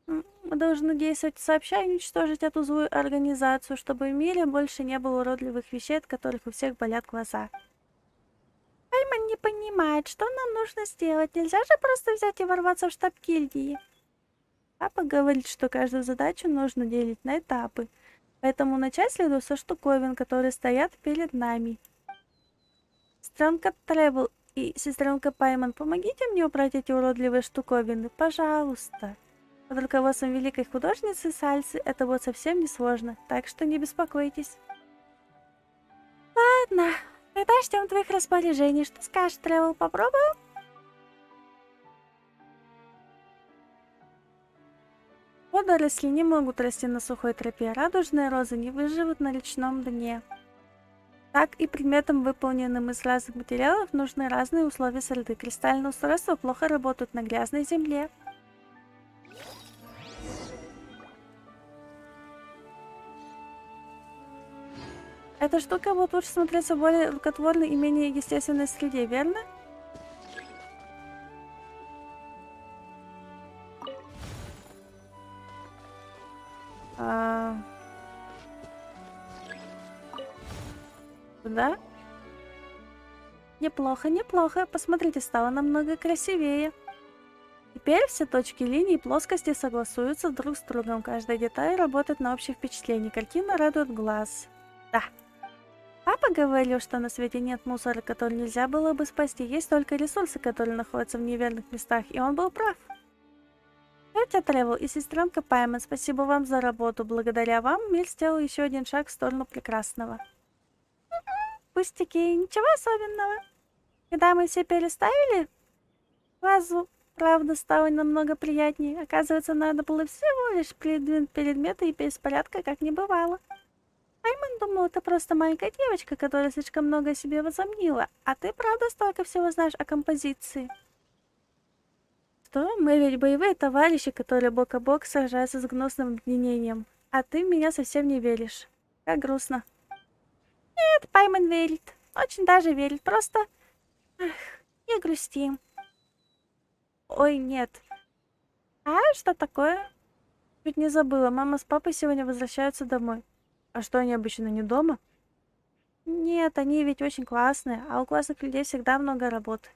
Мы должны действовать сообща и уничтожить эту злую организацию, чтобы в мире больше не было уродливых вещей, от которых у всех болят глаза. Пайман не понимает, что нам нужно сделать. Нельзя же просто взять и ворваться в штаб гильдии. Папа говорит, что каждую задачу нужно делить на этапы. Поэтому начать следует со штуковин, которые стоят перед нами. Сестренка Тревел и сестренка Пайман, помогите мне убрать эти уродливые штуковины, пожалуйста. Под руководством великой художницы Сальсы это будет совсем несложно, так что не беспокойтесь. Ладно, тогда ждем твоих распоряжений. Что скажешь, Тревел, попробуем? Водоросли не могут расти на сухой тропе. Радужные розы не выживут на речном дне. Так и предметам, выполненным из разных материалов, нужны разные условия среды. Кристальные устройства плохо работают на грязной земле. Эта штука будет лучше смотреться в более рукотворной и менее естественной среде, верно? Да? Неплохо, неплохо. Посмотрите, стало намного красивее. Теперь все точки линий и плоскости согласуются друг с другом. Каждая деталь работает на общее впечатление. Картина радует глаз. Да. Папа говорил, что на свете нет мусора, который нельзя было бы спасти. Есть только ресурсы, которые находятся в неверных местах. И он был прав. Тетя Тревел и сестренка Паймон, спасибо вам за работу. Благодаря вам мир сделал еще один шаг в сторону прекрасного. Пустяки, ничего особенного. Когда мы все переставили, вазу, правда, стало намного приятнее. Оказывается, надо было всего лишь придвинуть предметы, и беспорядка как не бывало. Паймон думал, ты просто маленькая девочка, которая слишком много о себе возомнила, а ты, правда, столько всего знаешь о композиции. Что? Мы ведь боевые товарищи, которые бок о бок сражаются с гнусным обвинением. А ты в меня совсем не веришь. Как грустно. Нет, Паймон верит. Очень даже верит. Просто... Ах, не грусти. Ой, нет. А что такое? Чуть не забыла. Мама с папой сегодня возвращаются домой. А что, они обычно не дома? Нет, они ведь очень классные. А у классных людей всегда много работы.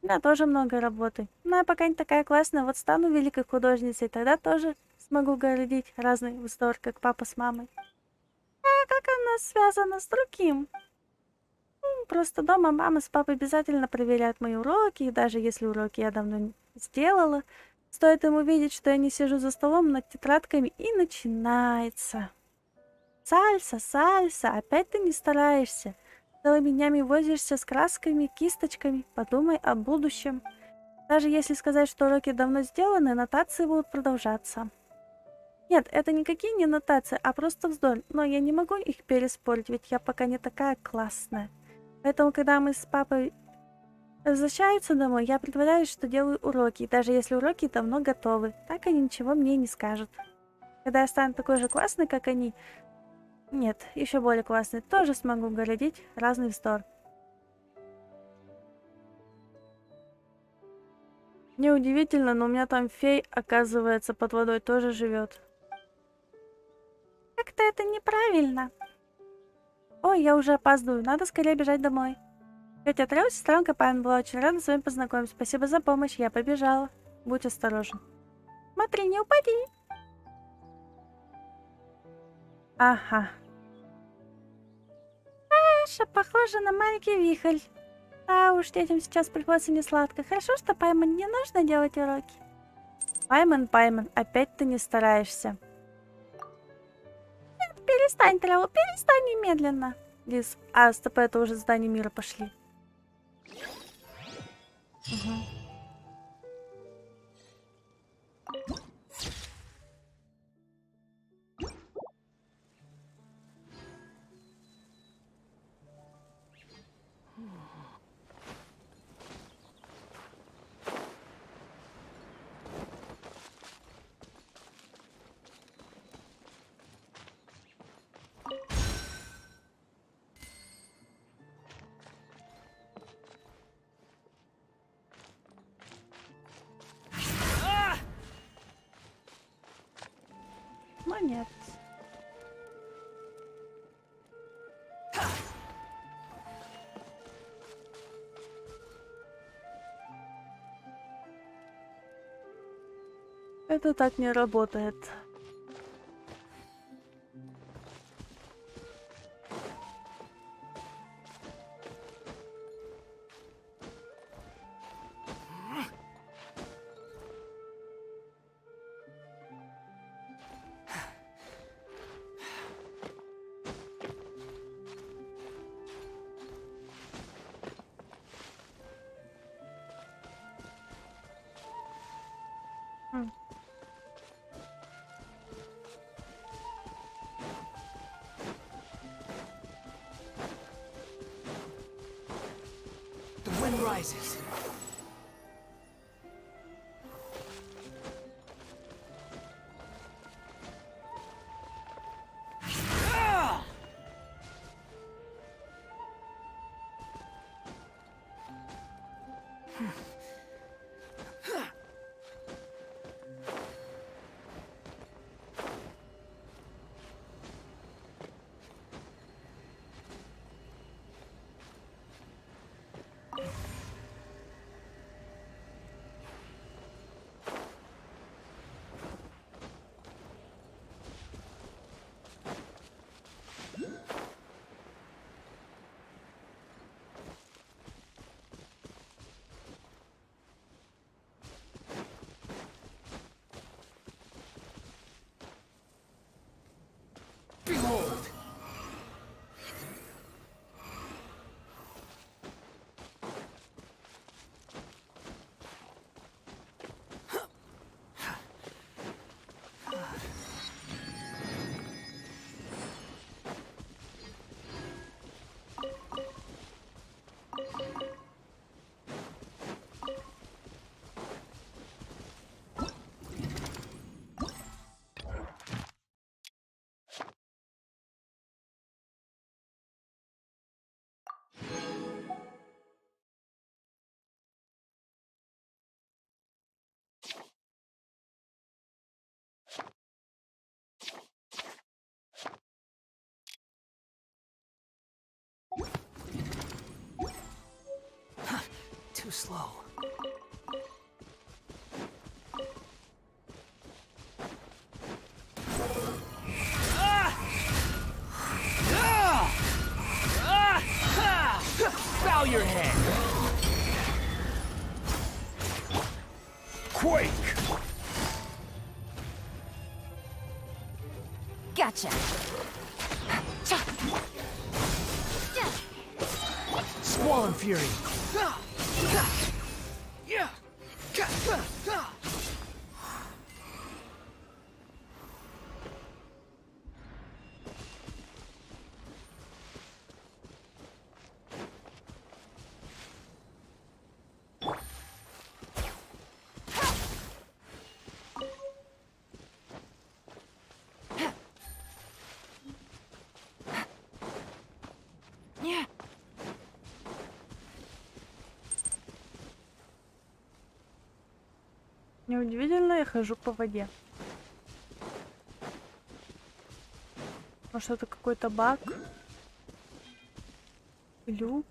У меня тоже много работы. Но я пока не такая классная. Вот стану великой художницей. Тогда тоже смогу городить разный вздор, как папа с мамой. А как она связана с другим? Просто дома мама с папой обязательно проверяют мои уроки, и даже если уроки я давно сделала, стоит им увидеть, что я не сижу за столом над тетрадками, и начинается. Сальса, сальса, опять ты не стараешься. Целыми днями возишься с красками, кисточками, подумай о будущем. Даже если сказать, что уроки давно сделаны, нотации будут продолжаться. Нет, это никакие не нотации, а просто вздор. Но я не могу их переспорить, ведь я пока не такая классная. Поэтому, когда мы с папой возвращаются домой, я притворяюсь, что делаю уроки. И даже если уроки давно готовы, так они ничего мне не скажут. Когда я стану такой же классной, как они... Нет, еще более классной, тоже смогу городить разный вздор. Неудивительно, но у меня там фей, оказывается, под водой тоже живет. Как-то это неправильно. Ой, я уже опаздываю, надо скорее бежать домой. Тетя Тревел, сестренка Пайн, была очень рада с вами познакомиться. Спасибо за помощь, я побежала. Будь осторожен. Смотри, не упади. Ага. Маша похожа на маленький вихрь. А уж детям сейчас приходится несладко. Хорошо, что Паймон не нужно делать уроки. Паймон, опять ты не стараешься. Нет, перестань, Тревел, перестань немедленно. Лиз, а стоп, это уже задание мира пошли. Угу. Но нет. Это так не работает. wind rises. Behold! Too slow. Bow your head. Quake. Gotcha. Squall and fury. Неудивительно, я хожу по воде. Может, это какой-то баг? Люк?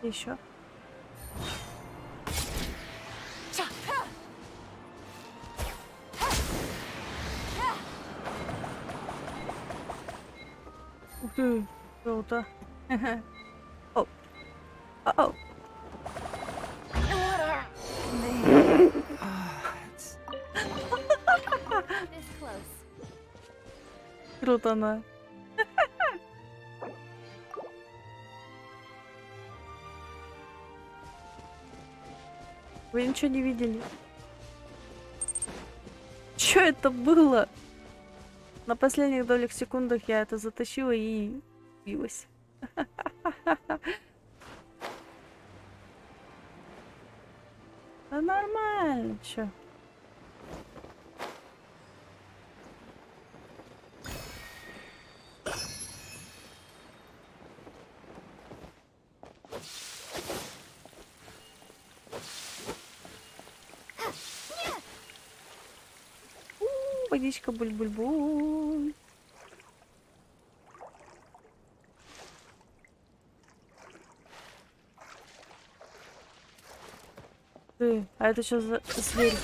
Еще. Ух ты, круто. О. О-о. Круто она. Вы ничего не видели? Чё это было? На последних долях секундах я это затащила и билась. Да нормально, чё? Водичка, буль-буль-буль. А это что за зверь?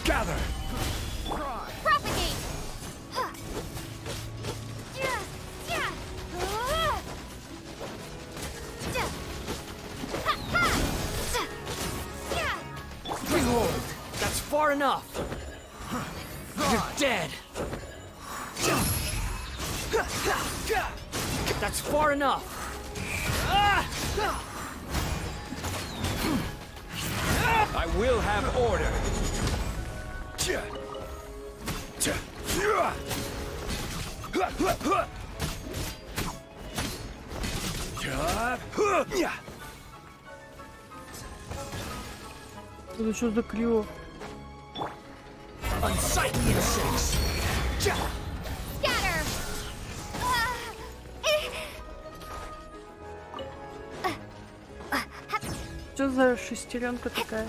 Gather. Propagate! Behold, that's far enough. You're dead. That's far enough. I will have order. Это что за клёв? Unsightly insects. Scatter! Что за шестеренка такая?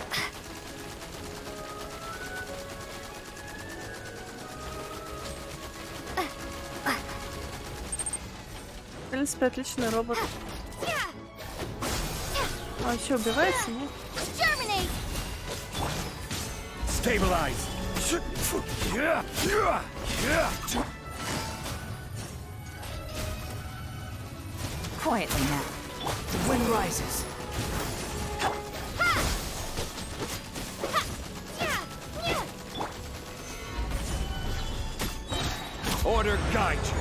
В принципе, отличный робот. А еще убивается, нет? Stabilize. Quietly now. The wind rises. Order guide you.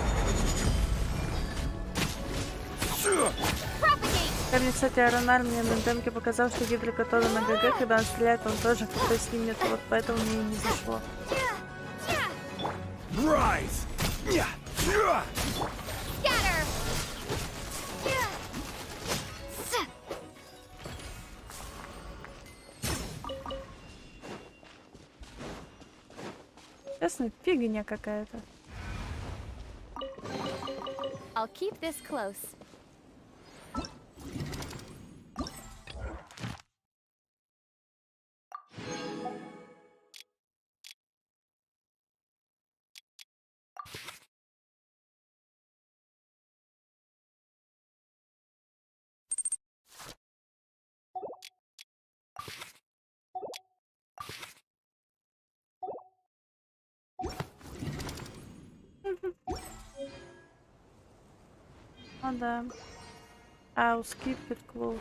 Ко мне, кстати, Аронар мне на демке показал, что Гидра, который на ГГ, когда он стреляет, он тоже как-то с ним нет, вот поэтому мне и не зашло. Rise. Честно, фигня какая-то. I'll keep this close. Ну да. I'll keep it close.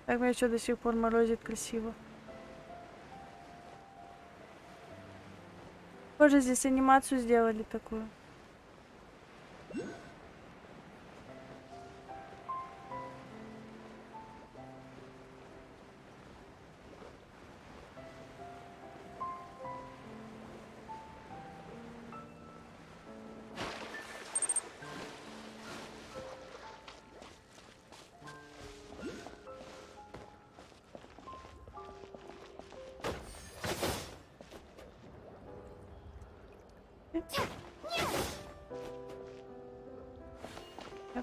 Так меня что до сих пор морозит красиво. Тоже здесь анимацию сделали такую.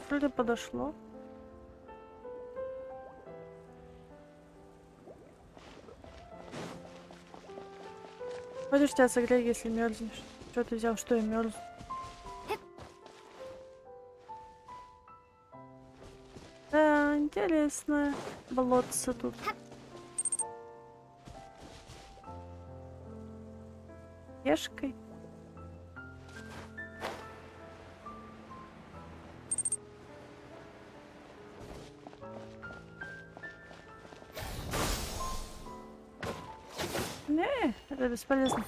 Вроде подошло. Хочешь тебя согреть, если мерзнешь? Что ты взял, что я мерзну? Да, интересно. Болотце тут. Ешкой. Не, это бесполезно.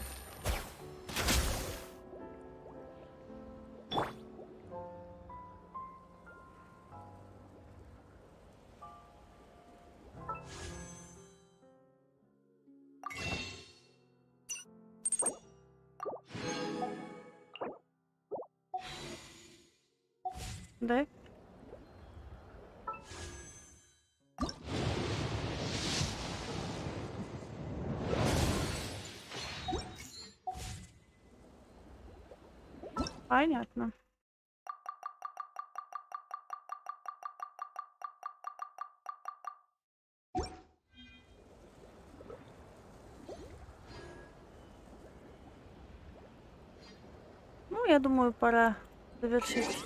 Да? Понятно. Ну, я думаю, пора завершить.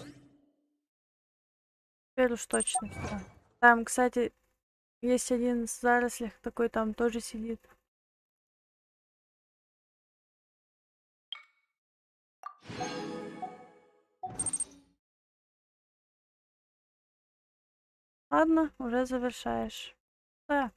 Теперь уж точно всё. Там, кстати, есть один в зарослях, такой там тоже сидит. Ладно, уже завершаешь. Да.